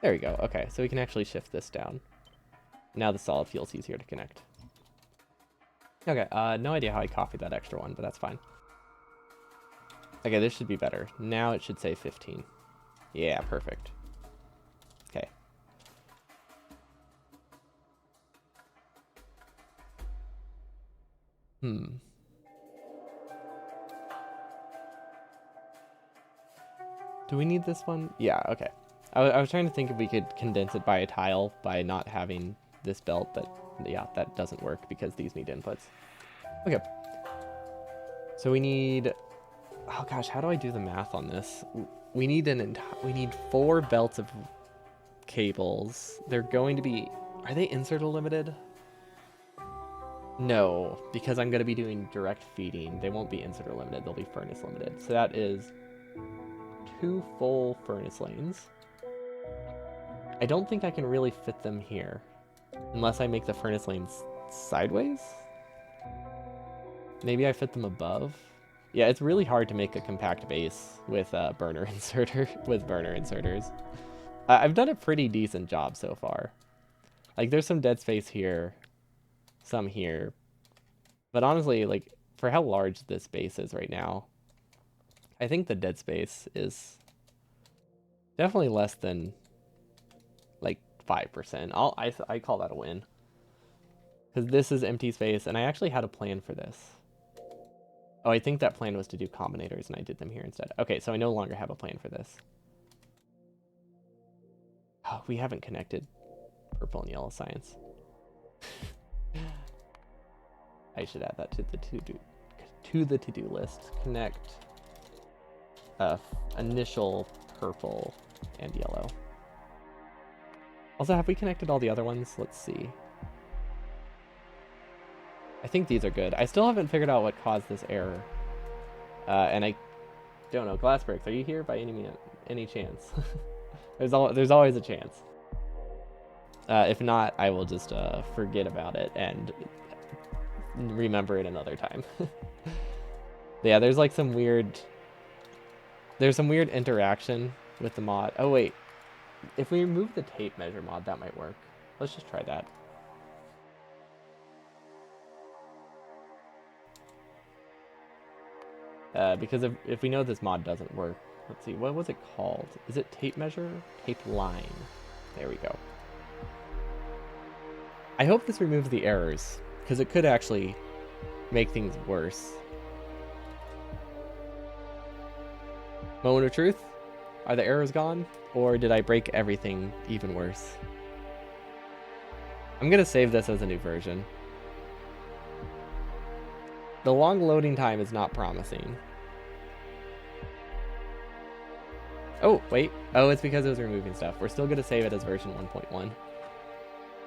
There we go. Okay, so we can actually shift this down. Now the solid fuel's easier to connect. Okay, no idea how I copied that extra one, but that's fine. Okay, this should be better. Now it should say 15. Yeah, perfect. Okay. Do we need this one? Yeah, okay. I was trying to think if we could condense it by a tile by not having this belt, but yeah, that doesn't work because these need inputs. Okay. So we need, oh gosh, how do I do the math on this? We need we need 4 belts of cables. They're going to be, are they inserter limited? No, because I'm going to be doing direct feeding. They won't be inserter limited, they'll be furnace limited. So that is 2 full furnace lanes. I don't think I can really fit them here unless I make the furnace lanes sideways. Maybe I fit them above. Yeah, it's really hard to make a compact base with burner inserters. I've done a pretty decent job so far. Like there's some dead space here, some here, but honestly, like for how large this base is right now, I think the dead space is definitely less than like 5%. I call that a win. Because this is empty space, and I actually had a plan for this. Oh, I think that plan was to do combinators, and I did them here instead. Okay, so I no longer have a plan for this. Oh, we haven't connected purple and yellow science. I should add that to the to-do list. Connect initial purple and yellow. Also, have we connected all the other ones? Let's see. I think these are good. I still haven't figured out what caused this error. And I don't know. Glass bricks, are you here by any chance? There's always a chance. If not, I will just forget about it and remember it another time. Yeah, there's like some weird interaction with the mod. Oh wait, if we remove the tape measure mod, that might work. Let's just try that. Because if we know this mod doesn't work, let's see, what was it called? Is it tape measure? Tape line. There we go. I hope this removes the errors, because it could actually make things worse. Moment of truth? Are the errors gone? Or did I break everything even worse? I'm going to save this as a new version. The long loading time is not promising. Oh, wait. Oh, it's because it was removing stuff. We're still going to save it as version 1.1.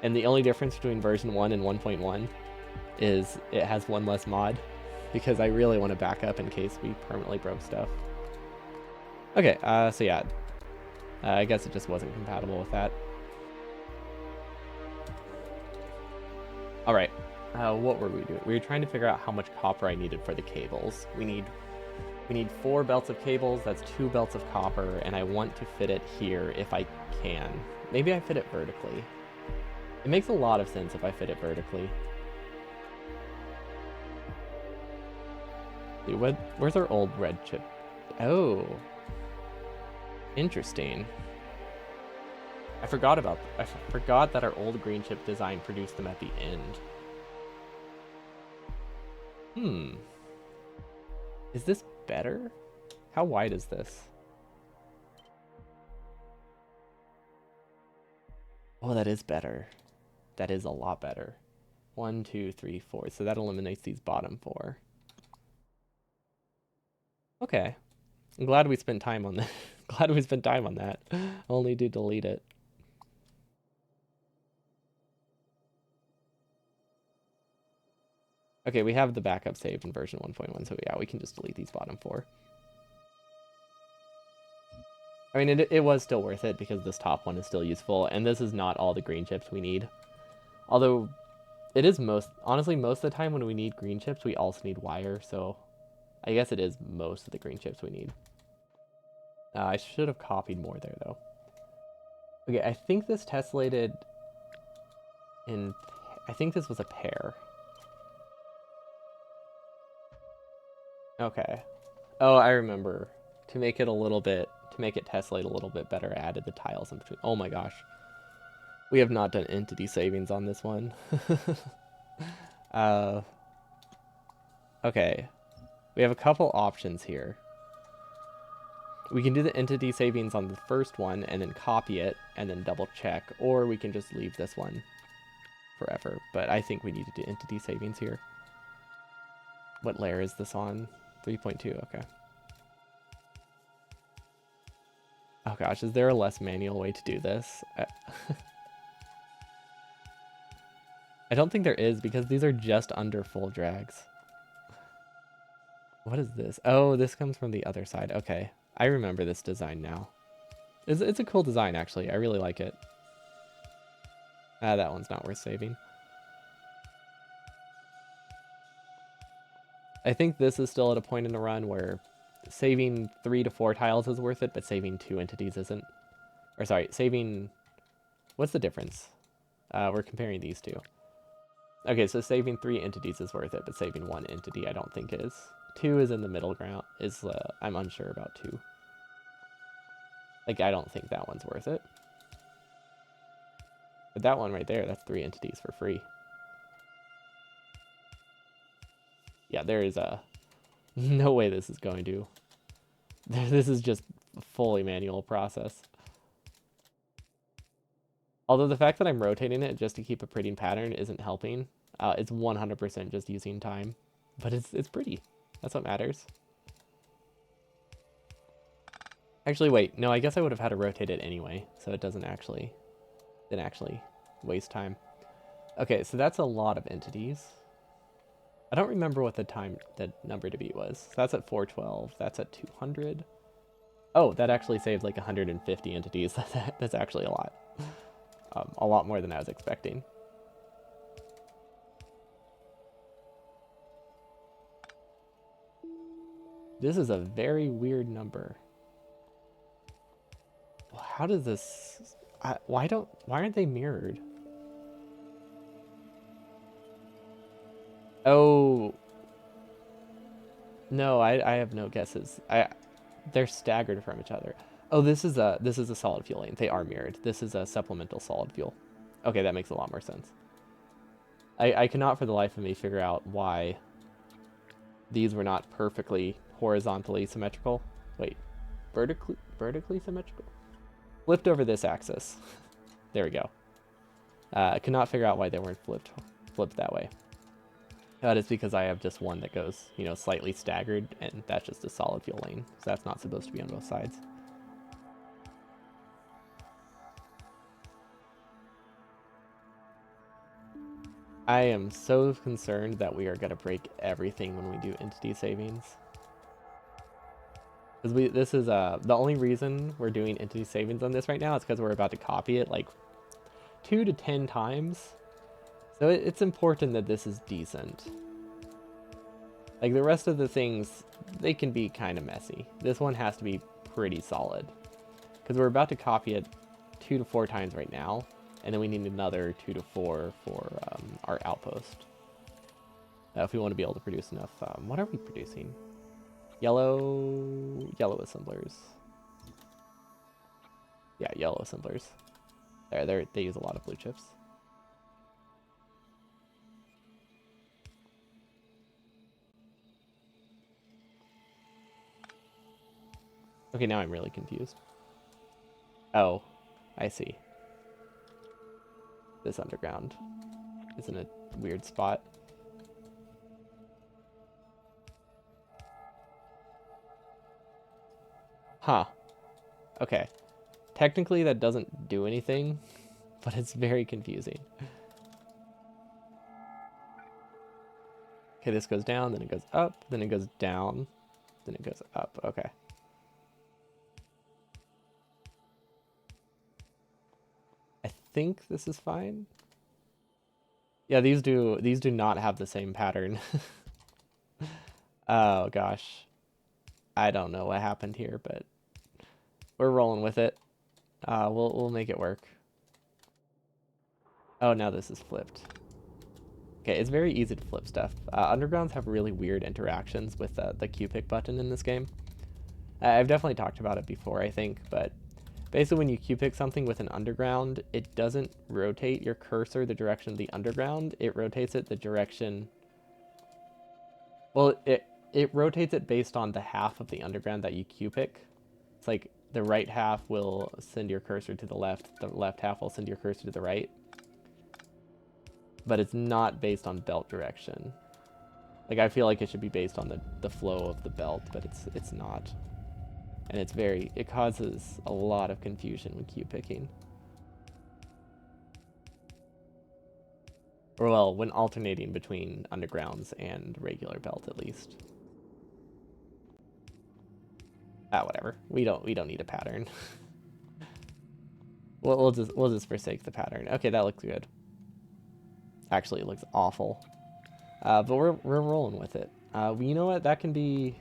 And the only difference between version 1 and 1.1 is it has one less mod, because I really want to back up in case we permanently broke stuff. Okay, so yeah. I guess it just wasn't compatible with that. Alright, what were we doing? We were trying to figure out how much copper I needed for the cables. We need 4 belts of cables, that's 2 belts of copper, and I want to fit it here if I can. Maybe I fit it vertically. It makes a lot of sense if I fit it vertically. Dude, where's our old red chip? Oh. Interesting. I forgot that our old green chip design produced them at the end. Hmm. Is this better? How wide is this? Oh, that is better. That is a lot better. 1, 2, 3, 4. So that eliminates these bottom 4. Okay. I'm glad we spent time on that. Glad we spent time on that. Only to delete it. Okay, we have the backup saved in version 1.1, so yeah, we can just delete these bottom 4. I mean, it was still worth it because this top one is still useful, and this is not all the green chips we need. Although, it is honestly, most of the time when we need green chips, we also need wire, so I guess it is most of the green chips we need. I should have copied more there, though. Okay, I think this tessellated in... I think this was a pair. Okay. Oh, I remember. To make it tessellate a little bit better, I added the tiles in between. Oh my gosh. We have not done entity savings on this one. uh, okay. We have a couple options here. We can do the entity savings on the first one and then copy it and then double check, or we can just leave this one forever. But I think we need to do entity savings here. What layer is this on? 3.2, okay. Oh gosh, is there a less manual way to do this? I don't think there is because these are just under full drags. What is this? Oh, this comes from the other side. Okay, I remember this design now. It's a cool design, actually. I really like it. Ah, that one's not worth saving. I think this is still at a point in the run where saving 3 to 4 tiles is worth it, but saving 2 entities isn't. Or sorry, saving... What's the difference? We're comparing these two. Okay, so saving 3 entities is worth it, but saving 1 entity I don't think is. 2 is in the middle ground. I'm unsure about 2. Like, I don't think that one's worth it. But that one right there, that's 3 entities for free. Yeah, there is no way this is going to. This is just a fully manual process. Although the fact that I'm rotating it just to keep a pretty pattern isn't helping. It's 100% just using time. But it's pretty. That's what matters. Actually, wait. No, I guess I would have had to rotate it anyway. So it didn't actually waste time. Okay, so that's a lot of entities. I don't remember what the number to beat was. So that's at 412. That's at 200. Oh, that actually saved like 150 entities. That's actually a lot. A lot more than I was expecting. This is a very weird number. How does this... why aren't they mirrored? Oh... No, I have no guesses. They're staggered from each other. Oh, this is a solid fuel lane. They are mirrored. This is a supplemental solid fuel. Okay, that makes a lot more sense. I cannot for the life of me figure out why these were not perfectly horizontally symmetrical. Wait, vertically symmetrical? Flipped over this axis. There we go. I could not figure out why they weren't flipped that way. That is because I have just one that goes, slightly staggered, and that's just a solid fuel lane. So that's not supposed to be on both sides. I am so concerned that we are going to break everything when we do entity savings. Because this is the only reason we're doing entity savings on this right now is because we're about to copy it like 2 to 10 times. So it's important that this is decent. Like the rest of the things, they can be kind of messy. This one has to be pretty solid. Because we're about to copy it 2 to 4 times right now. And then we need another 2 to 4 for our outpost. If we want to be able to produce enough. What are we producing? Yellow assemblers. Yeah, yellow assemblers. They use a lot of blue chips. Okay, now I'm really confused. Oh, I see. This underground is in a weird spot. Huh. Okay. Technically, that doesn't do anything, but it's very confusing. Okay, this goes down, then it goes up, then it goes down, then it goes up. Okay. I think this is fine. Yeah, these do not have the same pattern. Oh gosh. I don't know what happened here, but we're rolling with it. We'll make it work. Oh, now this is flipped. Okay, it's very easy to flip stuff. Undergrounds have really weird interactions with the Q pick button in this game. I've definitely talked about it before, I think, but basically when you Q pick something with an underground, it doesn't rotate your cursor the direction of the underground. It rotates it the direction. Well, it rotates it based on the half of the underground that you Q pick. It's like the right half will send your cursor to the left half will send your cursor to the right. But it's not based on belt direction. Like I feel like it should be based on the flow of the belt, but it's not. And it causes a lot of confusion when Q picking. Or well, when alternating between undergrounds and regular belt at least. Whatever. We don't need a pattern. we'll just forsake the pattern. Okay, that looks good. Actually, it looks awful. But we're rolling with it. You know what? That can be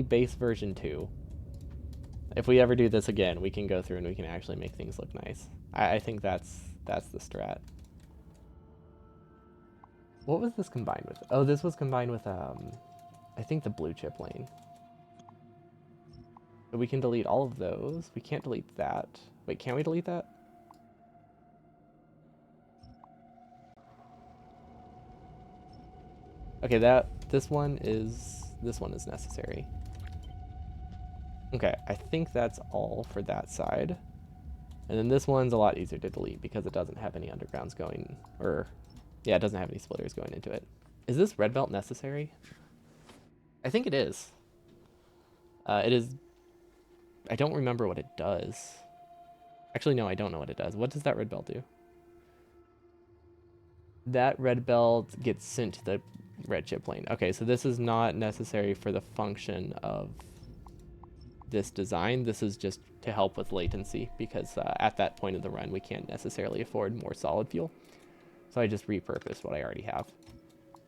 base version 2. If we ever do this again, we can go through and we can actually make things look nice. I think that's the strat. What was this combined with? Oh, this was combined with I think the blue chip lane. So we can delete all of those. We can't delete that. Wait, can we delete that? Okay, this one is necessary. Okay, I think that's all for that side. And then this one's a lot easier to delete because it doesn't have any undergrounds going, or yeah, it doesn't have any splitters going into it. Is this red belt necessary? I think it is. It is. I don't remember what it does. Actually, no, I don't know what it does. What does that red belt do? That red belt gets sent to the red chip lane. Okay, so this is not necessary for the function of this design. This is just to help with latency because at that point of the run, we can't necessarily afford more solid fuel. So I just repurposed what I already have.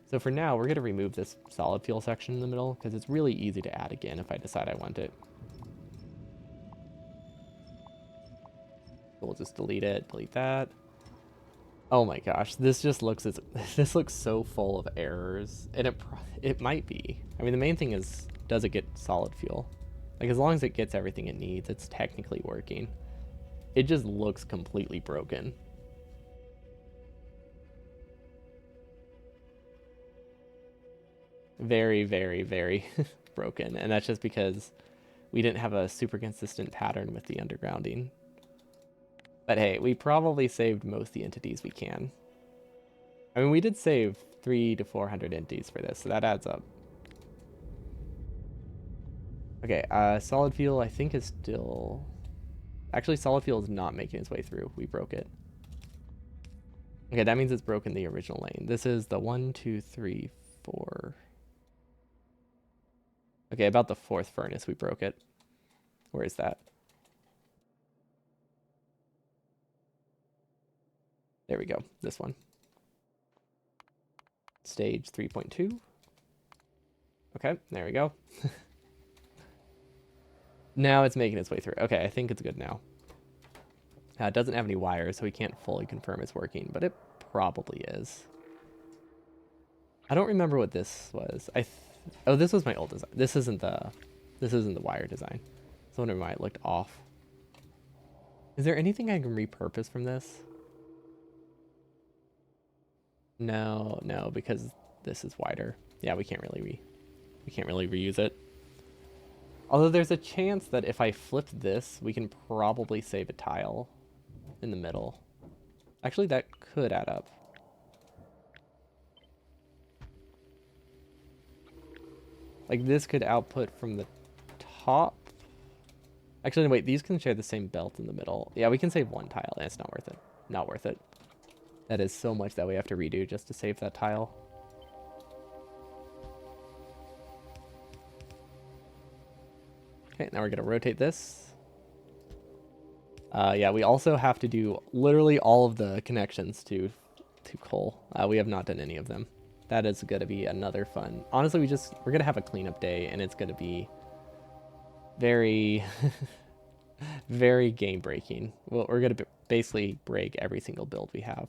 So for now, we're going to remove this solid fuel section in the middle because it's really easy to add again if I decide I want it. We'll just delete it, delete that. Oh my gosh, this looks so full of errors, and it might be. I mean, the main thing is, does it get solid fuel? Like, as long as it gets everything it needs, it's technically working. It just looks completely broken. Very, very, very broken, and that's just because we didn't have a super consistent pattern with the undergrounding. But hey, we probably saved most of the entities we can. I mean, we did save 300 to 400 entities for this, so that adds up. Okay, solid fuel I think is still... Actually, solid fuel is not making its way through. We broke it. Okay, that means it's broken the original lane. This is the 1, 2, 3, 4... Okay, about the 4th furnace we broke it. Where is that? There we go, this one. Stage 3.2. Okay, there we go. Now it's making its way through. Okay, I think it's good now. It doesn't have any wires, so we can't fully confirm it's working, but it probably is. I don't remember what this was. Oh, this was my old design. This isn't the wire design. So I wonder why it looked off. Is there anything I can repurpose from this? No, because this is wider. Yeah, we can't really reuse it. Although there's a chance that if I flip this, we can probably save a tile in the middle. Actually, that could add up. Like, this could output from the top. Actually, wait, these can share the same belt in the middle. Yeah, we can save one tile, and it's not worth it. Not worth it. That is so much that we have to redo just to save that tile. Okay, now we're going to rotate this. Yeah, we also have to do literally all of the connections to coal. We have not done any of them. That is going to be another fun. Honestly, we're going to have a cleanup day, and it's going to be very, very game breaking. Well, we're going to basically break every single build we have.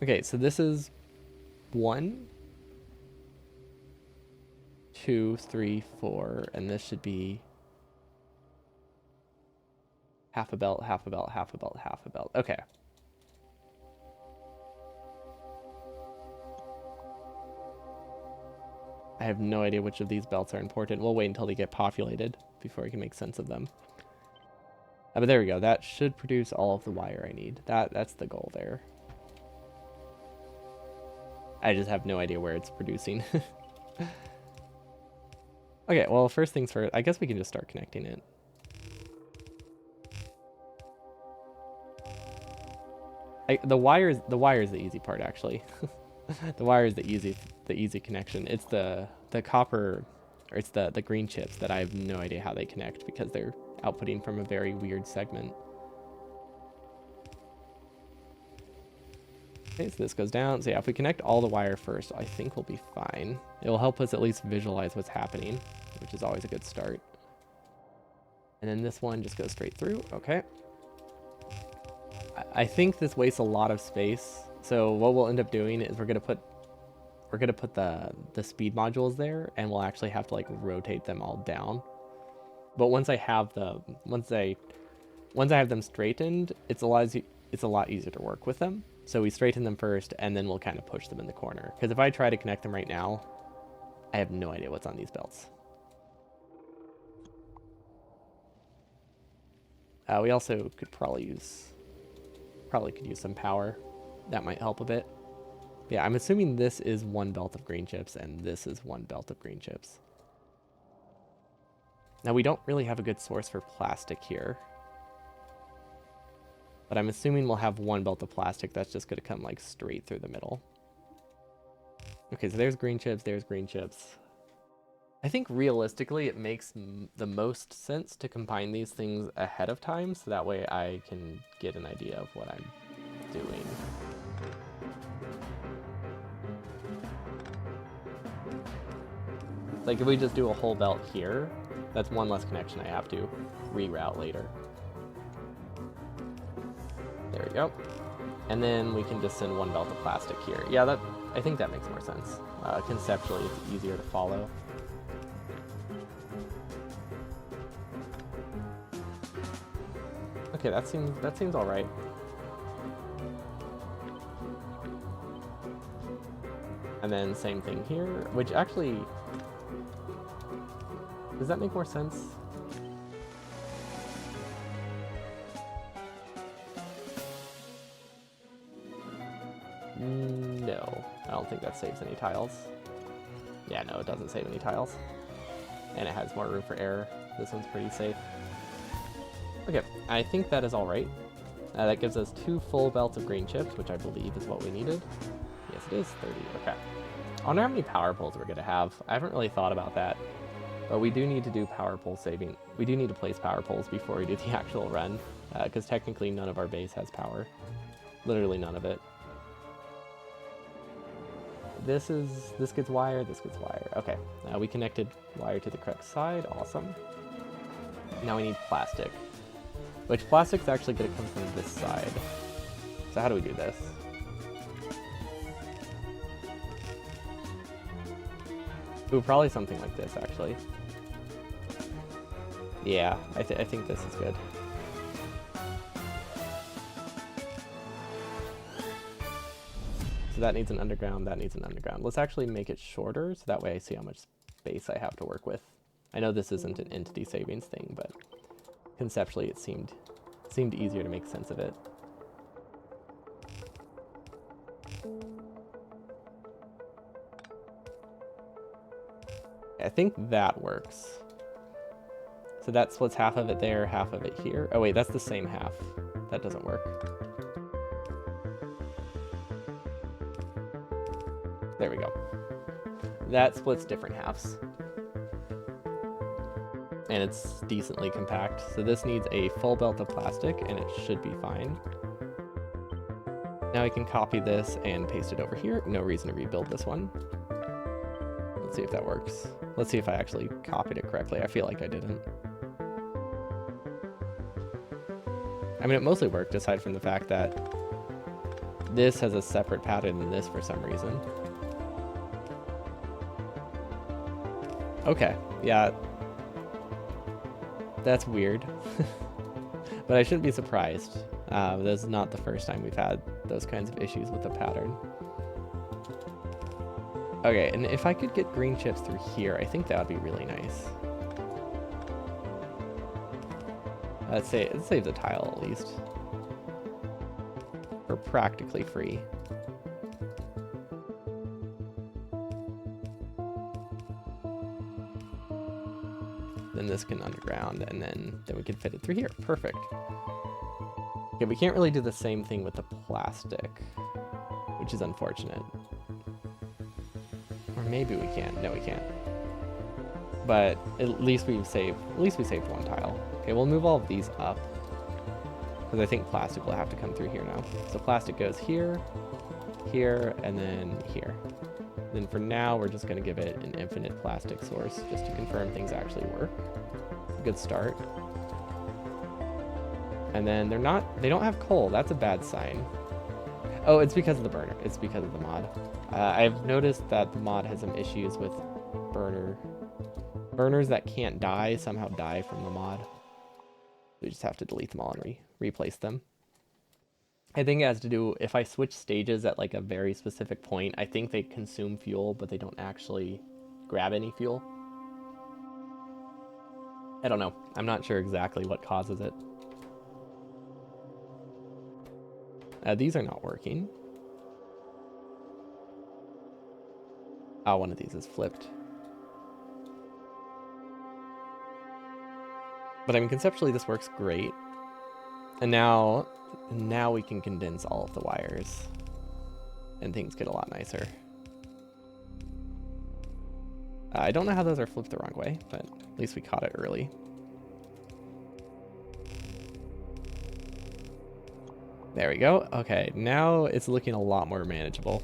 Okay, so this is 1, 2, 3, 4, and this should be half a belt, half a belt, half a belt, half a belt. Okay. I have no idea which of these belts are important. We'll wait until they get populated before we can make sense of them. But there we go. That should produce all of the wire I need. That's the goal there. I just have no idea where it's producing. Okay, well, first things first. I guess we can just start connecting it. The wire is the easy part, actually. The wire is the easy connection. It's the copper, or it's the green chips that I have no idea how they connect because they're outputting from a very weird segment. Okay, so this goes down. So yeah, if we connect all the wire first, I think we'll be fine. It will help us at least visualize what's happening, which is always a good start. And then this one just goes straight through. Okay. I think this wastes a lot of space. So what we'll end up doing is we're gonna put the speed modules there, and we'll actually have to like rotate them all down. But once I have them straightened, it's a lot easier to work with them. So we straighten them first, and then we'll kind of push them in the corner. Because if I try to connect them right now, I have no idea what's on these belts. We also could probably could use some power. That might help a bit. Yeah, I'm assuming this is one belt of green chips, and this is one belt of green chips. Now, we don't really have a good source for plastic here. But I'm assuming we'll have one belt of plastic that's just going to come like straight through the middle. Okay, so there's green chips, there's green chips. I think realistically it makes the most sense to combine these things ahead of time, so that way I can get an idea of what I'm doing. Like if we just do a whole belt here, that's one less connection I have to reroute later. There we go. And then we can just send one belt of plastic here. Yeah, I think that makes more sense. Conceptually, it's easier to follow. Okay, that seems all right. And then same thing here, which actually, does that make more sense? No, I don't think that saves any tiles. Yeah, no, it doesn't save any tiles. And it has more room for error. This one's pretty safe. Okay, I think that is all right. That gives us 2 full belts of green chips, which I believe is what we needed. Yes, it is 30. Okay. I wonder how many power poles we're going to have. I haven't really thought about that. But we do need to do power pole saving. We do need to place power poles before we do the actual run. Because technically none of our base has power. Literally none of it. This gets wire, this gets wire. Okay, we connected wire to the correct side. Awesome. Now we need plastic. Which plastic's actually going to come from this side. So how do we do this? Ooh, probably something like this, actually. Yeah, I think this is good. So that needs an underground, that needs an underground. Let's actually make it shorter, so that way I see how much space I have to work with. I know this isn't an entity savings thing, but conceptually it seemed easier to make sense of it. I think that works. So that splits half of it there, half of it here. Oh wait, that's the same half. That doesn't work. There we go. That splits different halves. And it's decently compact. So this needs a full belt of plastic, and it should be fine. Now I can copy this and paste it over here. No reason to rebuild this one. Let's see if that works. Let's see if I actually copied it correctly. I feel like I didn't. I mean, it mostly worked, aside from the fact that this has a separate pattern than this for some reason. Okay, yeah. That's weird. But I shouldn't be surprised. This is not the first time we've had those kinds of issues with the pattern. Okay, and if I could get green chips through here, I think that would be really nice. Let's say it saves a tile at least. For practically free. Then this can underground, and then we can fit it through here. Perfect. Okay, we can't really do the same thing with the plastic, which is unfortunate. Or maybe we can. No, we can't. But at least we saved one tile. Okay, we'll move all of these up, because I think plastic will have to come through here now. So plastic goes here, here, and then here. Then for now, we're just going to give it an infinite plastic source just to confirm things actually work. Good start. And then they don't have coal. That's a bad sign. Oh, it's because of the burner. It's because of the mod. I've noticed that the mod has some issues with burners that can't die somehow die from the mod. We just have to delete them all and replace them. I think it has to do, if I switch stages at like a very specific point, I think they consume fuel, but they don't actually grab any fuel. I don't know. I'm not sure exactly what causes it. These are not working. Oh, one of these is flipped. But I mean, conceptually this works great. And now we can condense all of the wires. And things get a lot nicer. I don't know how those are flipped the wrong way, but at least we caught it early. There we go. Okay, now it's looking a lot more manageable.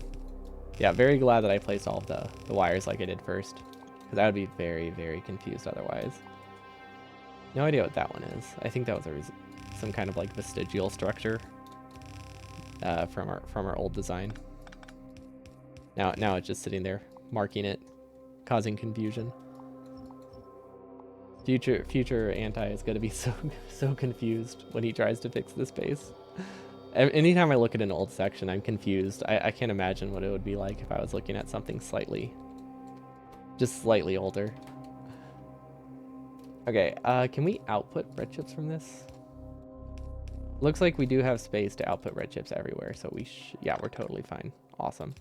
Yeah, very glad that I placed all of the wires like I did first, because I would be very, very confused otherwise. No idea what that one is. I think that was some kind of like vestigial structure from our old design. Now it's just sitting there, marking it, causing confusion. Future Anti is gonna be so confused when he tries to fix this base. Anytime I look at an old section, I'm confused. I can't imagine what it would be like if I was looking at something just slightly older. Okay, can we output red chips from this? Looks like we do have space to output red chips everywhere, so yeah, we're totally fine. Awesome.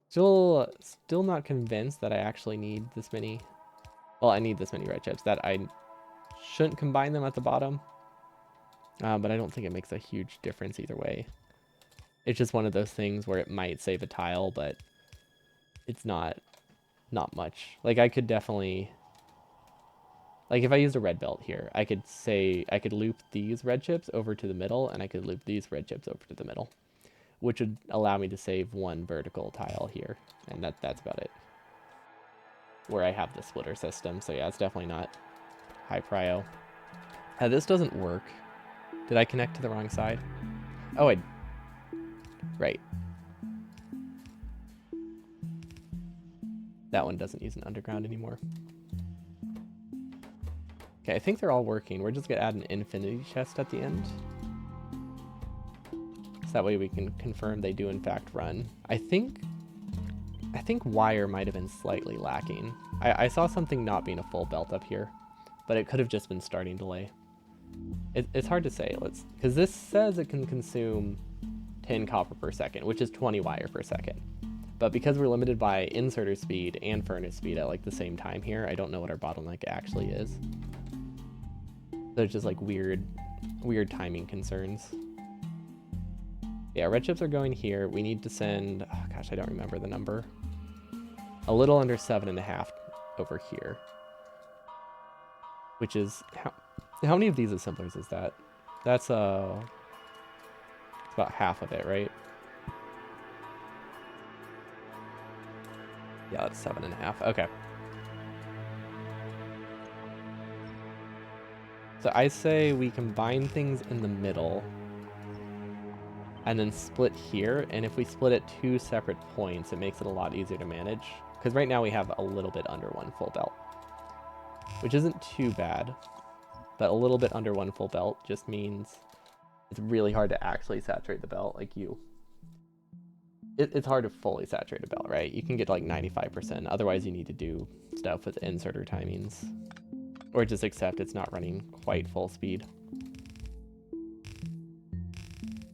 Still not convinced that I actually need this many. Well, I need this many red chips. That I shouldn't combine them at the bottom. But I don't think it makes a huge difference either way. It's just one of those things where it might save a tile, but it's not much. Like I could definitely, like if I used a red belt here, I could loop these red chips over to the middle, and I could loop these red chips over to the middle, which would allow me to save one vertical tile here, and that's about it. Where I have the splitter system, so yeah, it's definitely not high prio. This doesn't work. Did I connect to the wrong side? Oh, right. That one doesn't use an underground anymore. Okay, I think they're all working. We're just gonna add an infinity chest at the end. So That way we can confirm they do in fact run. I think wire might have been slightly lacking. I saw something not being a full belt up here, but it could have just been starting delay. It's hard to say. Because this says it can consume 10 copper per second, which is 20 wire per second. But because we're limited by inserter speed and furnace speed at like the same time here, I don't know what our bottleneck actually is. There's just like weird timing concerns. Yeah, red chips are going here. We need to send, oh gosh, I don't remember the number. A little under 7.5 over here. Which is, how many of these assemblers is that? That's, it's about half of it, right? Yeah, that's 7.5, okay. So I say we combine things in the middle and then split here, and if we split at 2 separate points, it makes it a lot easier to manage. Because right now we have a little bit under 1 full belt, which isn't too bad, but a little bit under 1 full belt just means it's really hard to actually saturate the belt. Like it's hard to fully saturate a belt, right? You can get like 95%, otherwise you need to do stuff with inserter timings, or just accept it's not running quite full speed.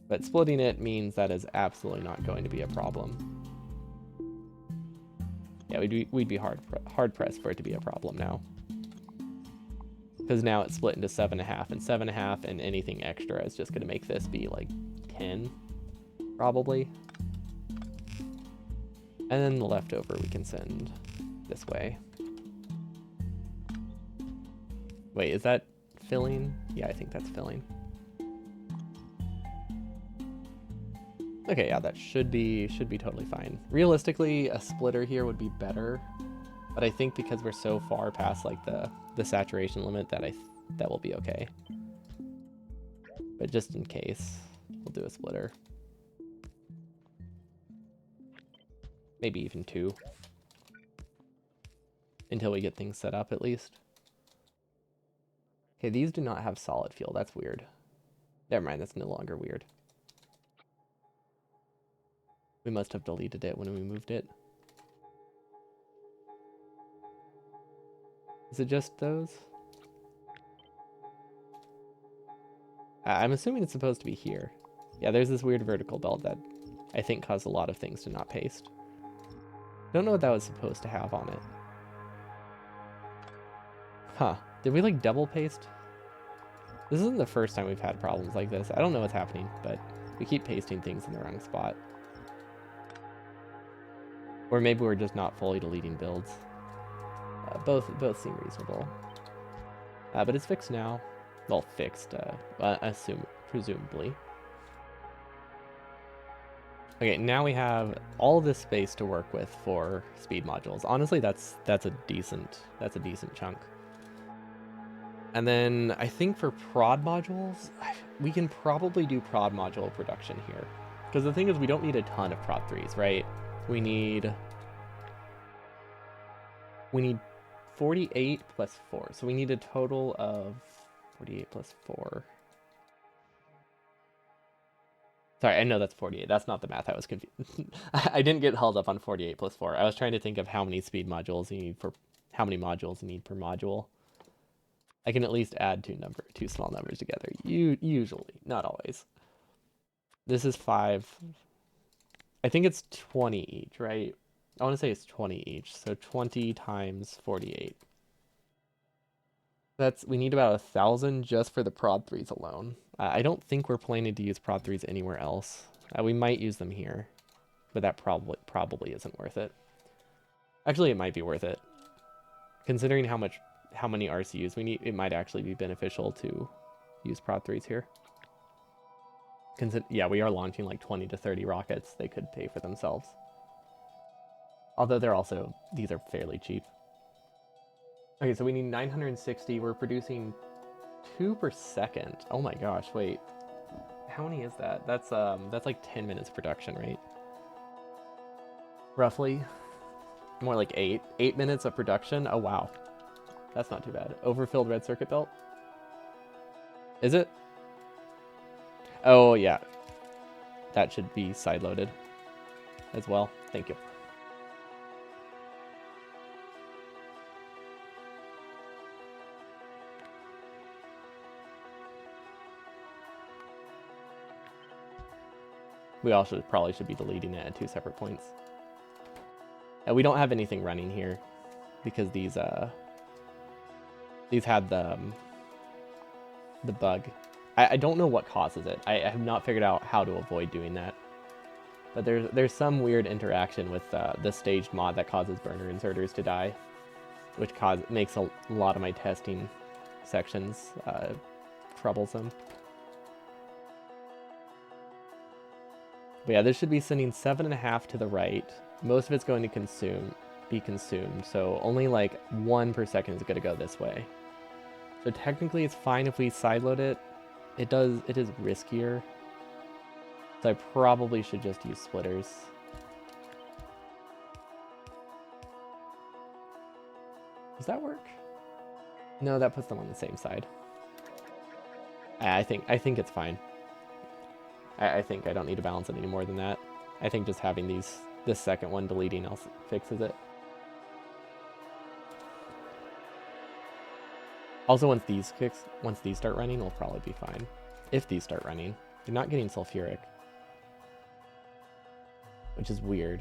But splitting it means that is absolutely not going to be a problem. Yeah, we'd be hard pressed for it to be a problem now. Because now it's split into 7.5, and 7.5 and anything extra is just going to make this be like 10, probably. And then the leftover we can send this way. Wait, is that filling? Yeah, I think that's filling. Okay, yeah, that should be totally fine. Realistically, a splitter here would be better, but I think because we're so far past like the saturation limit that will be okay. But just in case, we'll do a splitter. Maybe even 2. Until we get things set up at least. Okay, these do not have solid fuel. That's weird. Never mind, that's no longer weird. We must have deleted it when we moved it. Is it just those? I'm assuming it's supposed to be here. Yeah, there's this weird vertical belt that I think caused a lot of things to not paste. Don't know what that was supposed to have on it. Huh. Did we like double paste? This isn't the first time we've had problems like this. I don't know what's happening, but we keep pasting things in the wrong spot. Or maybe we're just not fully deleting builds. Both seem reasonable. But it's fixed now. Well, fixed, presumably. Okay, now we have all this space to work with for speed modules. Honestly, that's a decent chunk. And then I think for prod modules, we can probably do prod module production here. Because the thing is, we don't need a ton of prod 3s, right? We need 48 plus 4. So we need a total of 48 plus 4. Sorry, I know that's 48. That's not the math. I was confused. I didn't get held up on 48 plus 4. I was trying to think of how many speed modules you need for how many modules you need per module. I can at least add two small numbers together. Usually, not always. This is 5. I think it's 20 each, right? I want to say it's 20 each. So 20 times 48. We need about 1,000 just for the prod 3s alone. I don't think we're planning to use prod 3s anywhere else. We might use them here, but that probably isn't worth it. Actually, it might be worth it. Considering how many RCUs we need, it might actually be beneficial to use prod 3s here. Yeah, we are launching like 20 to 30 rockets. They could pay for themselves. Although these are fairly cheap. Okay, so we need 960. We're producing 2 per second. Oh my gosh, wait. How many is that? That's like 10 minutes production, right? Roughly. More like 8. 8 minutes of production? Oh wow. That's not too bad. Overfilled red circuit belt? Is it? Oh yeah. that should be side loaded as well. Thank you. We also probably should be deleting it at 2 separate points. We don't have anything running here because these had the bug. I don't know what causes it. I have not figured out how to avoid doing that. But there's some weird interaction with the staged mod that causes burner inserters to die, which makes a lot of my testing sections troublesome. But yeah, this should be sending 7.5 to the right. Most of it's going to be consumed, so only like 1 per second is going to go this way. So technically it's fine if we sideload it. It is riskier. So I probably should just use splitters. Does that work? No, that puts them on the same side. I think it's fine. I think I don't need to balance it any more than that. I think just having this second one deleting else fixes it. Also, once these start running, we'll probably be fine. If these start running. They're not getting sulfuric. Which is weird.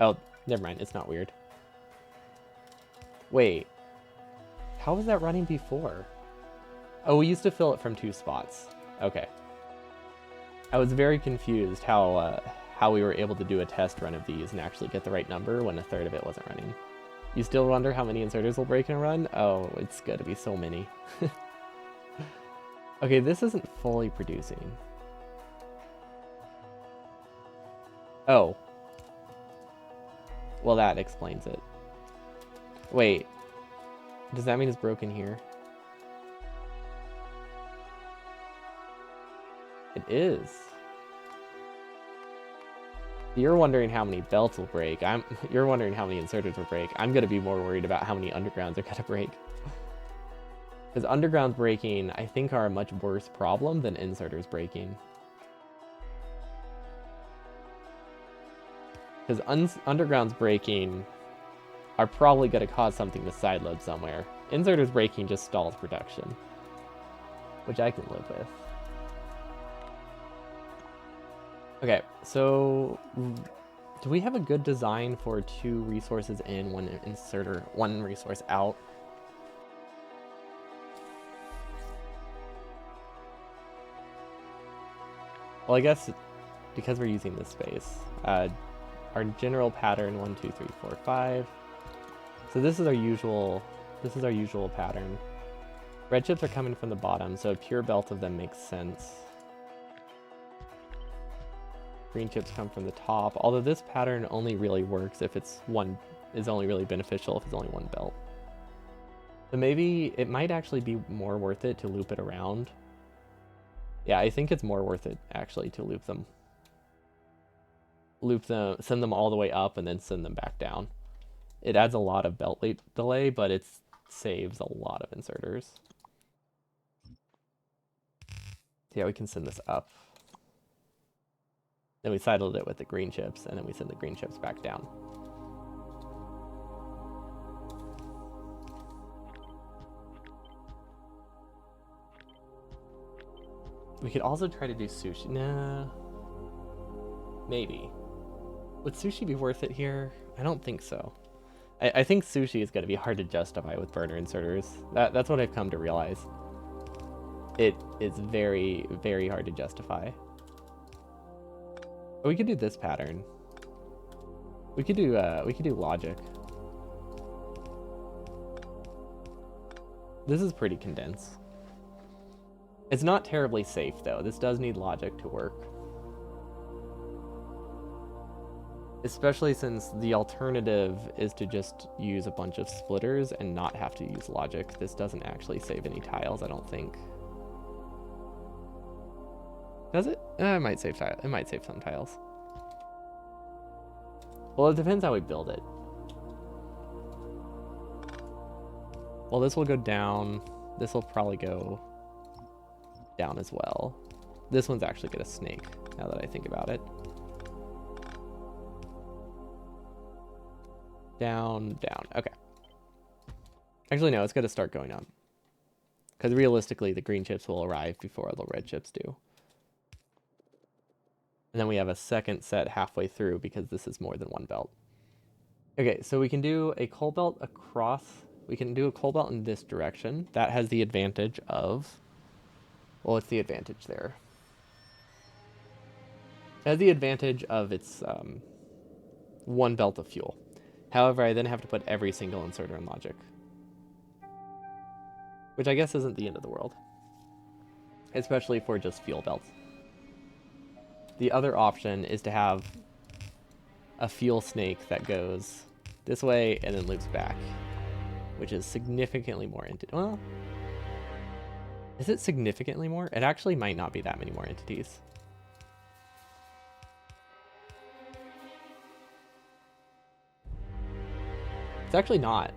Oh, never mind. It's not weird. Wait. How was that running before? Oh, we used to fill it from 2 spots. Okay. I was very confused how we were able to do a test run of these and actually get the right number when 1/3 of it wasn't running. You still wonder how many inserters will break in a run? Oh, it's gotta be so many. Okay, this isn't fully producing. Oh. Well, that explains it. Wait. Does that mean it's broken here? It is. You're wondering how many belts will break. You're wondering how many inserters will break. I'm gonna be more worried about how many undergrounds are gonna break. Because undergrounds breaking, I think, are a much worse problem than inserters breaking. Because undergrounds breaking are probably gonna cause something to sideload somewhere. Inserters breaking just stalls production, which I can live with. Okay, so do we have a good design for 2 resources in, 1 inserter, 1 resource out? Well, I guess because we're using this space, our general pattern 1, 2, 3, 4, 5. So this is our usual pattern. Red chips are coming from the bottom, so a pure belt of them makes sense. Green chips come from the top, although this pattern only really works if it's only really beneficial if it's only 1 belt. So maybe it might actually be more worth it to loop it around. Yeah, I think it's more worth it actually to loop them, send them all the way up and then send them back down. It adds a lot of belt delay, but it saves a lot of inserters. Yeah, we can send this up. Then we sidled it with the green chips, and then we send the green chips back down. We could also try to do sushi. Nah. Maybe. Would sushi be worth it here? I don't think so. I think sushi is going to be hard to justify with burner inserters. That's what I've come to realize. It is very, very hard to justify. But we could do this pattern. We could do logic. This is pretty condensed. It's not terribly safe though. This does need logic to work. Especially since the alternative is to just use a bunch of splitters and not have to use logic. This doesn't actually save any tiles, I don't think. Does it? It might save it might save some tiles. Well, it depends how we build it. Well, this will go down. This will probably go down as well. This one's actually got a snake. now that I think about it. Down, down. Okay. Actually, no, it's going to start going up. Because realistically, the green chips will arrive before the red chips do. And then we have a second set halfway through because this is more than one belt. Okay, so we can do a coal belt across. We can do a coal belt in this direction. That has the advantage of... Well, what's the advantage there? It has the advantage of its one belt of fuel. However, I then have to put every single inserter in logic. Which I guess isn't the end of the world. Especially for just fuel belts. The other option is to have a fuel snake that goes this way and then loops back. Which is significantly more well, is it significantly more? It actually might not be that many more entities. It's actually not.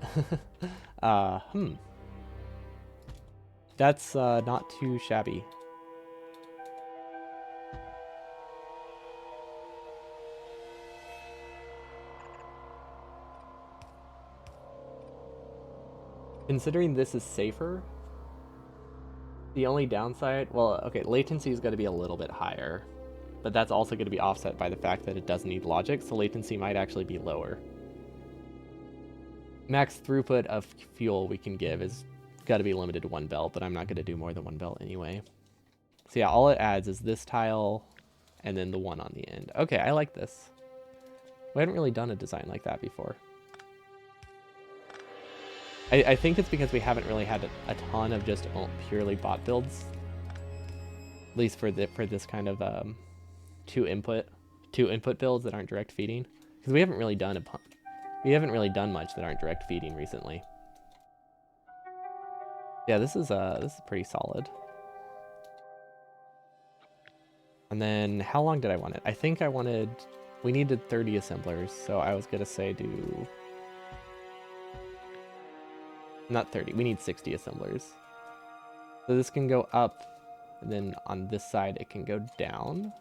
That's not too shabby. Considering this is safer, the only downside, well, okay, latency is going to be a little bit higher, but that's also going to be offset by the fact that it doesn't need logic, so latency might actually be lower. Max throughput of fuel we can give is got to be limited to one belt, but I'm not going to do more than one belt anyway. So yeah, all it adds is this tile and then the one on the end. Okay, I like this. We hadn't really done a design like that before. I think it's because we haven't really had a ton of just purely bot builds. At least for this kind of two input builds that aren't direct feeding. Because we haven't really done much that aren't direct feeding recently. Yeah, this is pretty solid. And then how long did I want it? I think we needed 30 assemblers, so I was gonna say do not 30, we need 60 assemblers. So this can go up, and then on this side it can go down.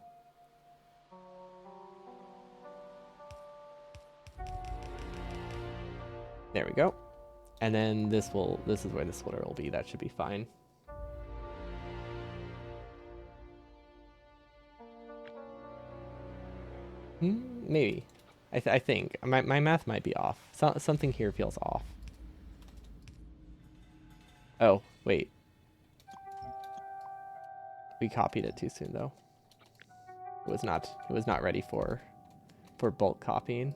There we go. And then this is where the splitter will be. That should be fine. Maybe. I think. My math might be off. Something here feels off. Oh, wait. We copied it too soon, though. It was not ready for bulk copying.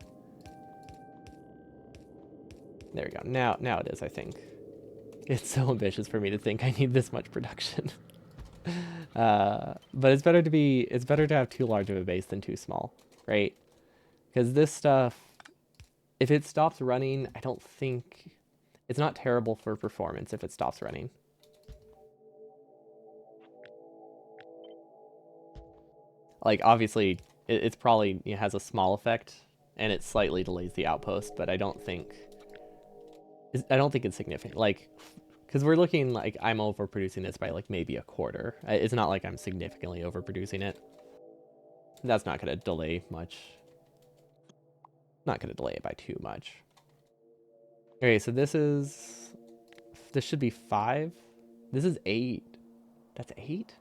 There we go. Now it is, I think. It's so ambitious for me to think I need this much production. But it's better to have too large of a base than too small, right? Because this stuff, if it stops running, I don't think it's not terrible for performance if it stops running. Like, obviously, it's probably has a small effect, and it slightly delays the outpost, but I don't think it's significant. Like, because we're looking like I'm overproducing this by like maybe a quarter. It's not like I'm significantly overproducing it. That's not going to delay much. Not going to delay it by too much. Okay, so this should be 5. This is 8. That's 8?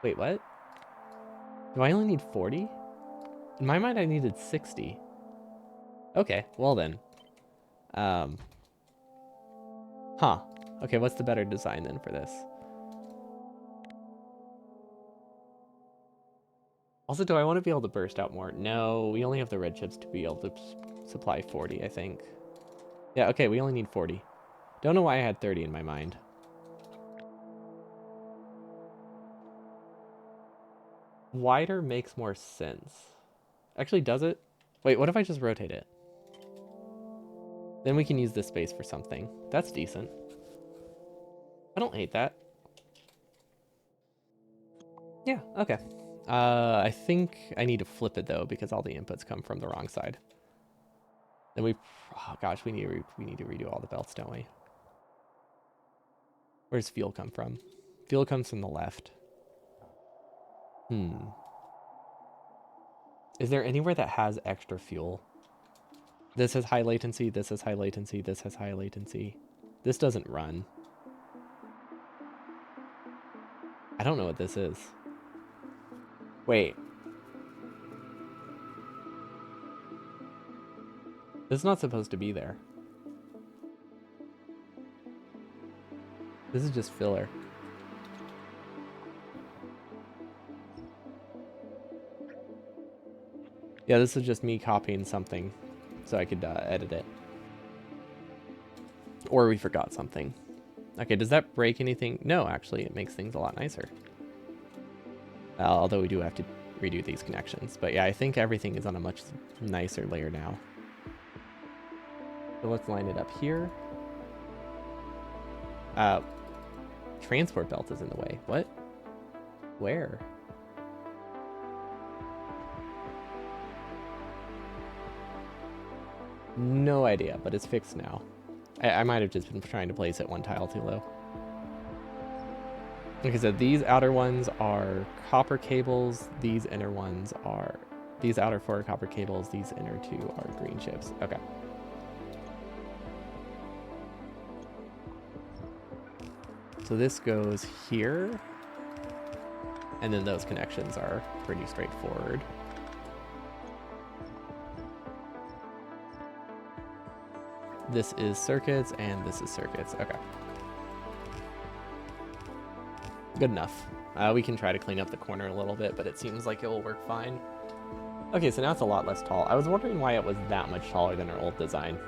Wait, what? Do I only need 40? In my mind, I needed 60. Okay, well then. Huh. Okay, what's the better design then for this? Also, do I want to be able to burst out more? No, we only have the red chips to be able to supply 40, I think. Yeah, okay, we only need 40. Don't know why I had 30 in my mind. Wider makes more sense. Actually, does it? Wait, what if I just rotate it? Then we can use this space for something. That's decent. I don't hate that. Yeah, okay. I think I need to flip it though because all the inputs come from the wrong side. Then oh gosh, we need to redo all the belts, don't we? Where does fuel come from? Fuel comes from the left. Is there anywhere that has extra fuel? This has high latency, this has high latency, this has high latency. This doesn't run. I don't know what this is. Wait. This is not supposed to be there. This is just filler. Yeah, this is just me copying something so I could edit it. Or we forgot something. Okay, does that break anything? No, actually, it makes things a lot nicer. Although we do have to redo these connections. But yeah, I think everything is on a much nicer layer now. So let's line it up here. Transport belt is in the way. What? Where? No idea, but it's fixed now. I might have just been trying to place it one tile too low. Like I said, these outer ones are copper cables. These inner ones are... These outer 4 are copper cables. These inner 2 are green chips. Okay. So this goes here. And then those connections are pretty straightforward. This is circuits, and this is circuits. Okay. Good enough. We can try to clean up the corner a little bit, but it seems like it will work fine. Okay, so now it's a lot less tall. I was wondering why it was that much taller than our old design.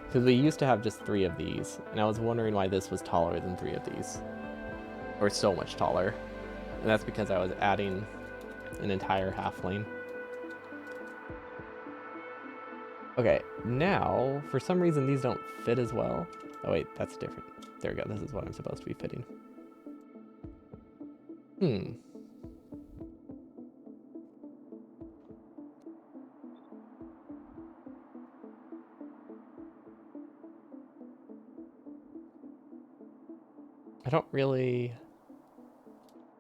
Because we used to have just 3 of these, and I was wondering why this was taller than 3 of these. Or so much taller. And that's because I was adding an entire half lane. Okay, now, for some reason, these don't fit as well. Oh wait, that's different. There we go, this is what I'm supposed to be fitting. I don't really...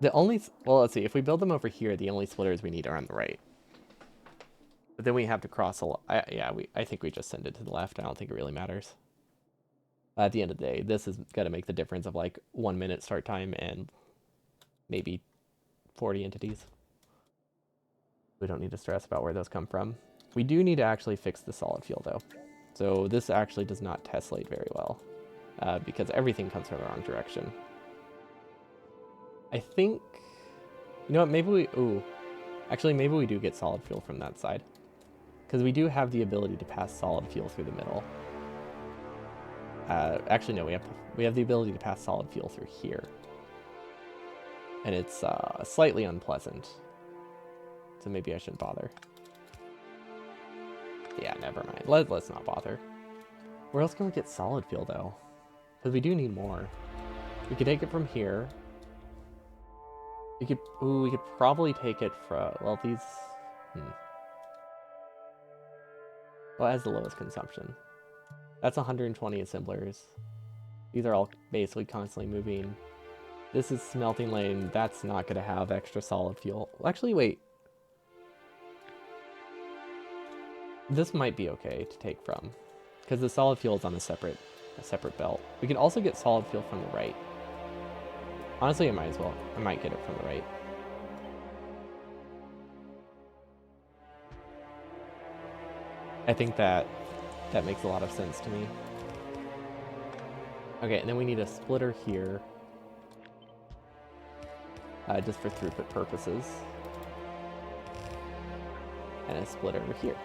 The only... Well, let's see. If we build them over here, the only splitters we need are on the right. But then we have to cross a lot. Yeah, I think we just send it to the left. I don't think it really matters. At the end of the day, this is going to make the difference of like 1 minute start time and maybe 40 entities. We don't need to stress about where those come from. We do need to actually fix the solid fuel, though. So this actually does not tessellate very well. Because everything comes from the wrong direction. I think... You know what, maybe we... Ooh. Actually, maybe we do get solid fuel from that side. Because we do have the ability to pass solid fuel through the middle. Actually, no, we have the ability to pass solid fuel through here. And it's slightly unpleasant. So maybe I shouldn't bother. Yeah, never mind. Let's not bother. Where else can we get solid fuel, though? Because we do need more. We could take it from here. We could probably take it from... Well, these... Well, it has the lowest consumption. That's 120 assemblers. These are all basically constantly moving. This is smelting lane. That's not going to have extra solid fuel. Well, actually, wait. This might be okay to take from. Because the solid fuel is on a separate belt. We can also get solid fuel from the right. Honestly, I might as well. I might get it from the right. I think that makes a lot of sense to me. Okay, and then we need a splitter here. Just for throughput purposes. And a splitter here.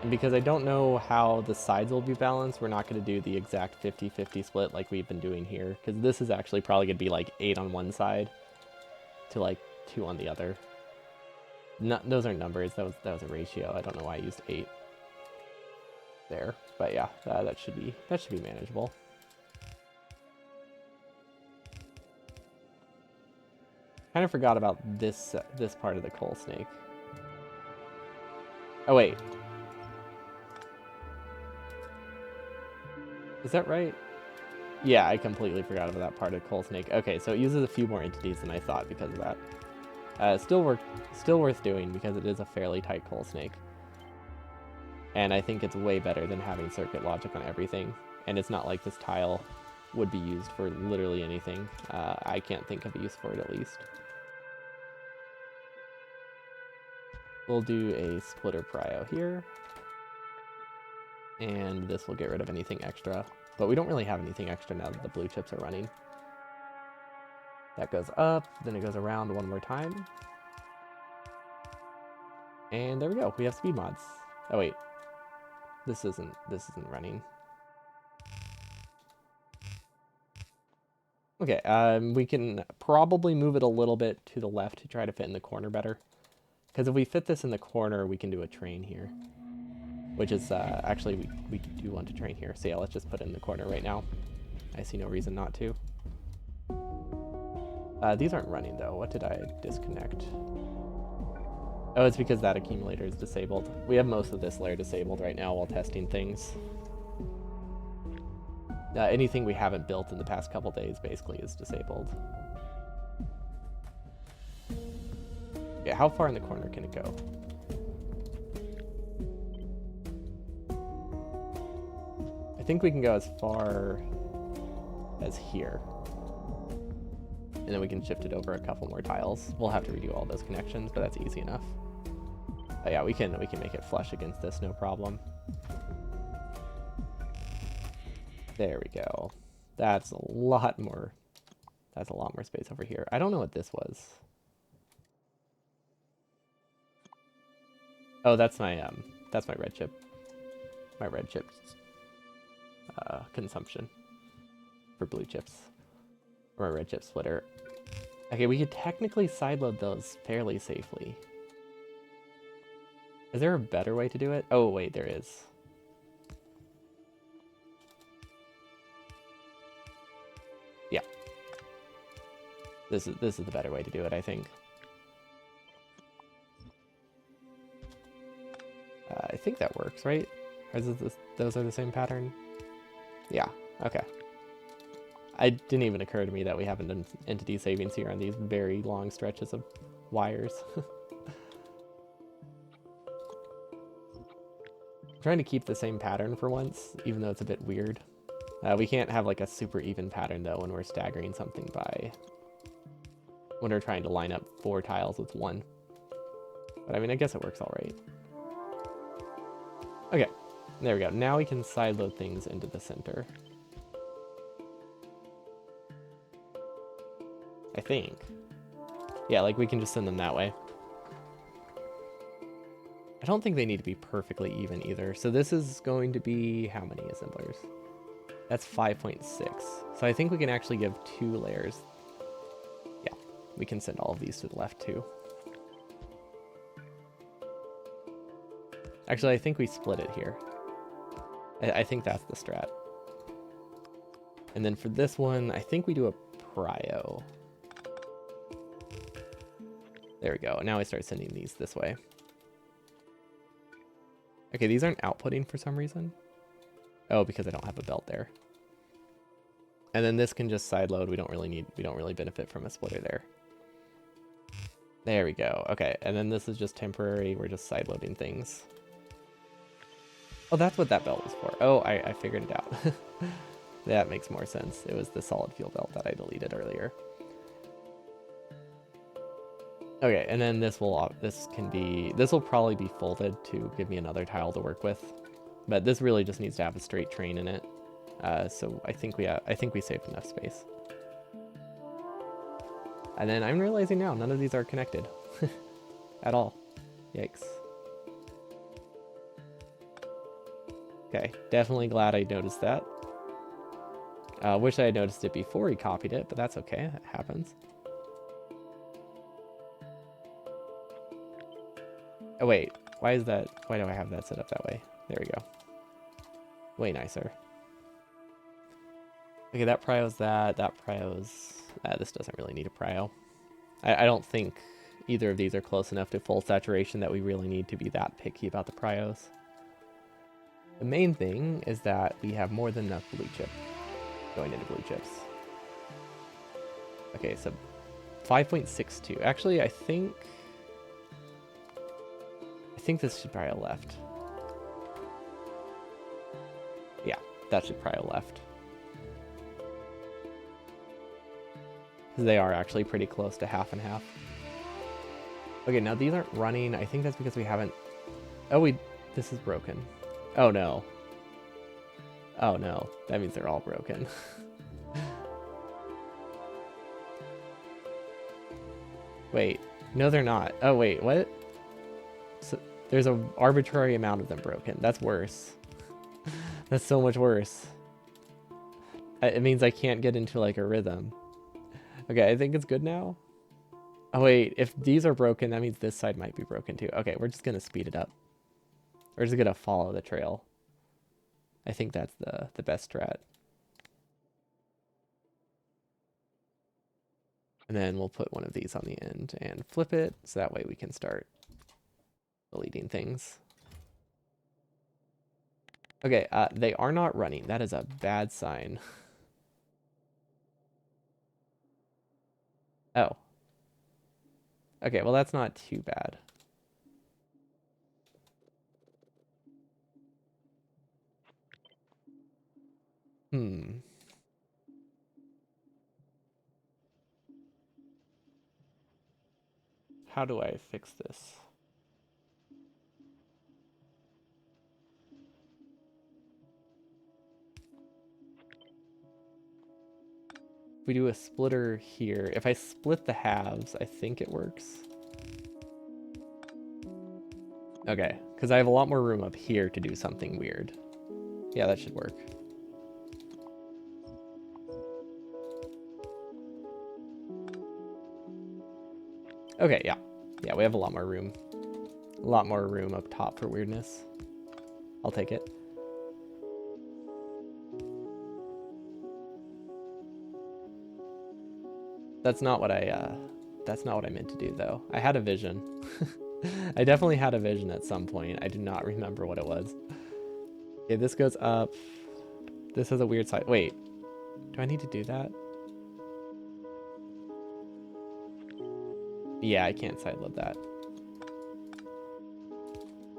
And because I don't know how the sides will be balanced, we're not going to do the exact 50-50 split like we've been doing here. Because this is actually probably going to be like 8 on one side to like 2 on the other. No, those aren't numbers. That was a ratio. I don't know why I used 8 there. But yeah, that should be manageable. Kind of forgot about this part of the coal snake. Oh, wait. Is that right? Yeah, I completely forgot about that part of Coal Snake. Okay, so it uses a few more entities than I thought because of that. Still worth doing because it is a fairly tight Coal Snake. And I think it's way better than having circuit logic on everything. And it's not like this tile would be used for literally anything. I can't think of a use for it, at least. We'll do a splitter prio here. And this will get rid of anything extra. But we don't really have anything extra now that the blue chips are running. That goes up, then it goes around one more time. And there we go, we have speed mods. Oh wait, this isn't running. Okay, we can probably move it a little bit to the left to try to fit in the corner better. Because if we fit this in the corner, we can do a train here. Which is, actually, we do want to train here. So yeah, let's just put it in the corner right now. I see no reason not to. These aren't running though. What did I disconnect? Oh, it's because that accumulator is disabled. We have most of this layer disabled right now while testing things. Anything we haven't built in the past couple days basically is disabled. Yeah, how far in the corner can it go? I think we can go as far as here. And then we can shift it over a couple more tiles. We'll have to redo all those connections, but that's easy enough. Oh yeah, we can make it flush against this, no problem. There we go. That's a lot more space over here. I don't know what this was. Oh, that's my red chip. My red chip consumption for blue chips. Or a red chip splitter. Okay, we could technically sideload those fairly safely. Is there a better way to do it? Oh wait, there is. Yeah. This is the better way to do it, I think. I think that works, right? Or is this, those are the same pattern? Yeah, okay. It didn't even occur to me that we haven't done entity savings here on these very long stretches of wires. I'm trying to keep the same pattern for once, even though it's a bit weird. We can't have like a super even pattern though when we're staggering something by... when we're trying to line up 4 tiles with 1. But I mean, I guess it works all right. Okay, there we go. Now we can sideload things into the center. I think. Yeah, like we can just send them that way. I don't think they need to be perfectly even either. So this is going to be how many assemblers? That's 5.6. So I think we can actually give 2 layers. Yeah, we can send all of these to the left too. Actually, I think we split it here. I think that's the strat. And then for this one, I think we do a prio. There we go. Now I start sending these this way. Okay, these aren't outputting for some reason. Oh, because I don't have a belt there. And then this can just sideload. We don't really benefit from a splitter there. There we go. Okay, and then this is just temporary. We're just sideloading things. Oh, that's what that belt was for. Oh, I figured it out. That makes more sense. It was the solid fuel belt that I deleted earlier. Okay, and then this will probably be folded to give me another tile to work with. But this really just needs to have a straight train in it. So I think we saved enough space. And then I'm realizing now none of these are connected at all. Yikes. Okay, definitely glad I noticed that. Wish I had noticed it before he copied it, but that's okay. That happens. Oh wait, why do I have that set up that way? There we go. Way nicer. Okay, that prio's that prio's... this doesn't really need a prio. I don't think either of these are close enough to full saturation that we really need to be that picky about the pryos. The main thing is that we have more than enough blue chip going into blue chips. Okay, so 5.62. Actually, I think this should probably have left. Yeah, that should probably have left. Because they are actually pretty close to half and half. Okay, now these aren't running. I think that's because we haven't... Oh, this is broken. Oh, no. Oh, no. That means they're all broken. Wait. No, they're not. Oh, wait. What? So, there's an arbitrary amount of them broken. That's worse. That's so much worse. It means I can't get into, like, a rhythm. Okay, I think it's good now. Oh, wait. If these are broken, that means this side might be broken, too. Okay, we're just going to speed it up. We're just going to follow the trail. I think that's the best strat. And then we'll put one of these on the end and flip it, so that way we can start deleting things. Okay, they are not running. That is a bad sign. Oh. Okay, well that's not too bad. How do I fix this? If we do a splitter here, if I split the halves, I think it works. Okay, because I have a lot more room up here to do something weird. Yeah, that should work. Okay, yeah. Yeah, we have a lot more room. A lot more room up top for weirdness. I'll take it. That's not what I meant to do though. I had a vision. I definitely had a vision at some point. I do not remember what it was. Okay, this goes up. This has a weird side. Wait, do I need to do that? Yeah, I can't sideload that.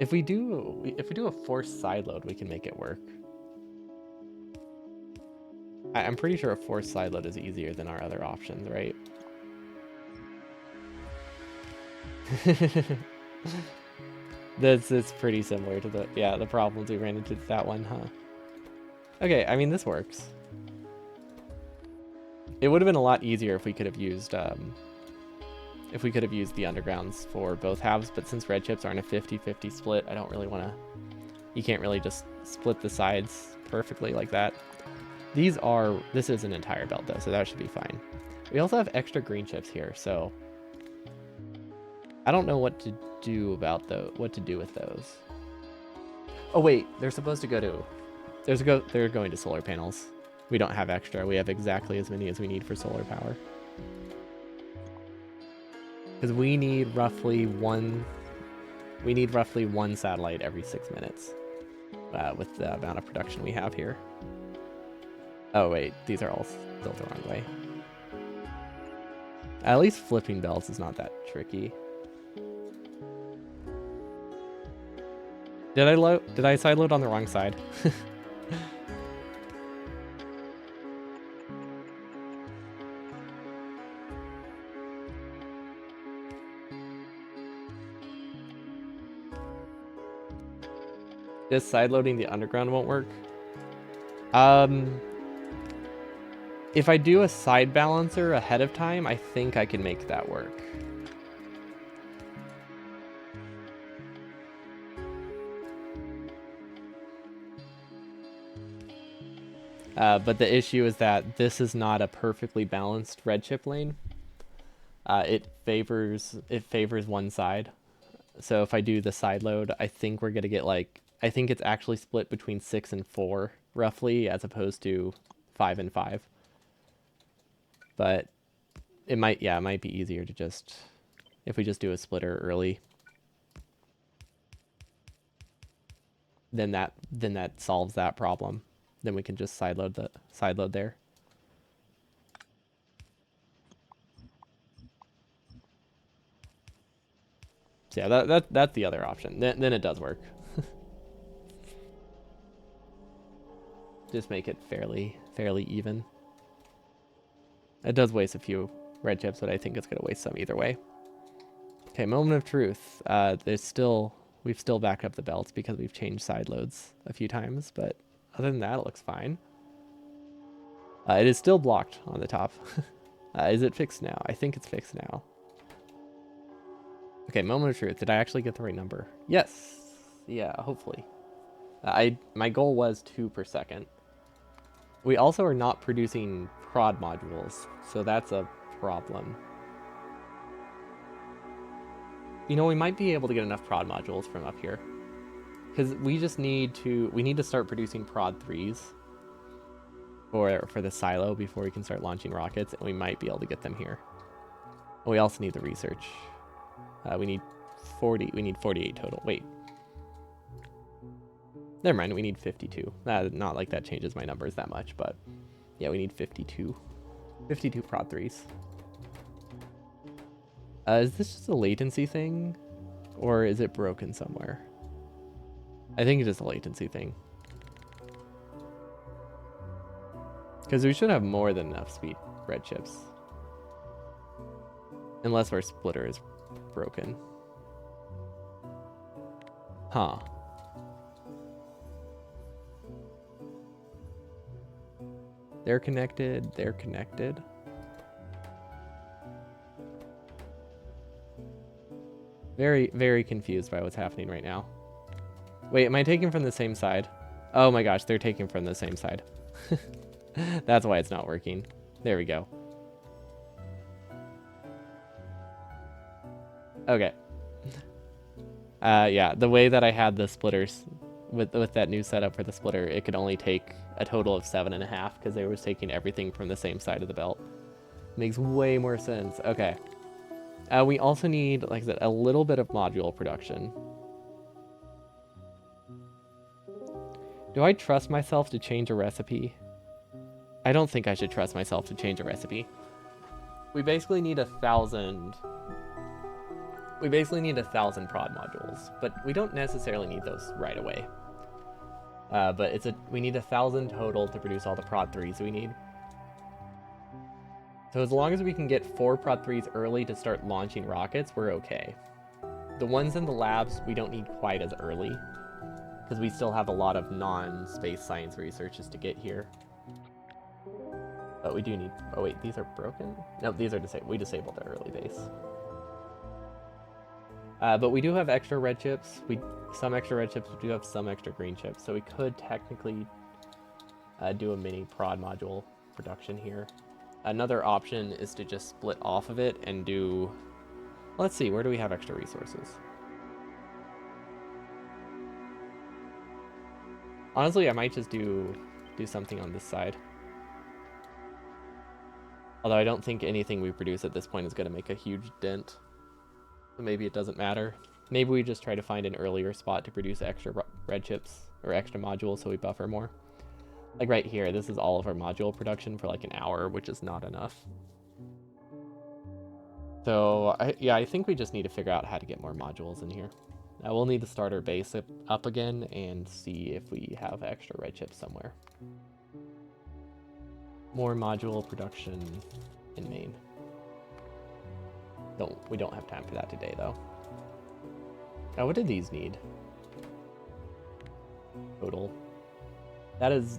If we do a forced sideload, we can make it work. I'm pretty sure a forced sideload is easier than our other options, right? It's pretty similar to the problems we ran into that one, huh? Okay, I mean this works. It would have been a lot easier if we could have used the undergrounds for both halves, but since red chips aren't a 50-50 split, I don't really want to... You can't really just split the sides perfectly like that. This is an entire belt though, so that should be fine. We also have extra green chips here, so I don't know what to do with those. Oh wait, they're supposed to go to... They're going to solar panels. We don't have extra. We have exactly as many as we need for solar power. Because we need roughly one satellite every 6 minutes with the amount of production we have here. Oh wait, these are all still the wrong way. At least flipping belts is not that tricky. Did I sideload on the wrong side? Just sideloading the underground won't work. If I do a side balancer ahead of time, I think I can make that work. But the issue is that this is not a perfectly balanced red chip lane. It favors one side. So if I do the side load, I think we're gonna get I think it's actually split between 6 and 4 roughly, as opposed to 5 and 5. But it might be easier to just if we just do a splitter early. Then that solves that problem. Then we can just sideload there. So yeah, that's the other option. Then it does work. Just make it fairly even. It does waste a few red chips, but I think it's gonna waste some either way. Okay, moment of truth. We've still backed up the belts because we've changed side loads a few times, but other than that, it looks fine. It is still blocked on the top. Is it fixed now? I think it's fixed now. Okay, moment of truth. Did I actually get the right number? Yes. Yeah, hopefully. My goal was 2 per second. We also are not producing prod modules, so that's a problem. You know, we might be able to get enough prod modules from up here. Because we need to start producing prod 3s for the silo before we can start launching rockets, and we might be able to get them here. And we also need the research. We need 48 total. Wait. Never mind, we need 52. Not like that changes my numbers that much, but yeah, we need 52. 52 prod 3s. Is this just a latency thing? Or is it broken somewhere? I think it's just a latency thing. Because we should have more than enough speed red chips. Unless our splitter is broken. Huh. They're connected. They're connected. Very, very confused by what's happening right now. Wait, am I taking from the same side? Oh my gosh, they're taking from the same side. That's why it's not working. There we go. Okay. Yeah, the way that I had the splitters with that new setup for the splitter, it could only take a total of 7.5 because they were taking everything from the same side of the belt. Makes way more sense. Okay. We also need, like I said, a little bit of module production. Do I trust myself to change a recipe? I don't think I should trust myself to change a recipe. We basically need 1,000. We basically need 1,000 prod modules, but we don't necessarily need those right away. But we need 1,000 total to produce all the prod 3s we need. So as long as we can get 4 prod 3s early to start launching rockets, we're okay. The ones in the labs we don't need quite as early, because we still have a lot of non-space science researches to get here. But we do need... Oh wait, these are broken? No, these are disabled. We disabled the early base. But we do have extra red chips. Some extra red chips. We do have some extra green chips. So we could technically do a mini prod module production here. Another option is to just split off of it and do... Let's see, where do we have extra resources? Honestly, I might just do something on this side. Although I don't think anything we produce at this point is going to make a huge dent. So maybe it doesn't matter. Maybe we just try to find an earlier spot to produce extra red chips or extra modules so we buffer more. Like right here, this is all of our module production for like an hour, which is not enough. So I think we just need to figure out how to get more modules in here. We'll need to start our base up again and see if we have extra red chips somewhere. More module production in main. We don't have time for that today though. Now what did these need? Total. That's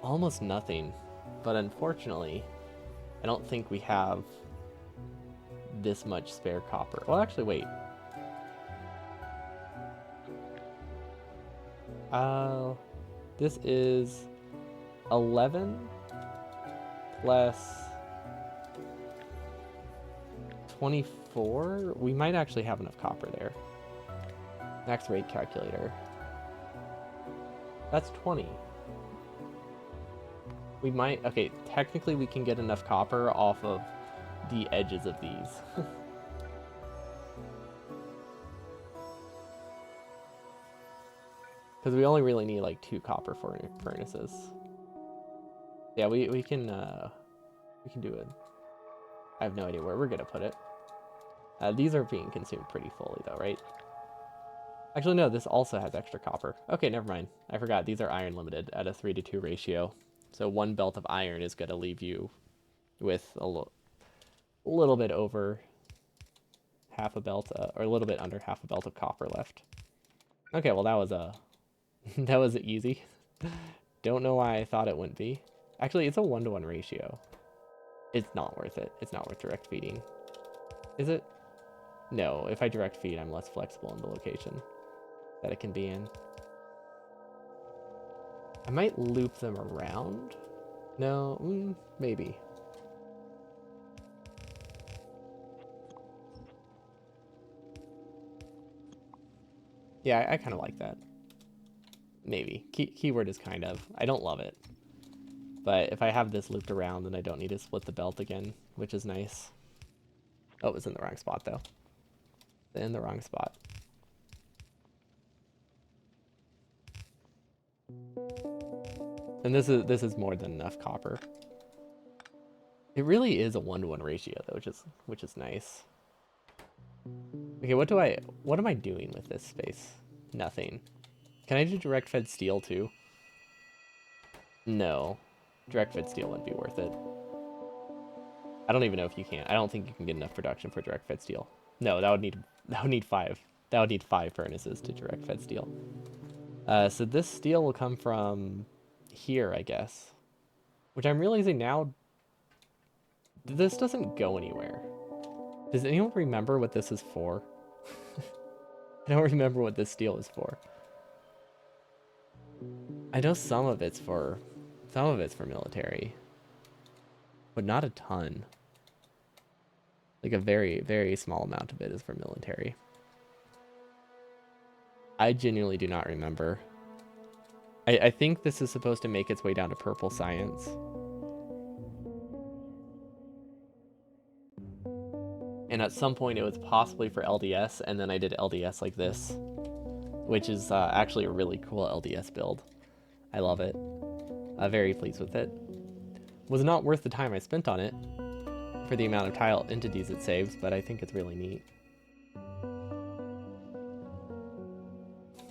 almost nothing. But unfortunately, I don't think we have this much spare copper. Well, actually, wait. This is 11 plus 24. We might actually have enough copper there. Max rate calculator. That's 20. We might... Okay, technically we can get enough copper off of the edges of these. Because we only really need like 2 copper furnaces. Yeah, we can do it. I have no idea where we're gonna put it. These are being consumed pretty fully though, right? Actually, no, this also has extra copper. Okay, never mind. I forgot, these are iron limited at a 3-to-2 ratio. So 1 belt of iron is gonna leave you with a little bit over half a belt, or a little bit under half a belt of copper left. Okay, well that was that was easy. Don't know why I thought it wouldn't be. Actually, it's a 1-to-1 ratio. It's not worth it. It's not worth direct feeding. Is it? No, if I direct feed, I'm less flexible in the location that it can be in. I might loop them around. No, maybe. Yeah, I kind of like that. Maybe. Keyword is kind of. I don't love it. But if I have this looped around, then I don't need to split the belt again, which is nice. Oh, it was in the wrong spot, though. In the wrong spot. And this is more than enough copper. It really is a 1-to-1 ratio, though, which is nice. Okay, what am I doing with this space? Nothing. Can I do direct fed steel too? No. Direct fed steel wouldn't be worth it. I don't even know if you can. I don't think you can get enough production for direct fed steel. No, that would need 5. That would need 5 furnaces to direct fed steel. So this steel will come from here, I guess. Which I'm realizing now, this doesn't go anywhere. Does anyone remember what this is for? I don't remember what this steel is for. I know some of it's for military, but not a ton. Like a very, very small amount of it is for military. I genuinely do not remember. I think this is supposed to make its way down to purple science. And at some point it was possibly for LDS, and then I did LDS like this, which is actually a really cool LDS build. I love it. Very pleased with it. Was not worth the time I spent on it for the amount of tile entities it saves, but I think it's really neat.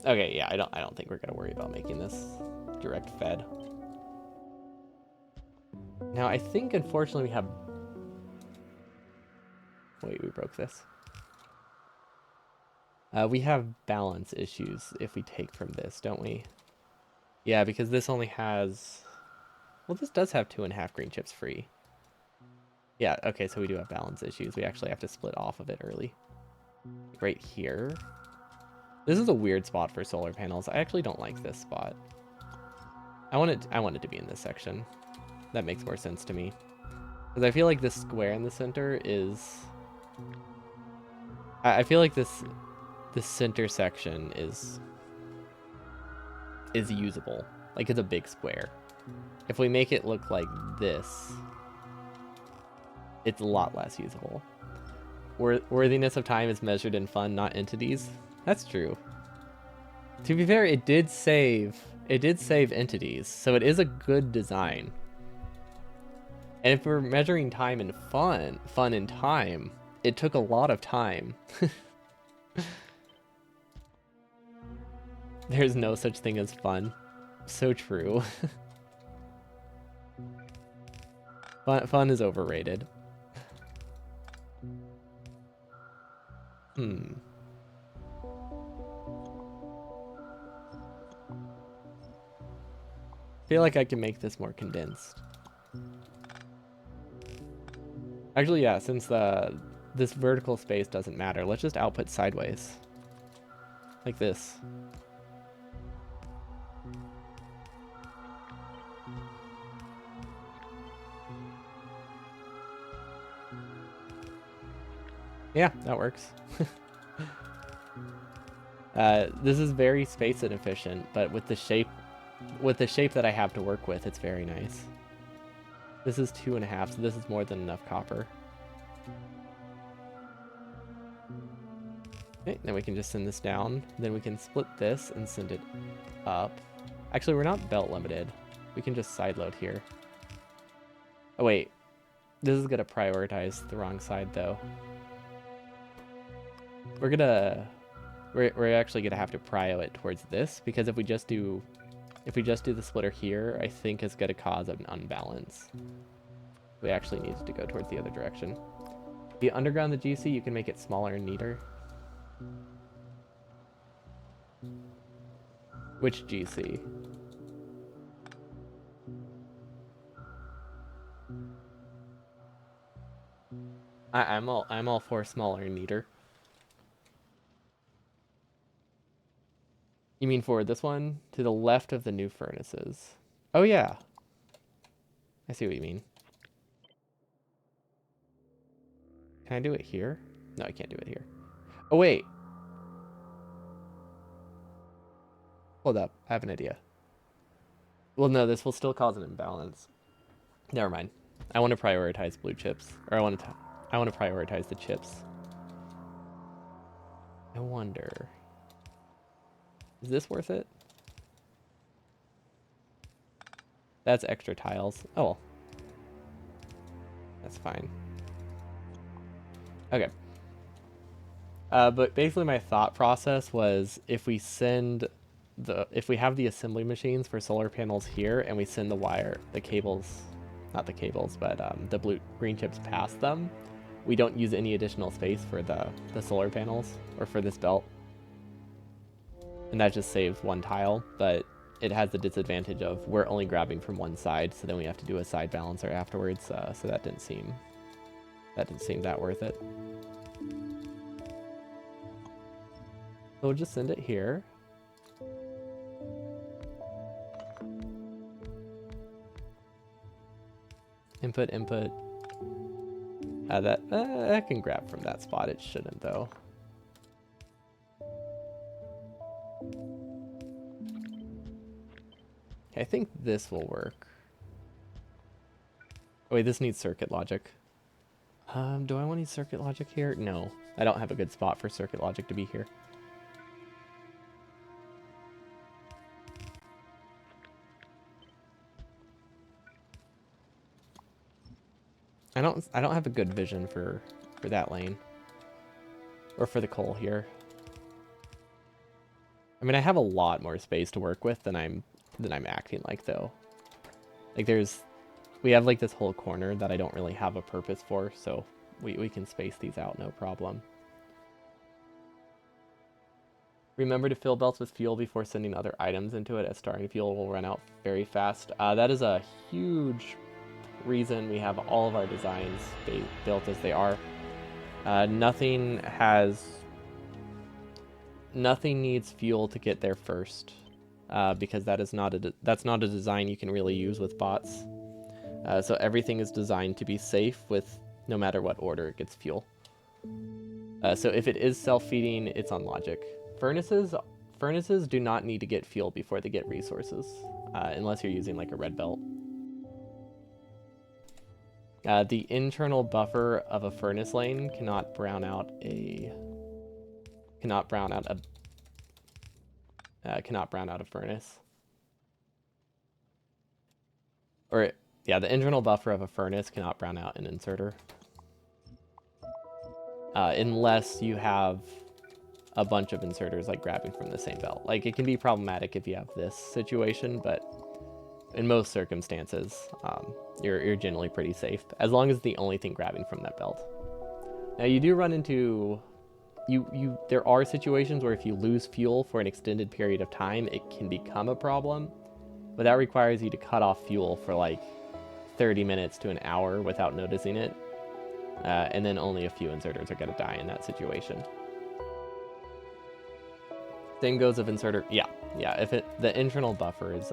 Okay, yeah, I don't think we're gonna worry about making this direct fed. Now I think unfortunately we have. Wait, we broke this. We have balance issues if we take from this, don't we? Yeah, because this only has. Well, this does have 2.5 green chips free. Yeah, okay, so we do have balance issues. We actually have to split off of it early. Right here. This is a weird spot for solar panels. I actually don't like this spot. I want it to be in this section. That makes more sense to me. Because I feel like this square in the center is... I feel like this center section is usable. Like, it's a big square. If we make it look like this, it's a lot less usable. Worthiness of time is measured in fun, not entities. That's true. To be fair, it did save entities, so it is a good design. And if we're measuring time in fun in time, it took a lot of time. There's no such thing as fun. So true. Fun is overrated. Feel like I can make this more condensed. Actually, yeah, since this vertical space doesn't matter, let's just output sideways. Like this. Yeah, that works. This is very space inefficient, but with the shape that I have to work with, it's very nice. This is 2.5, so this is more than enough copper. Okay, then we can just send this down. Then we can split this and send it up. Actually, we're not belt limited. We can just sideload here. Oh wait, this is gonna prioritize the wrong side though. We're actually gonna have to prio it towards this, because if we just do the splitter here, I think it's gonna cause an unbalance. We actually need to go towards the other direction. If you underground the GC, you can make it smaller and neater. Which GC? I'm all for smaller and neater. You mean for this one? To the left of the new furnaces. Oh yeah. I see what you mean. Can I do it here? No, I can't do it here. Oh wait. Hold up. I have an idea. Well, no, this will still cause an imbalance. Never mind. I want to prioritize blue chips. Or I want to prioritize the chips. I wonder. Is this worth it? That's extra tiles. Oh well. That's fine. Okay. But basically my thought process was, if we have the assembly machines for solar panels here, and we send the cables, not the cables, but the green chips past them, we don't use any additional space for the solar panels or for this belt. And that just saves one tile, but it has the disadvantage of we're only grabbing from one side, so then we have to do a side balancer afterwards, so that didn't seem that worth it. So we'll just send it here. Input. That can grab from that spot. It shouldn't though. Okay, I think this will work. Oh, wait, this needs circuit logic. Do I want to use circuit logic here? No, I don't have a good spot for circuit logic to be here. I don't have a good vision for that lane. Or for the coal here. I mean, I have a lot more space to work with than I'm acting like though. Like we have like this whole corner that I don't really have a purpose for, so we can space these out no problem. Remember to fill belts with fuel before sending other items into it, as starting fuel will run out very fast. That is a huge reason we have all of our designs built as they are. Nothing needs fuel to get there first, because that's not a design you can really use with bots. So everything is designed to be safe with no matter what order it gets fuel. So if it is self-feeding, it's on logic. Furnaces do not need to get fuel before they get resources, unless you're using like a red belt. The internal buffer of a furnace lane cannot brown out a furnace. Or yeah, the internal buffer of a furnace cannot brown out an inserter. Unless you have a bunch of inserters like grabbing from the same belt. Like, it can be problematic if you have this situation, but in most circumstances, you're generally pretty safe, as long as it's the only thing grabbing from that belt. Now, you do run into... there are situations where if you lose fuel for an extended period of time, it can become a problem, but that requires you to cut off fuel for like 30 minutes to an hour without noticing it, and then only a few inserters are going to die in that situation. Same goes of inserter. Yeah. If the internal buffer is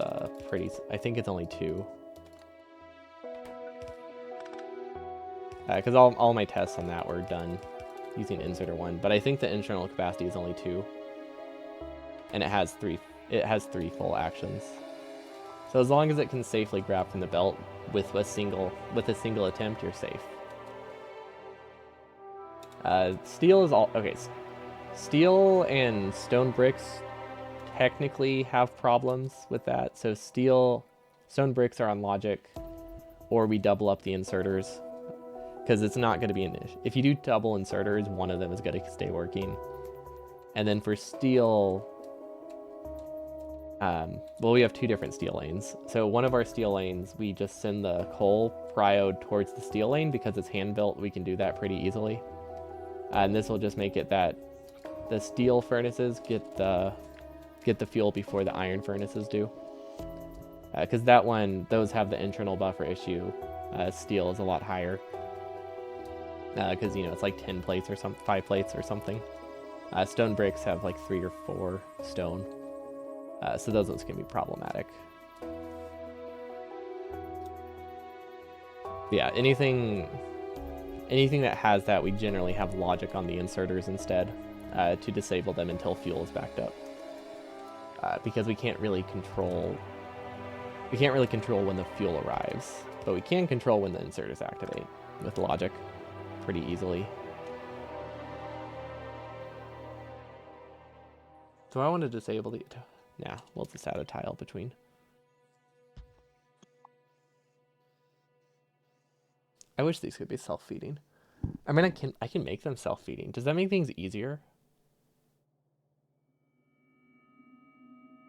pretty, I think it's only 2. Because all my tests on that were done using inserter 1, but I think the internal capacity is only 2, and it has 3 full actions. So as long as it can safely grab from the belt with a single attempt, you're safe. Steel is all okay. Steel and stone bricks technically have problems with that. So stone bricks are on logic, or we double up the inserters, because it's not going to be an issue. If you do double inserters, one of them is going to stay working. And then for steel, well, we have two different steel lanes. So one of our steel lanes, we just send the coal pryode towards the steel lane because it's hand built. We can do that pretty easily. And this will just make it that the steel furnaces get the fuel before the iron furnaces do. Because that one, those have the internal buffer issue. Steel is a lot higher. Because, it's like 10 plates or 5 plates or something. Stone bricks have like 3 or 4 stone. So those ones can be problematic. Yeah, anything that has that, we generally have logic on the inserters instead to disable them until fuel is backed up. Because we can't really control when the fuel arrives, but we can control when the inserters activate with logic pretty easily. Do I want to disable the... Nah, we'll just add a tile between. I wish these could be self-feeding. I mean, I can make them self-feeding. Does that make things easier?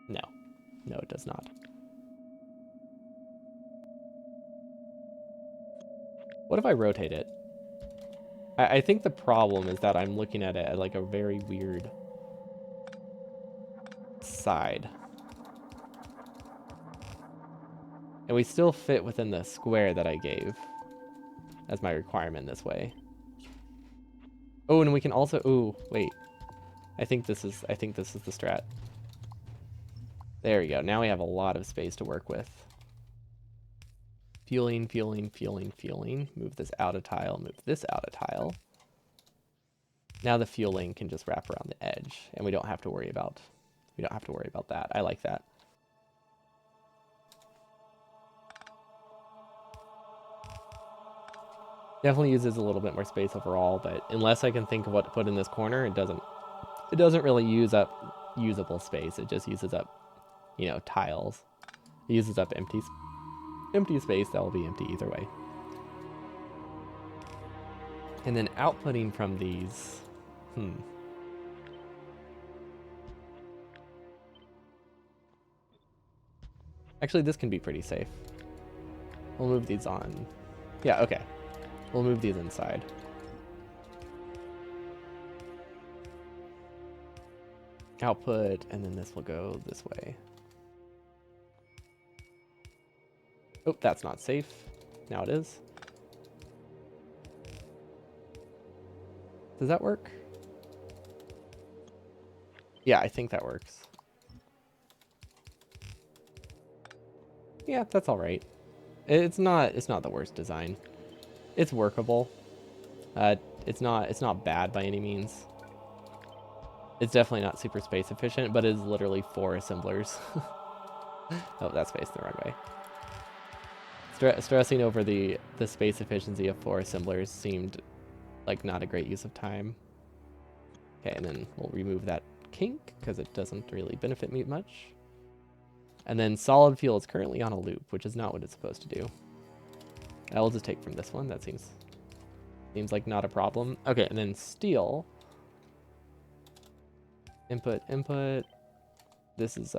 No. No, it does not. What if I rotate it? I think the problem is that I'm looking at it at like a very weird side. And we still fit within the square that I gave as my requirement this way. Oh, and we can also... Ooh, wait. I think this is the strat. There we go. Now we have a lot of space to work with. Fueling. Move this out a tile. Move this out a tile. Now the fueling can just wrap around the edge, and we don't have to worry about that. I like that. Definitely uses a little bit more space overall, but unless I can think of what to put in this corner, it doesn't really use up usable space. It just uses up, tiles. It uses up empty space that will be empty either way. And then outputting from these, Actually, this can be pretty safe. We'll move these on. Yeah, okay. We'll move these inside. Output, and then this will go this way. Oh, that's not safe. Now it is. Does that work? Yeah, I think that works. Yeah, that's all right. It's not the worst design. It's workable. It's not bad by any means. It's definitely not super space efficient, but it is literally 4 assemblers. Oh, that's faced the wrong way. Stressing over the space efficiency of 4 assemblers seemed like not a great use of time. Okay, and then we'll remove that kink because it doesn't really benefit me much. And then solid fuel is currently on a loop, which is not what it's supposed to do. I will just take from this one. That seems like not a problem. Okay, and then steel. Input. This is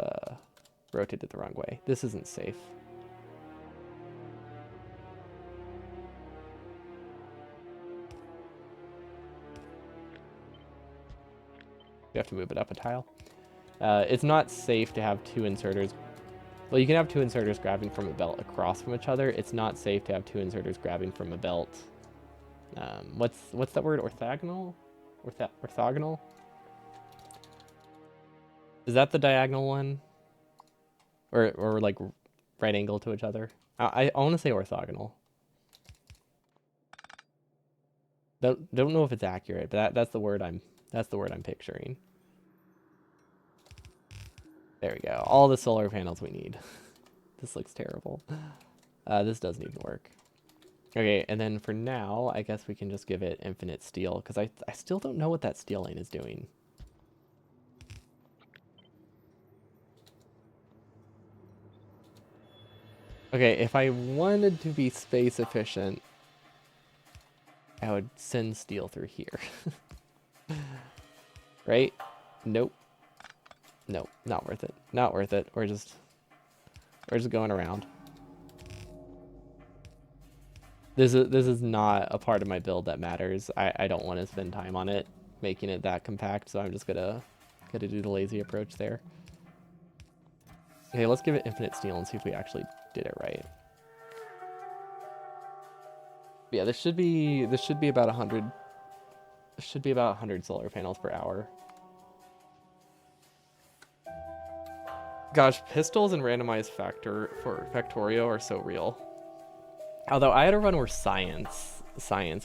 rotated the wrong way. This isn't safe. We have to move it up a tile. It's not safe to have 2 inserters. Well, you can have 2 inserters grabbing from a belt across from each other. It's not safe to have 2 inserters grabbing from a belt. What's that word? Orthogonal? Orthogonal? Is that the diagonal one? Or like right angle to each other? I want to say orthogonal. Don't know if it's accurate, but that's the word I'm picturing. There we go. All the solar panels we need. This looks terrible. This doesn't even work. Okay, and then for now, I guess we can just give it infinite steel, because I still don't know what that steel lane is doing. Okay, if I wanted to be space efficient, I would send steel through here. Right? Nope. Nope, not worth it. Not worth it. We're just going around. This is not a part of my build that matters. I don't want to spend time on it, making it that compact, so I'm just gonna do the lazy approach there. Okay, let's give it infinite steel and see if we actually did it right. Yeah, this should be about 100. This should be about 100 solar panels per hour. Gosh, pistols and randomized Factorio are so real. Although I had a run where science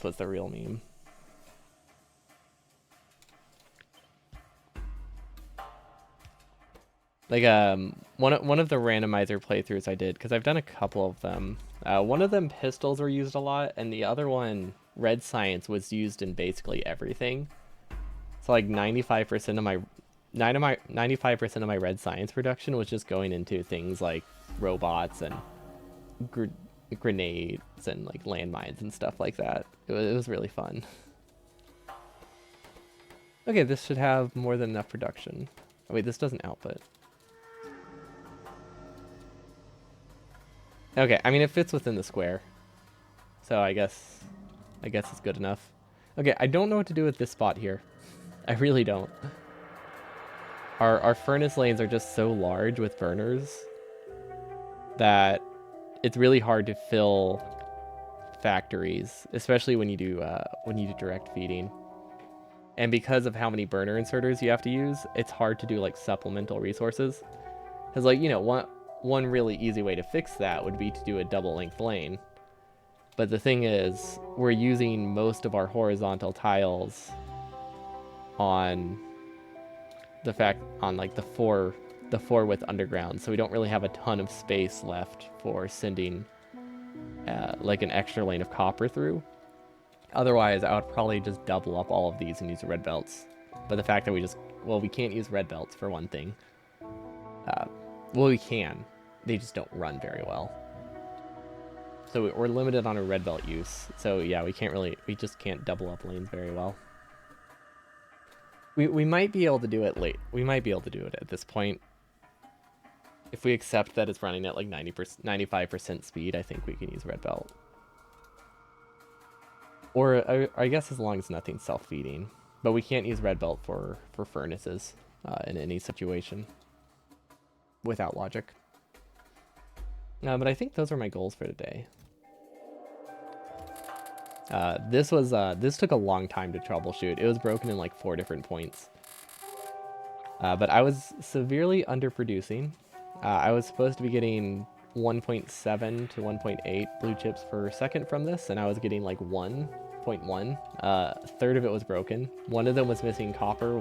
was the real meme. Like one of the randomizer playthroughs I did, because I've done a couple of them. One of them pistols were used a lot, and the other one red science was used in basically everything. So like 95% of my 95% of my red science production was just going into things like robots and grenades and like landmines and stuff like that. It was really fun. Okay, this should have more than enough production. Oh wait, this doesn't output. Okay, I mean it fits within the square, so I guess it's good enough. Okay, I don't know what to do with this spot here. I really don't. Our furnace lanes are just so large with burners that it's really hard to fill factories, especially when you do direct feeding. And because of how many burner inserters you have to use, it's hard to do like supplemental resources. Because like, you know, one really easy way to fix that would be to do a double length lane. But the thing is, we're using most of our horizontal tiles on like the four width underground, so we don't really have a ton of space left for sending like an extra lane of copper through. Otherwise, I would probably just double up all of these and use red belts. But the fact that we can't use red belts for one thing. Well, we can. They just don't run very well. So we're limited on our red belt use. So yeah, we just can't double up lanes very well. We might be able to do it late. We might be able to do it at this point. If we accept that it's running at like 95% speed, I think we can use red belt. Or I guess as long as nothing's self-feeding. But we can't use red belt for furnaces in any situation without logic. But I think those are my goals for today. This took a long time to troubleshoot. It was broken in like 4 different points. But I was severely underproducing. I was supposed to be getting 1.7 to 1.8 blue chips per second from this, and I was getting like 1.1. A third of it was broken. One of them was missing copper.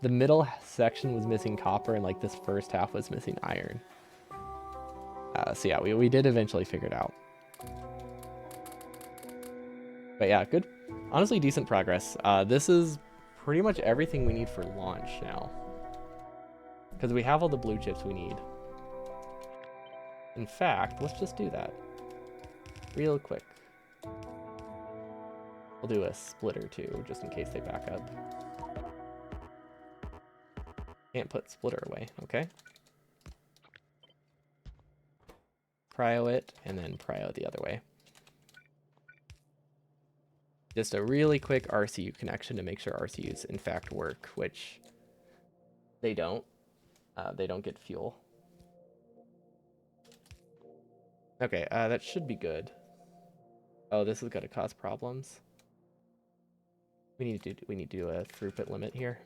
The middle section was missing copper, and like this first half was missing iron. So yeah, we did eventually figure it out. But yeah, good. Honestly, decent progress. This is pretty much everything we need for launch now. Because we have all the blue chips we need. In fact, let's just do that. Real quick. We'll do a splitter too, just in case they back up. Can't put splitter away, okay? Prio it, and then prio the other way. Just a really quick RCU connection to make sure RCUs in fact work, which they don't. They don't get fuel. Okay, that should be good. Oh, this is gonna cause problems. We need to do a throughput limit here.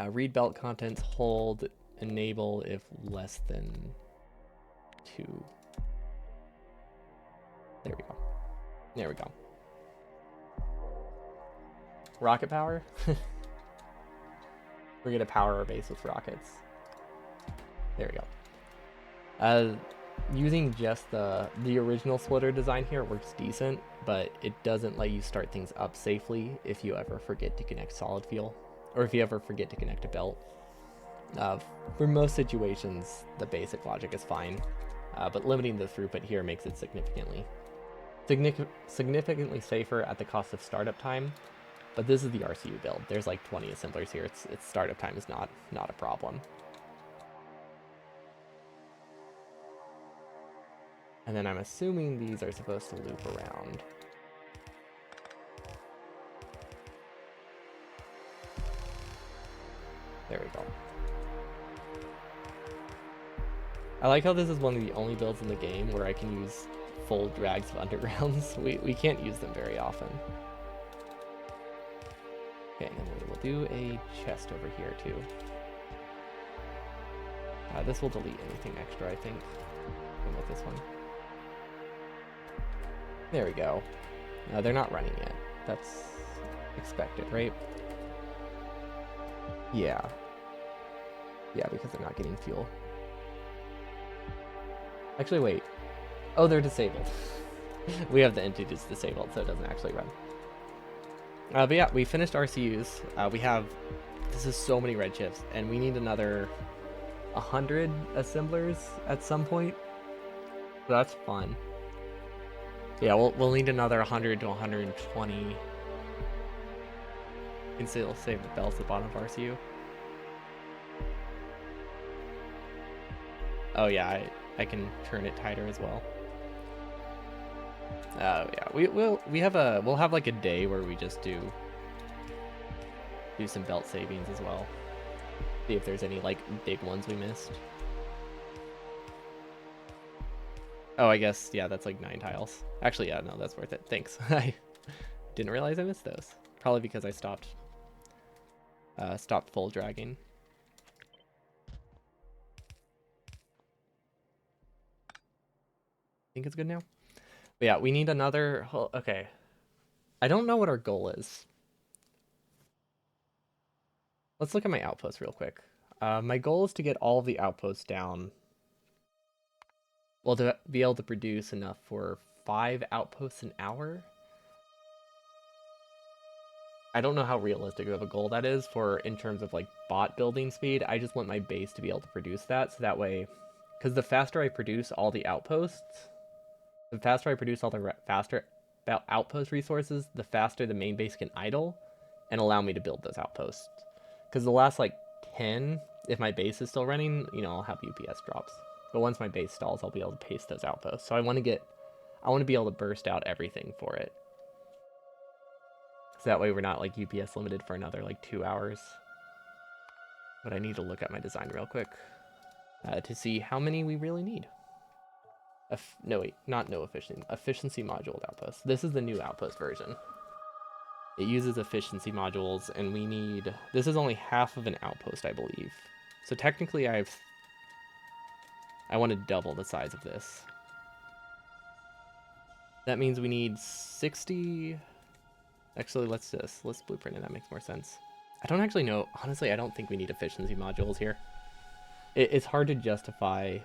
Read belt contents, hold, enable if less than 2. There we go. There we go. Rocket power? We're gonna power our base with rockets. There we go. Using just the original splitter design here works decent, but it doesn't let you start things up safely if you ever forget to connect solid fuel, or if you ever forget to connect a belt. For most situations, the basic logic is fine, but limiting the throughput here makes it significantly safer at the cost of startup time. But this is the RCU build. There's like 20 assemblers here. Its startup time is not a problem. And then I'm assuming these are supposed to loop around. There we go. I like how this is one of the only builds in the game where I can use full drags of undergrounds. We can't use them very often. Okay, and then we'll do a chest over here too. This will delete anything extra, I think. Same with this one. There we go. They're not running yet. That's expected, right? Yeah. Yeah, because they're not getting fuel. Actually, wait. Oh, they're disabled. We have the entities disabled, so it doesn't actually run. But yeah, we finished RCUs. This is so many red chips, and we need another 100 assemblers at some point. So that's fun. Yeah, we'll need another 100 to 120. You can still save the bells at the bottom of RCU. Oh yeah, I can turn it tighter as well. Yeah, we'll have like a day where we just do some belt savings as well. See if there's any like big ones we missed. Oh, I guess yeah, that's like 9 tiles. Actually, yeah, no, that's worth it. Thanks. I didn't realize I missed those. Probably because I stopped full dragging. I think it's good now. But yeah, we need another. Okay, I don't know what our goal is. Let's look at my outposts real quick. My goal is to get all of the outposts down. Well, to be able to produce enough for 5 outposts an hour. I don't know how realistic of a goal that is for in terms of like bot building speed. I just want my base to be able to produce that, so that way, because the faster I produce all the outposts, the faster I produce all the faster outpost resources, the faster the main base can idle and allow me to build those outposts. Because the last like 10, if my base is still running, you know, I'll have UPS drops. But once my base stalls, I'll be able to paste those outposts. So I want to be able to burst out everything for it. So that way we're not like UPS limited for another like 2 hours. But I need to look at my design real quick to see how many we really need. No, wait, not no efficiency. Efficiency module outpost. This is the new outpost version. It uses efficiency modules, and we need... This is only half of an outpost, I believe. So technically I want to double the size of this. That means we need 60... Actually, let's blueprint it. That makes more sense. I don't actually know. Honestly, I don't think we need efficiency modules here. It's hard to justify...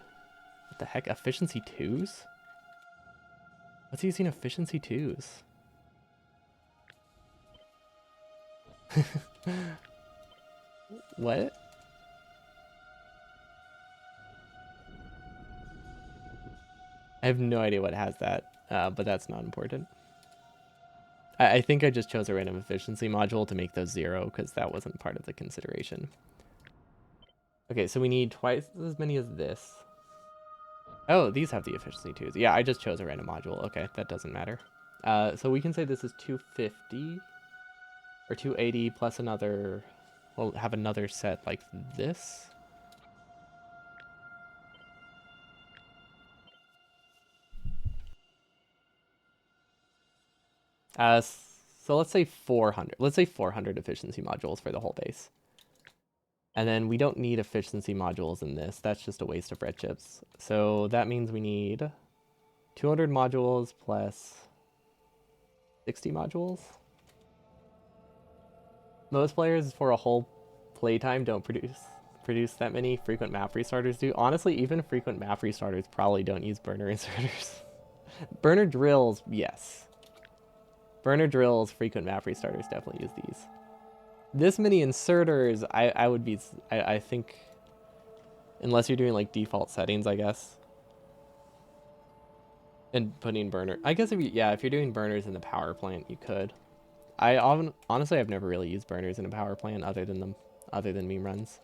What the heck? Efficiency 2s? What's using efficiency 2s? What? I have no idea what has that, but that's not important. I think I just chose a random efficiency module to make those 0 because that wasn't part of the consideration. Okay, so we need twice as many as this. Oh, these have the efficiency 2s. Yeah, I just chose a random module. Okay, that doesn't matter. So we can say this is 250 or 280 plus another. We'll have another set like this. So let's say 400. Let's say 400 efficiency modules for the whole base. And then we don't need efficiency modules in this. That's just a waste of red chips. So that means we need 200 modules plus 60 modules. Most players for a whole playtime don't produce that many. Frequent map restarters do. Honestly, even frequent map restarters probably don't use burner inserters. Burner drills, yes. Burner drills, frequent map restarters definitely use these. This many inserters, I think, unless you're doing like default settings, I guess. And putting burner. I guess if you're doing burners in the power plant, you could. Honestly, I've never really used burners in a power plant other than meme runs.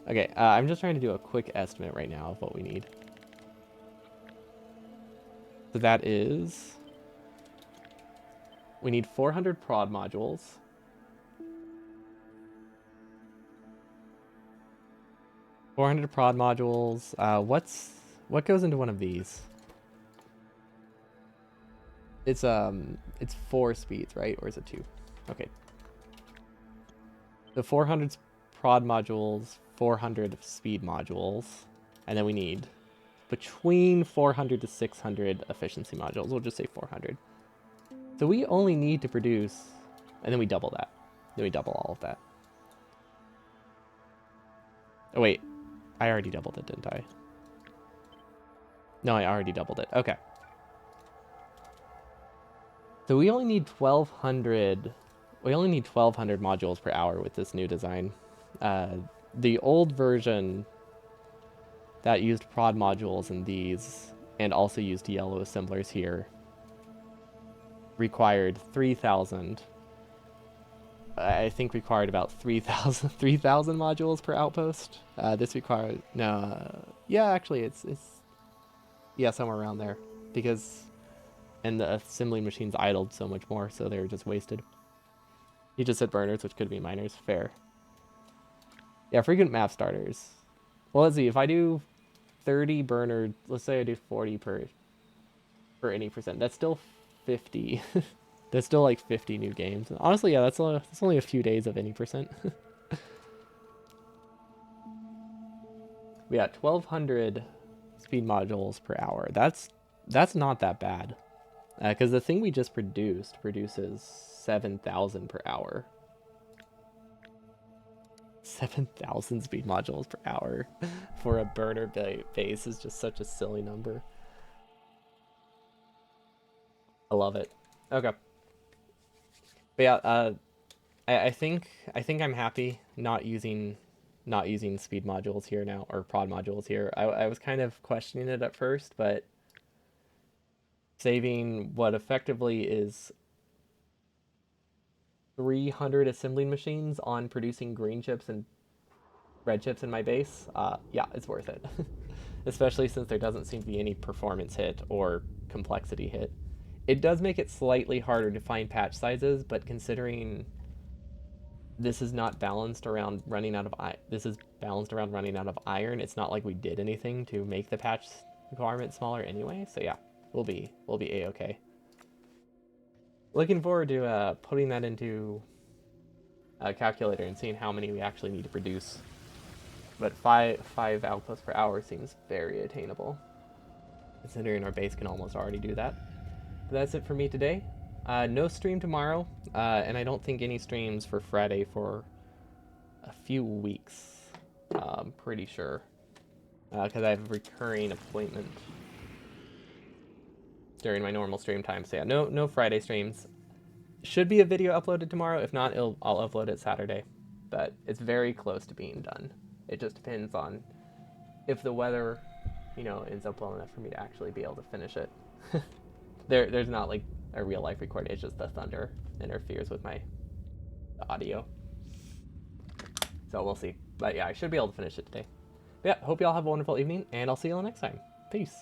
Okay, I'm just trying to do a quick estimate right now of what we need. So that is, we need 400 prod modules. What goes into one of these? It's 4 speeds, right? Or is it 2? Okay. The 400 prod modules, 400 speed modules, and then we need between 400 to 600 efficiency modules. We'll just say 400. So we only need to produce, and then we double that. Then we double all of that. Oh wait, I already doubled it, didn't I? No, I already doubled it. Okay. So we only need 1,200. We only need 1,200 modules per hour with this new design. The old version that used prod modules in these and also used yellow assemblers here required 3,000. I think required about 3,000 modules per outpost. This required yeah, actually it's yeah, somewhere around there, because and the assembly machines idled so much more, so they were just wasted. He just said burners, which could be miners. Fair. Yeah, frequent map starters. Well, let's see. If I do 30 burner, let's say I do 40 per any percent. That's still 50. That's still like 50 new games. Honestly, yeah, that's only a few days of any percent. We got 1,200 speed modules per hour. That's not that bad. Because the thing we just produces 7,000 per hour. 7,000 speed modules per hour for a burner base is just such a silly number. I love it. Okay. But yeah, I think I'm happy not using speed modules here now, or prod modules here. I was kind of questioning it at first, but saving what effectively is 300 assembling machines on producing green chips and red chips in my base, yeah, it's worth it. Especially since there doesn't seem to be any performance hit or complexity hit. It does make it slightly harder to find patch sizes, but considering this is not balanced around running out of iron, it's not like we did anything to make the patch requirement smaller anyway. So yeah, we'll be a-okay. Looking forward to putting that into a calculator and seeing how many we actually need to produce. But five outputs per hour seems very attainable, considering our base can almost already do that. But that's it for me today. No stream tomorrow, and I don't think any streams for Friday for a few weeks. I'm pretty sure, because I have a recurring appointment during my normal stream time. So yeah, no Friday streams. Should be a video uploaded tomorrow. If not, I'll upload it Saturday. But it's very close to being done. It just depends on if the weather, ends up well enough for me to actually be able to finish it. There's not like a real life recording. It's just the thunder interferes with my audio. So we'll see. But yeah, I should be able to finish it today. But yeah, hope y'all have a wonderful evening, and I'll see you all next time. Peace.